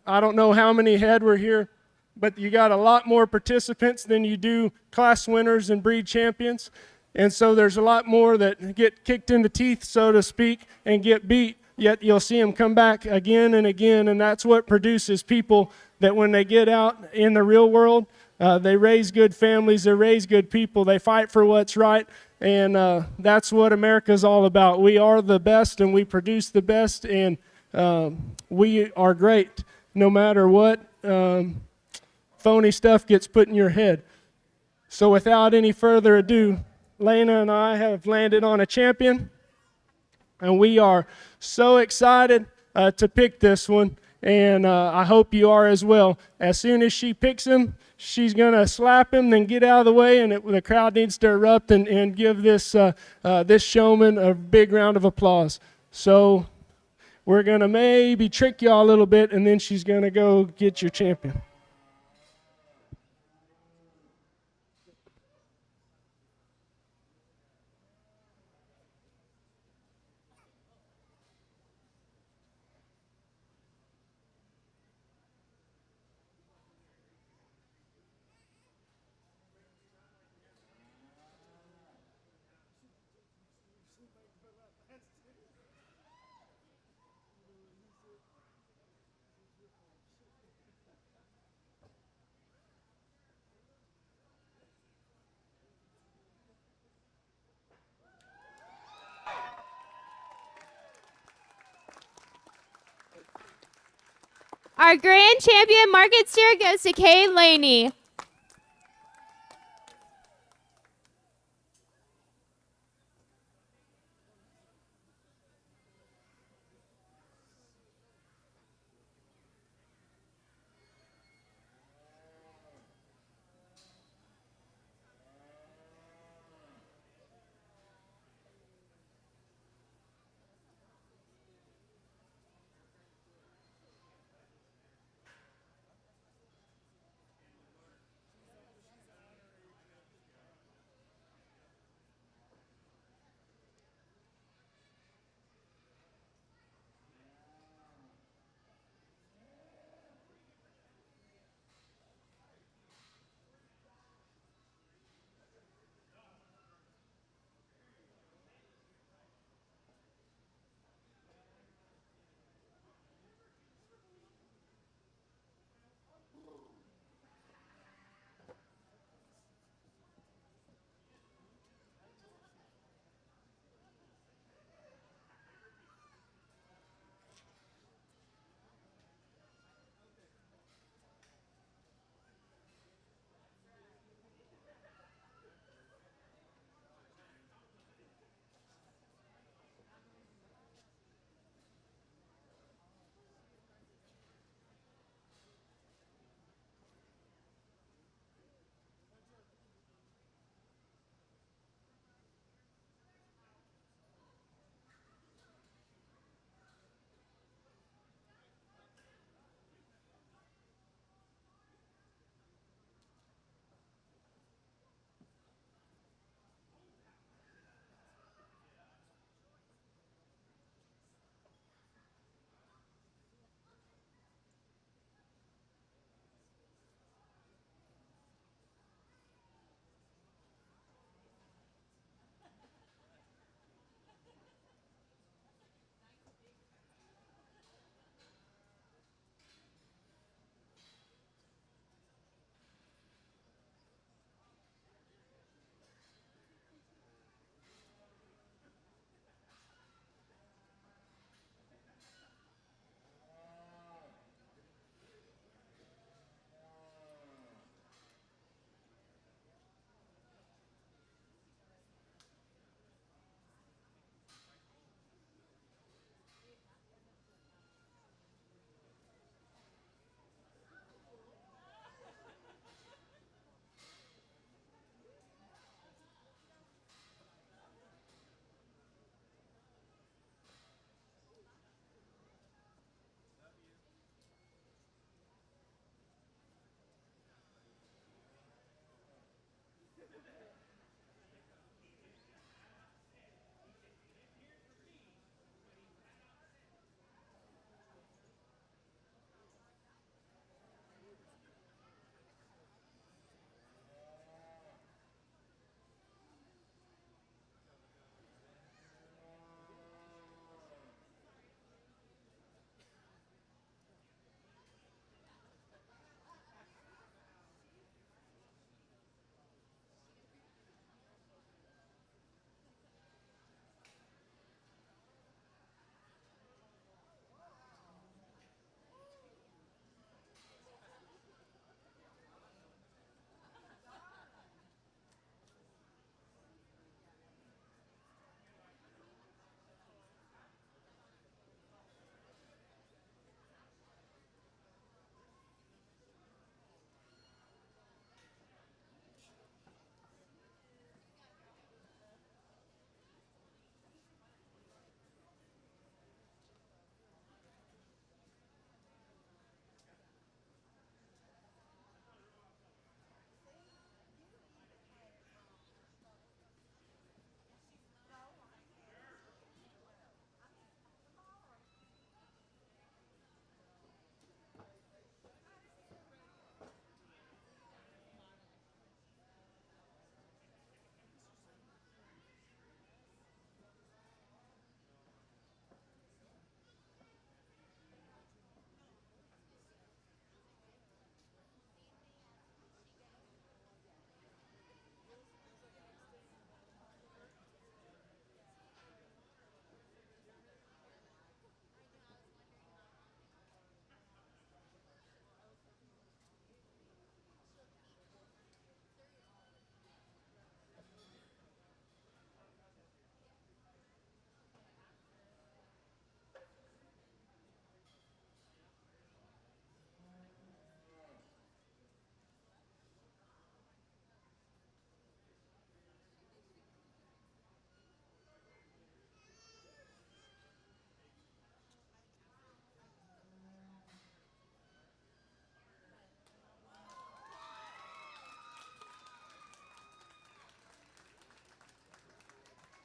I don't know how many head were here, but you got a lot more participants than you do class winners and breed champions. And so there's a lot more that get kicked in the teeth, so to speak, and get beat. Yet you'll see them come back again and again, and that's what produces people that when they get out in the real world, they raise good families, they raise good people, they fight for what's right, and that's what America's all about. We are the best, and we produce the best, and we are great no matter what phony stuff gets put in your head. So without any further ado, Lena and I have landed on a champion. And we are so excited to pick this one, and I hope you are as well. As soon as she picks him, she's going to slap him, then get out of the way, and the crowd needs to erupt and give this showman a big round of applause. So we're going to maybe trick y'all a little bit, and then she's going to go get your champion. Our grand champion market steer goes to Kay Laney.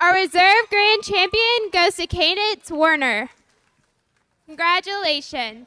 Our reserve grand champion goes to Cadence Warner. Congratulations.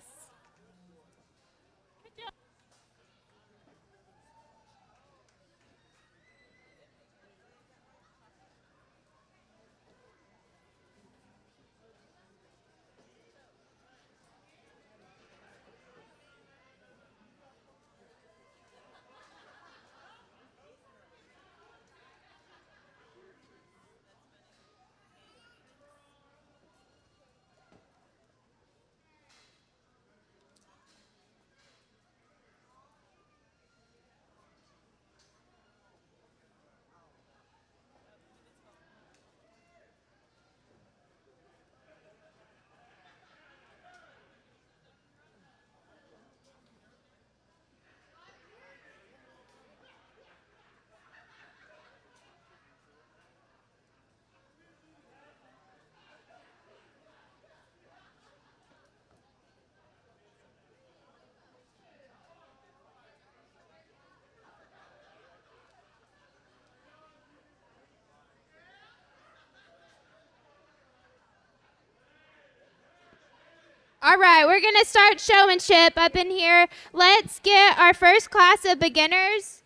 All right, we're going to start showmanship up in here. Let's get our first class of beginners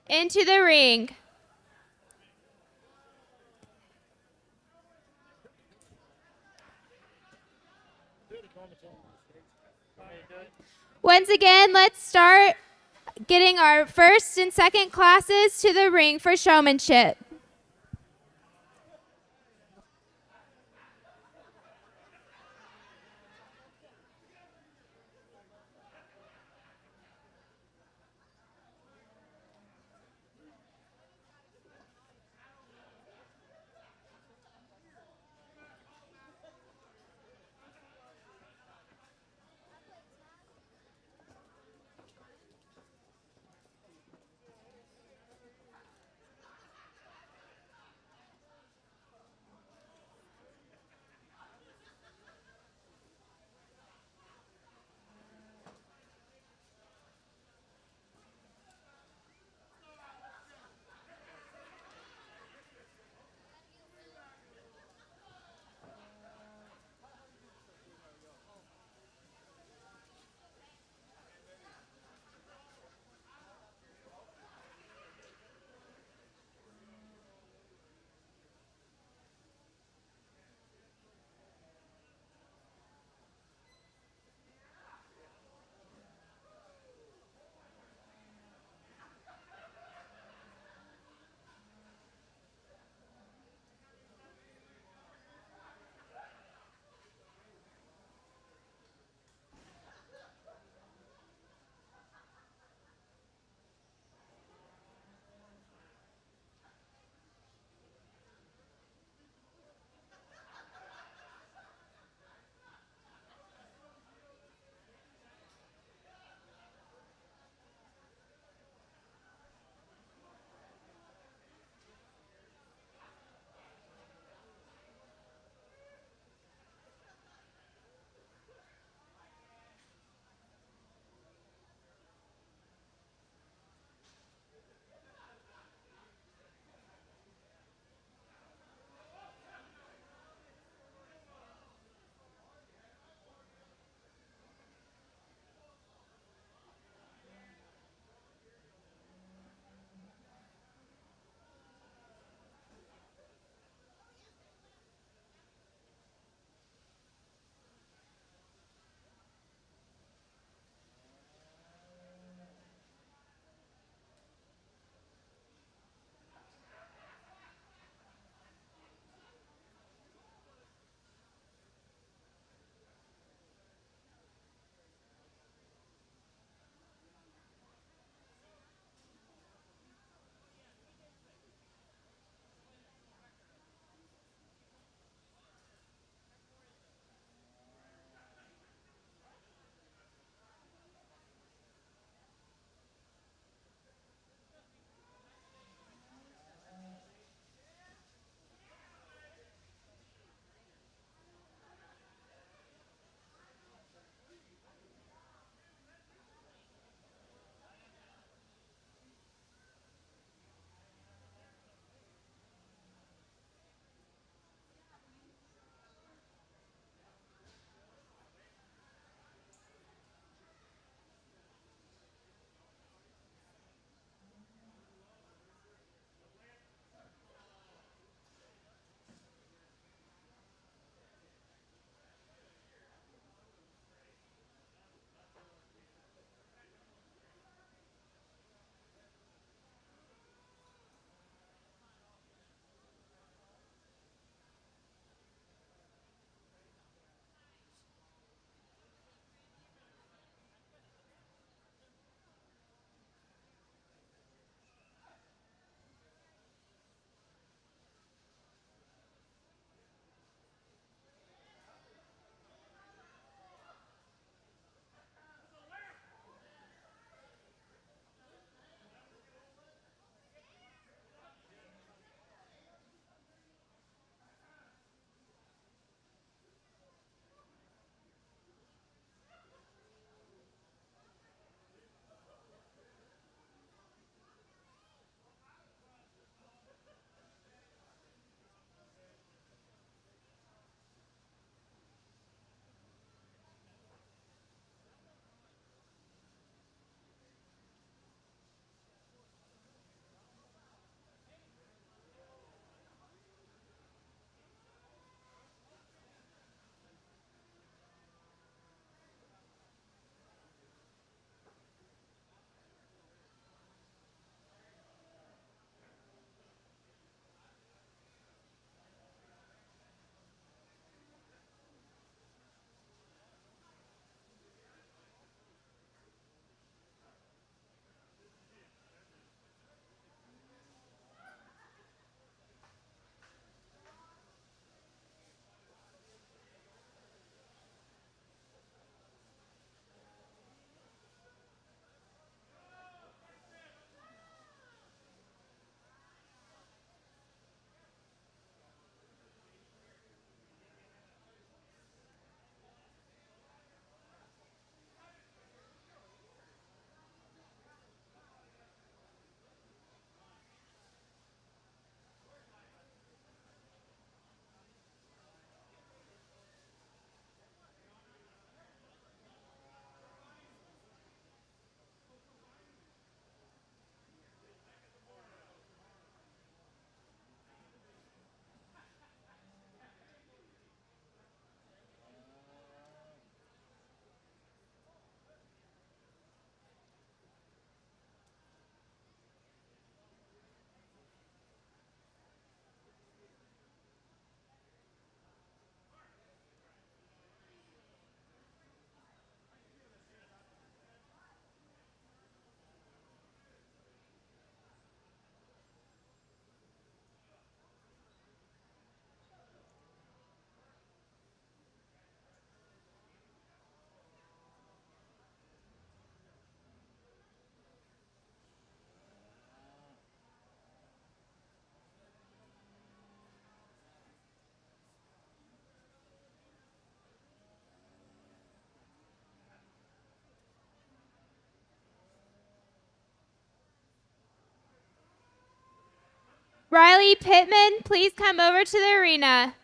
into the ring. Once again, let's start getting our first and second classes to the ring for showmanship. Riley Pittman, please come over to the arena.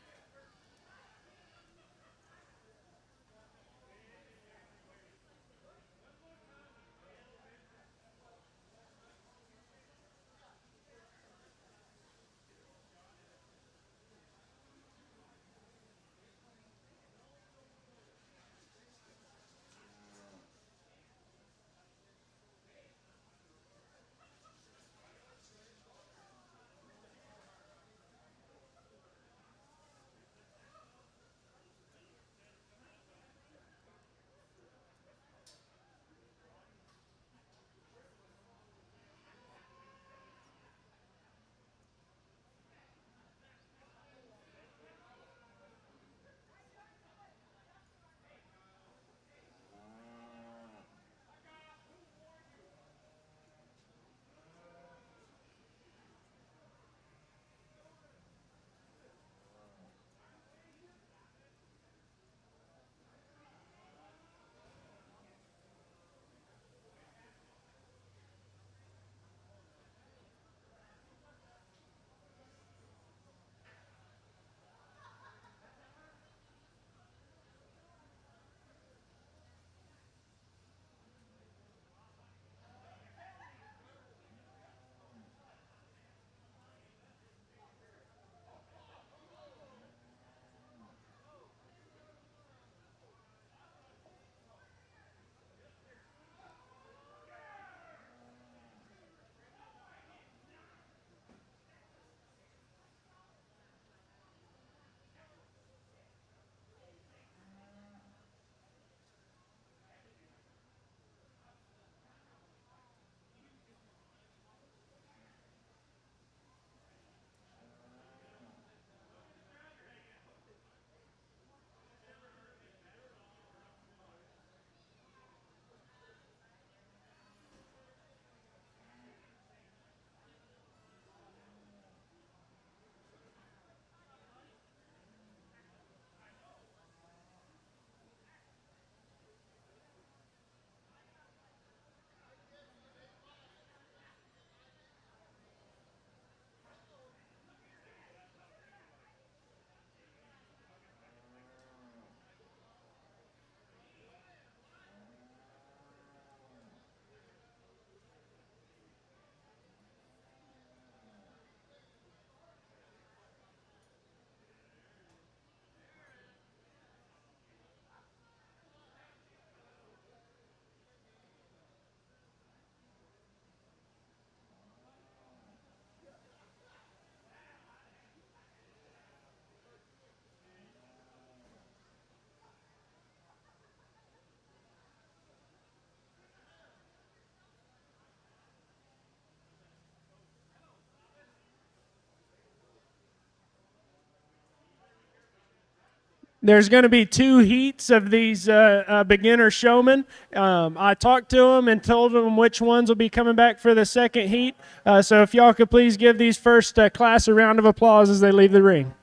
There's going to be 2 heats of these beginner showmen. I talked to them and told them which ones will be coming back for the second heat. So if y'all could please give these first class a round of applause as they leave the ring.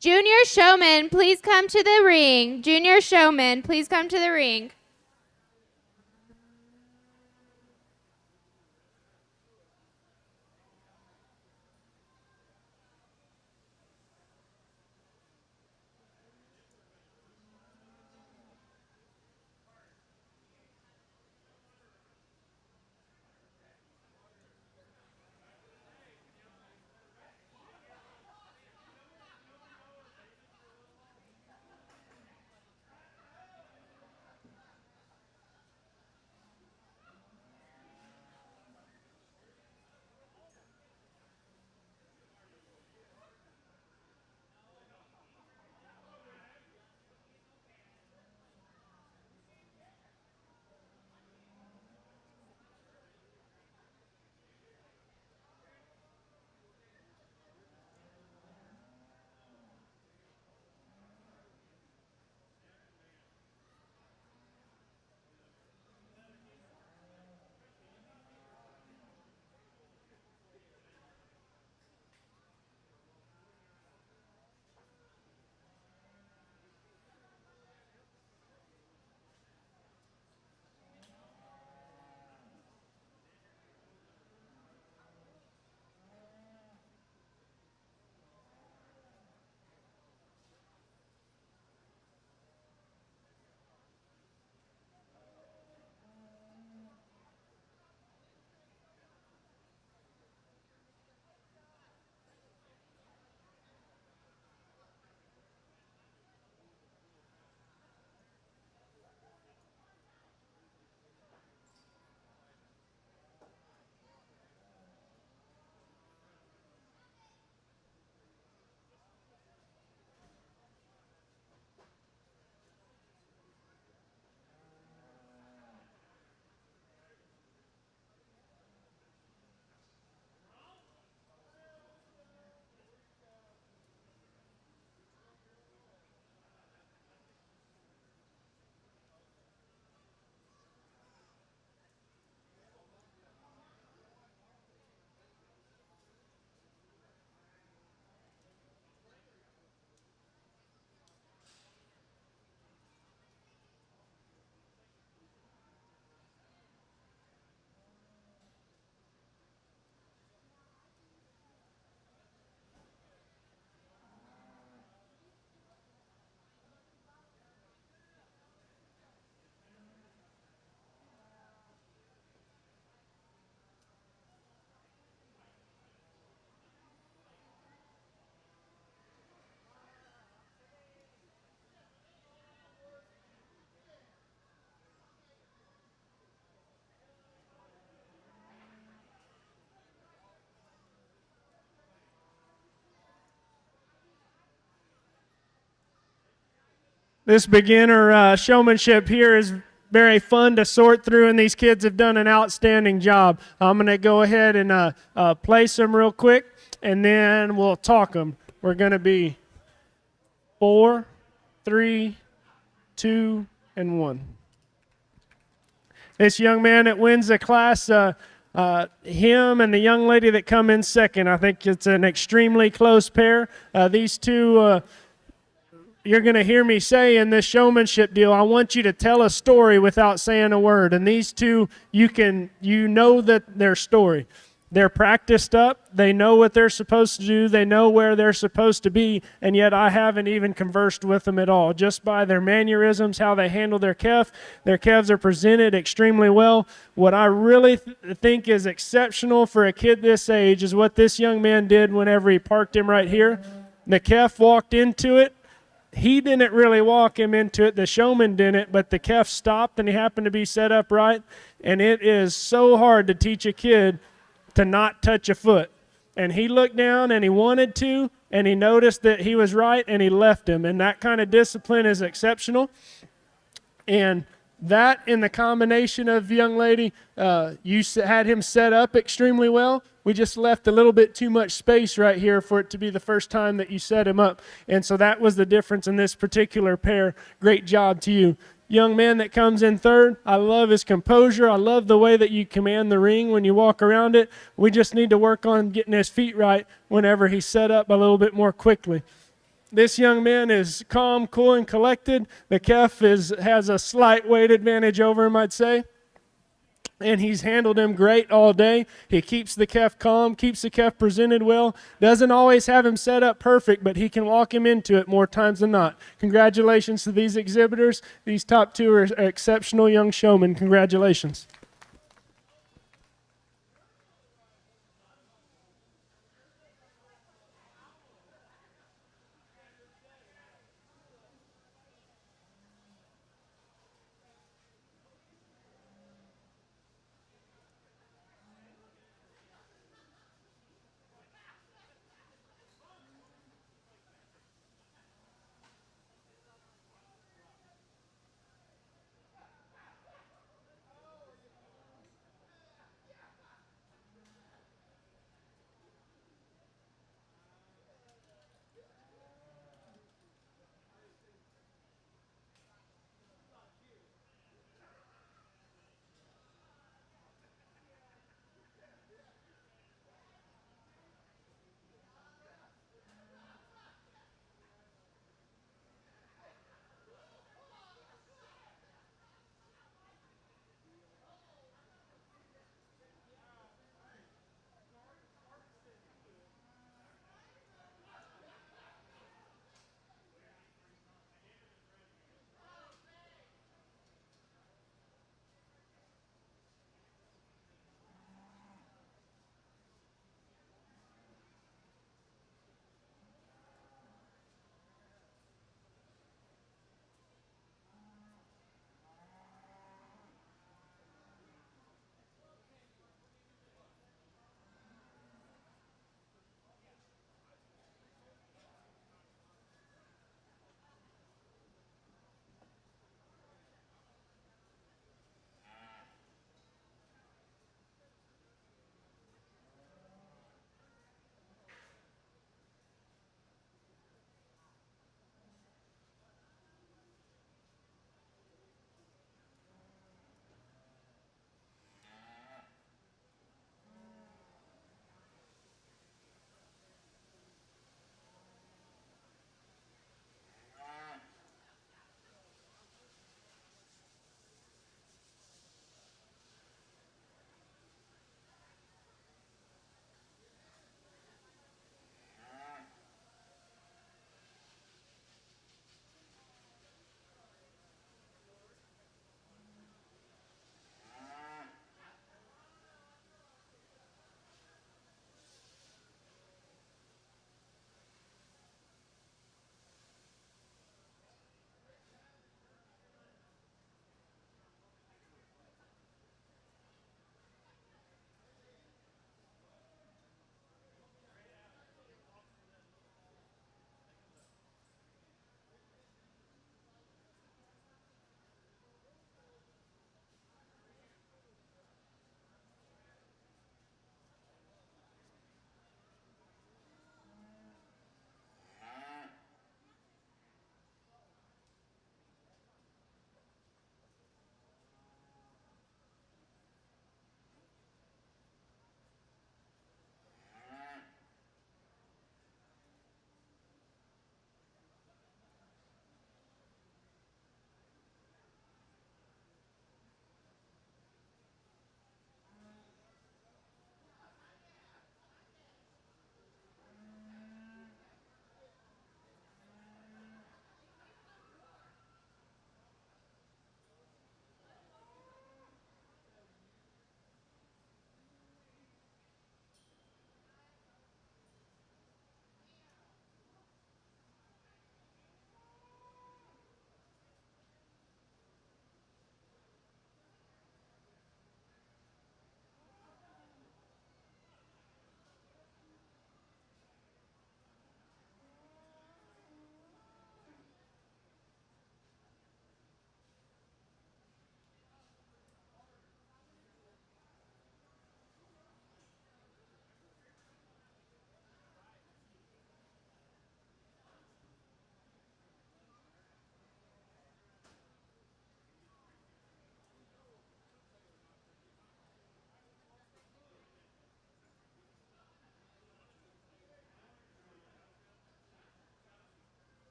Junior showman, please come to the ring. Junior showman, please come to the ring. This beginner showmanship here is very fun to sort through, and these kids have done an outstanding job. I'm going to go ahead and place them real quick, and then we'll talk them. We're going to be 4, 3, 2, and 1. This young man that wins the class, him and the young lady that come in second, I think it's an extremely close pair. These two, you're going to hear me say in this showmanship deal, I want you to tell a story without saying a word. And these two, you know that their story. They're practiced up. They know what they're supposed to do. They know where they're supposed to be. And yet I haven't even conversed with them at all. Just by their mannerisms, how they handle their calves are presented extremely well. What I really think is exceptional for a kid this age is what this young man did whenever he parked him right here. The calf walked into it. He didn't really walk him into it. The showman didn't, but the calf stopped and he happened to be set up right. And it is so hard to teach a kid to not touch a foot. And he looked down and he wanted to, and he noticed that he was right and he left him. And that kind of discipline is exceptional. And that in the combination of young lady, you had him set up extremely well. We just left a little bit too much space right here for it to be the first time that you set him up. And so that was the difference in this particular pair. Great job to you. Young man that comes in third, I love his composure. I love the way that you command the ring when you walk around it. We just need to work on getting his feet right whenever he's set up a little bit more quickly. This young man is calm, cool, and collected. The calf has a slight weight advantage over him, I'd say. And he's handled him great all day. He keeps the calf calm, keeps the calf presented well. Doesn't always have him set up perfect, but he can walk him into it more times than not. Congratulations to these exhibitors. These top two are exceptional young showmen. Congratulations.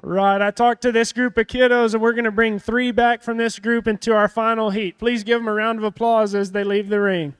Right, I talked to this group of kiddos, and we're going to bring 3 back from this group into our final heat. Please give them a round of applause as they leave the ring.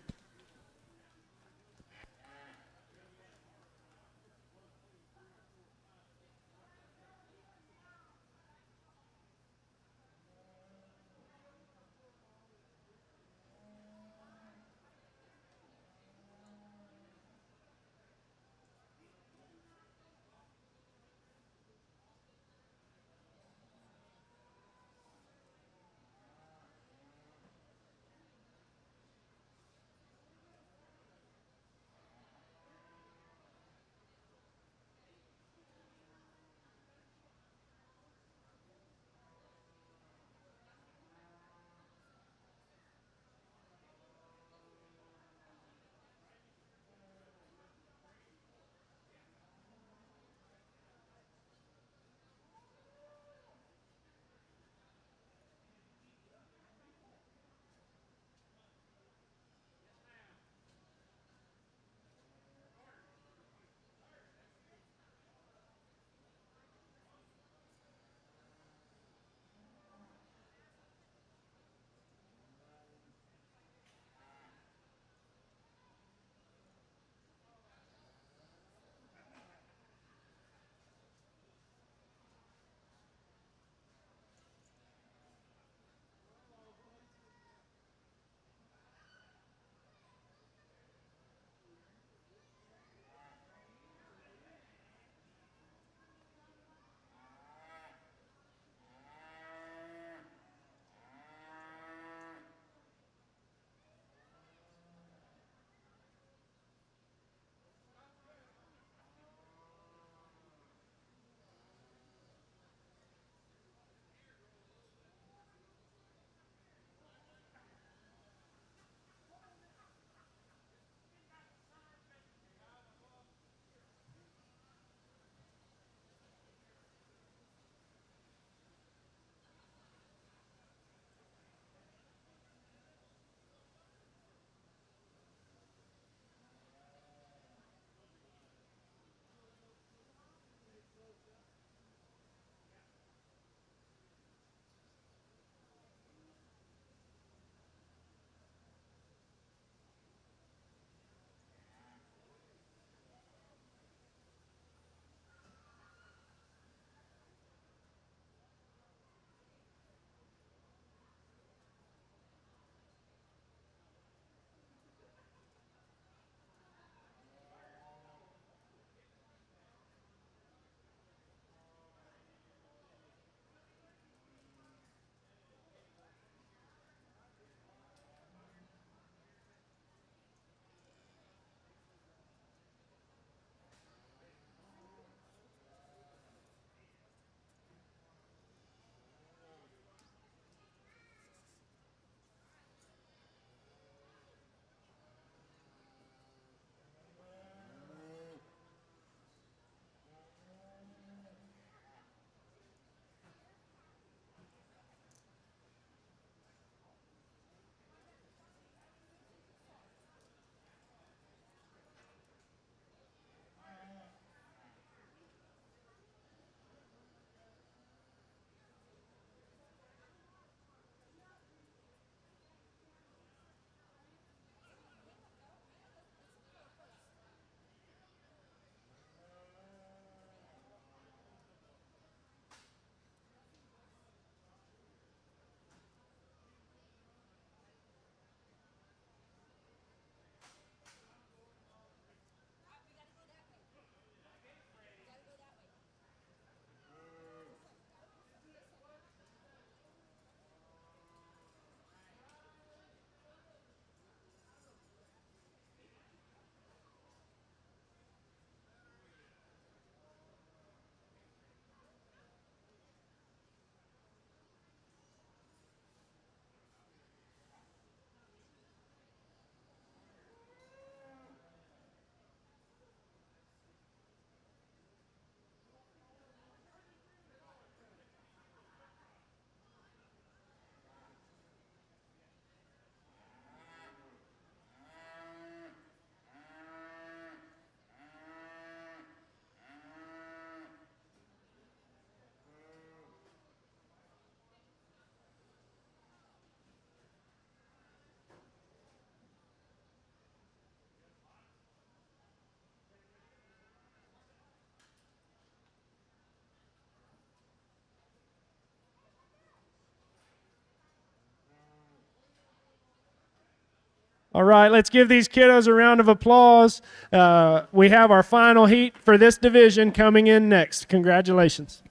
All right, let's give these kiddos a round of applause. We have our final heat for this division coming in next. Congratulations.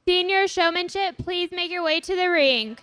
Senior showmanship, please make your way to the ring.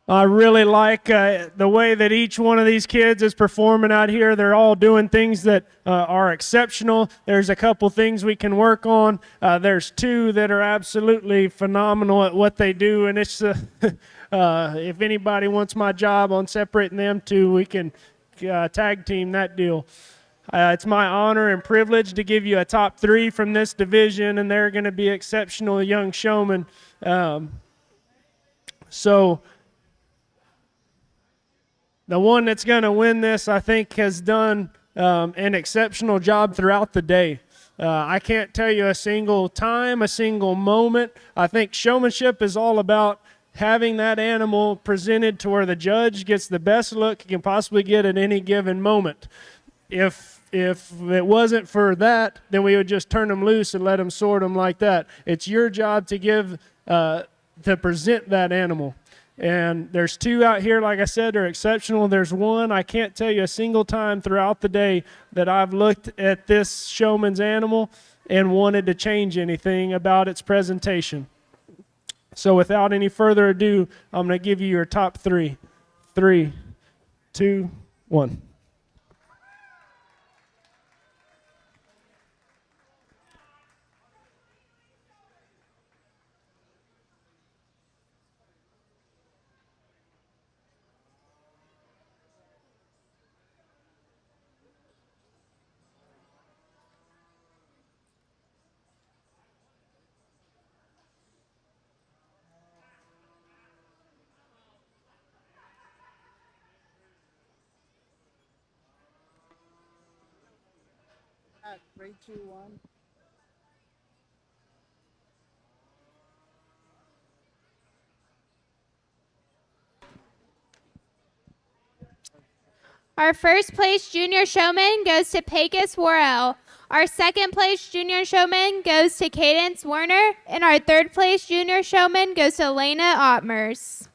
I really like the way that each one of these kids is performing out here. They're all doing things that are exceptional. There's a couple things we can work on. There's two that are absolutely phenomenal at what they do, and it's if anybody wants my job on separating them two, we can tag team that deal. It's my honor and privilege to give you a top three from this division, and they're going to be exceptional young showmen. So the one that's going to win this, I think, has done an exceptional job throughout the day. I can't tell you a single time, a single moment. I think showmanship is all about having that animal presented to where the judge gets the best look he can possibly get at any given moment. If it wasn't for that, then we would just turn them loose and let them sort them like that. It's your job to present that animal. And there's two out here, like I said, are exceptional. There's one, I can't tell you a single time throughout the day that I've looked at this showman's animal and wanted to change anything about its presentation. So without any further ado, I'm going to give you your top three. 3, 2, 1. Three, two, one. Our first place junior showman goes to Pecos Worrell. Our second place junior showman goes to Cadence Werner. And our third place junior showman goes to Elena Ottmers.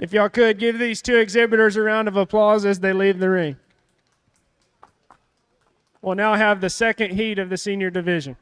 If y'all could, give these two exhibitors a round of applause as they leave the ring. We'll now have the second heat of the senior division.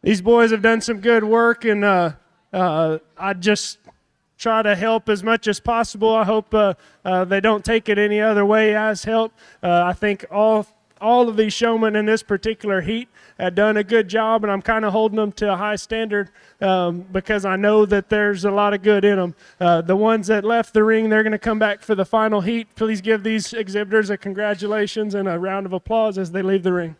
These boys have done some good work, and I just try to help as much as possible. I hope they don't take it any other way as help. I think all of these showmen in this particular heat have done a good job, and I'm kind of holding them to a high standard because I know that there's a lot of good in them. The ones that left the ring, they're going to come back for the final heat. Please give these exhibitors a congratulations and a round of applause as they leave the ring.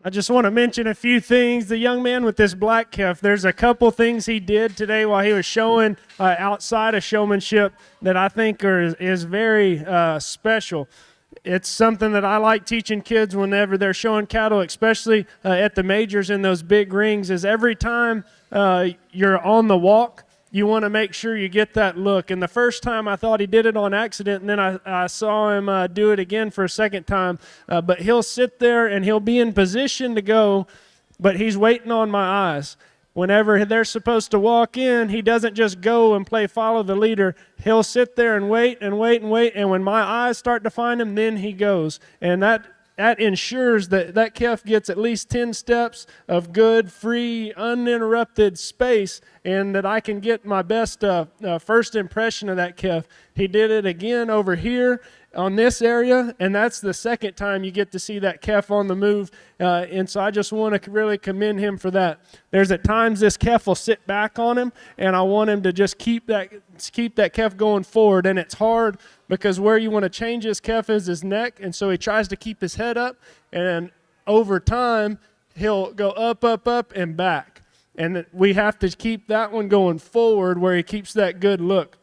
I just want to mention a few things. The young man with this black calf, there's a couple things he did today while he was showing outside of showmanship that I think is very special. It's something that I like teaching kids whenever they're showing cattle, especially at the majors in those big rings, is every time you're on the walk, you want to make sure you get that look. And the first time I thought he did it on accident, and then I saw him do it again for a second time. But he'll sit there and he'll be in position to go, but he's waiting on my eyes. Whenever they're supposed to walk in, he doesn't just go and play follow the leader. He'll sit there and wait and wait and wait, and when my eyes start to find him, then he goes. And that ensures that calf gets at least 10 steps of good, free, uninterrupted space, and that I can get my best first impression of that calf. He did it again over here on this area, and that's the second time you get to see that calf on the move, and so I just want to really commend him for that. There's at times this calf will sit back on him, and I want him to just keep that calf going forward, and it's hard because where you want to change his calf is his neck, and so he tries to keep his head up, and over time he'll go up, up, up, and back, and we have to keep that one going forward where he keeps that good look.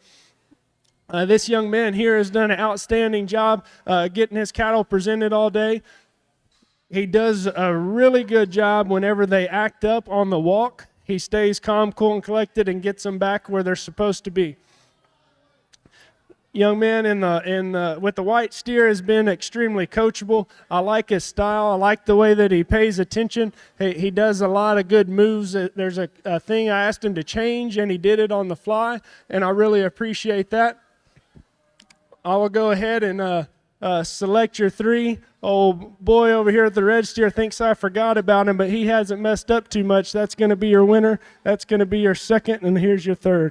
This young man here has done an outstanding job getting his cattle presented all day. He does a really good job whenever they act up on the walk. He stays calm, cool, and collected and gets them back where they're supposed to be. young man with the white steer has been extremely coachable. I like his style. I like the way that he pays attention. He does a lot of good moves. There's a thing I asked him to change, and he did it on the fly, and I really appreciate that. I will go ahead and select your 3. Old boy over here at the red steer thinks I forgot about him, but he hasn't messed up too much. That's going to be your winner. That's going to be your 2nd, and here's your 3rd.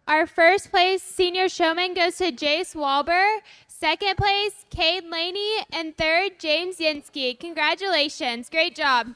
Our first place senior showman goes to Jace Walber. Second place, Cade Laney. And third, James Yinsky. Congratulations. Great job.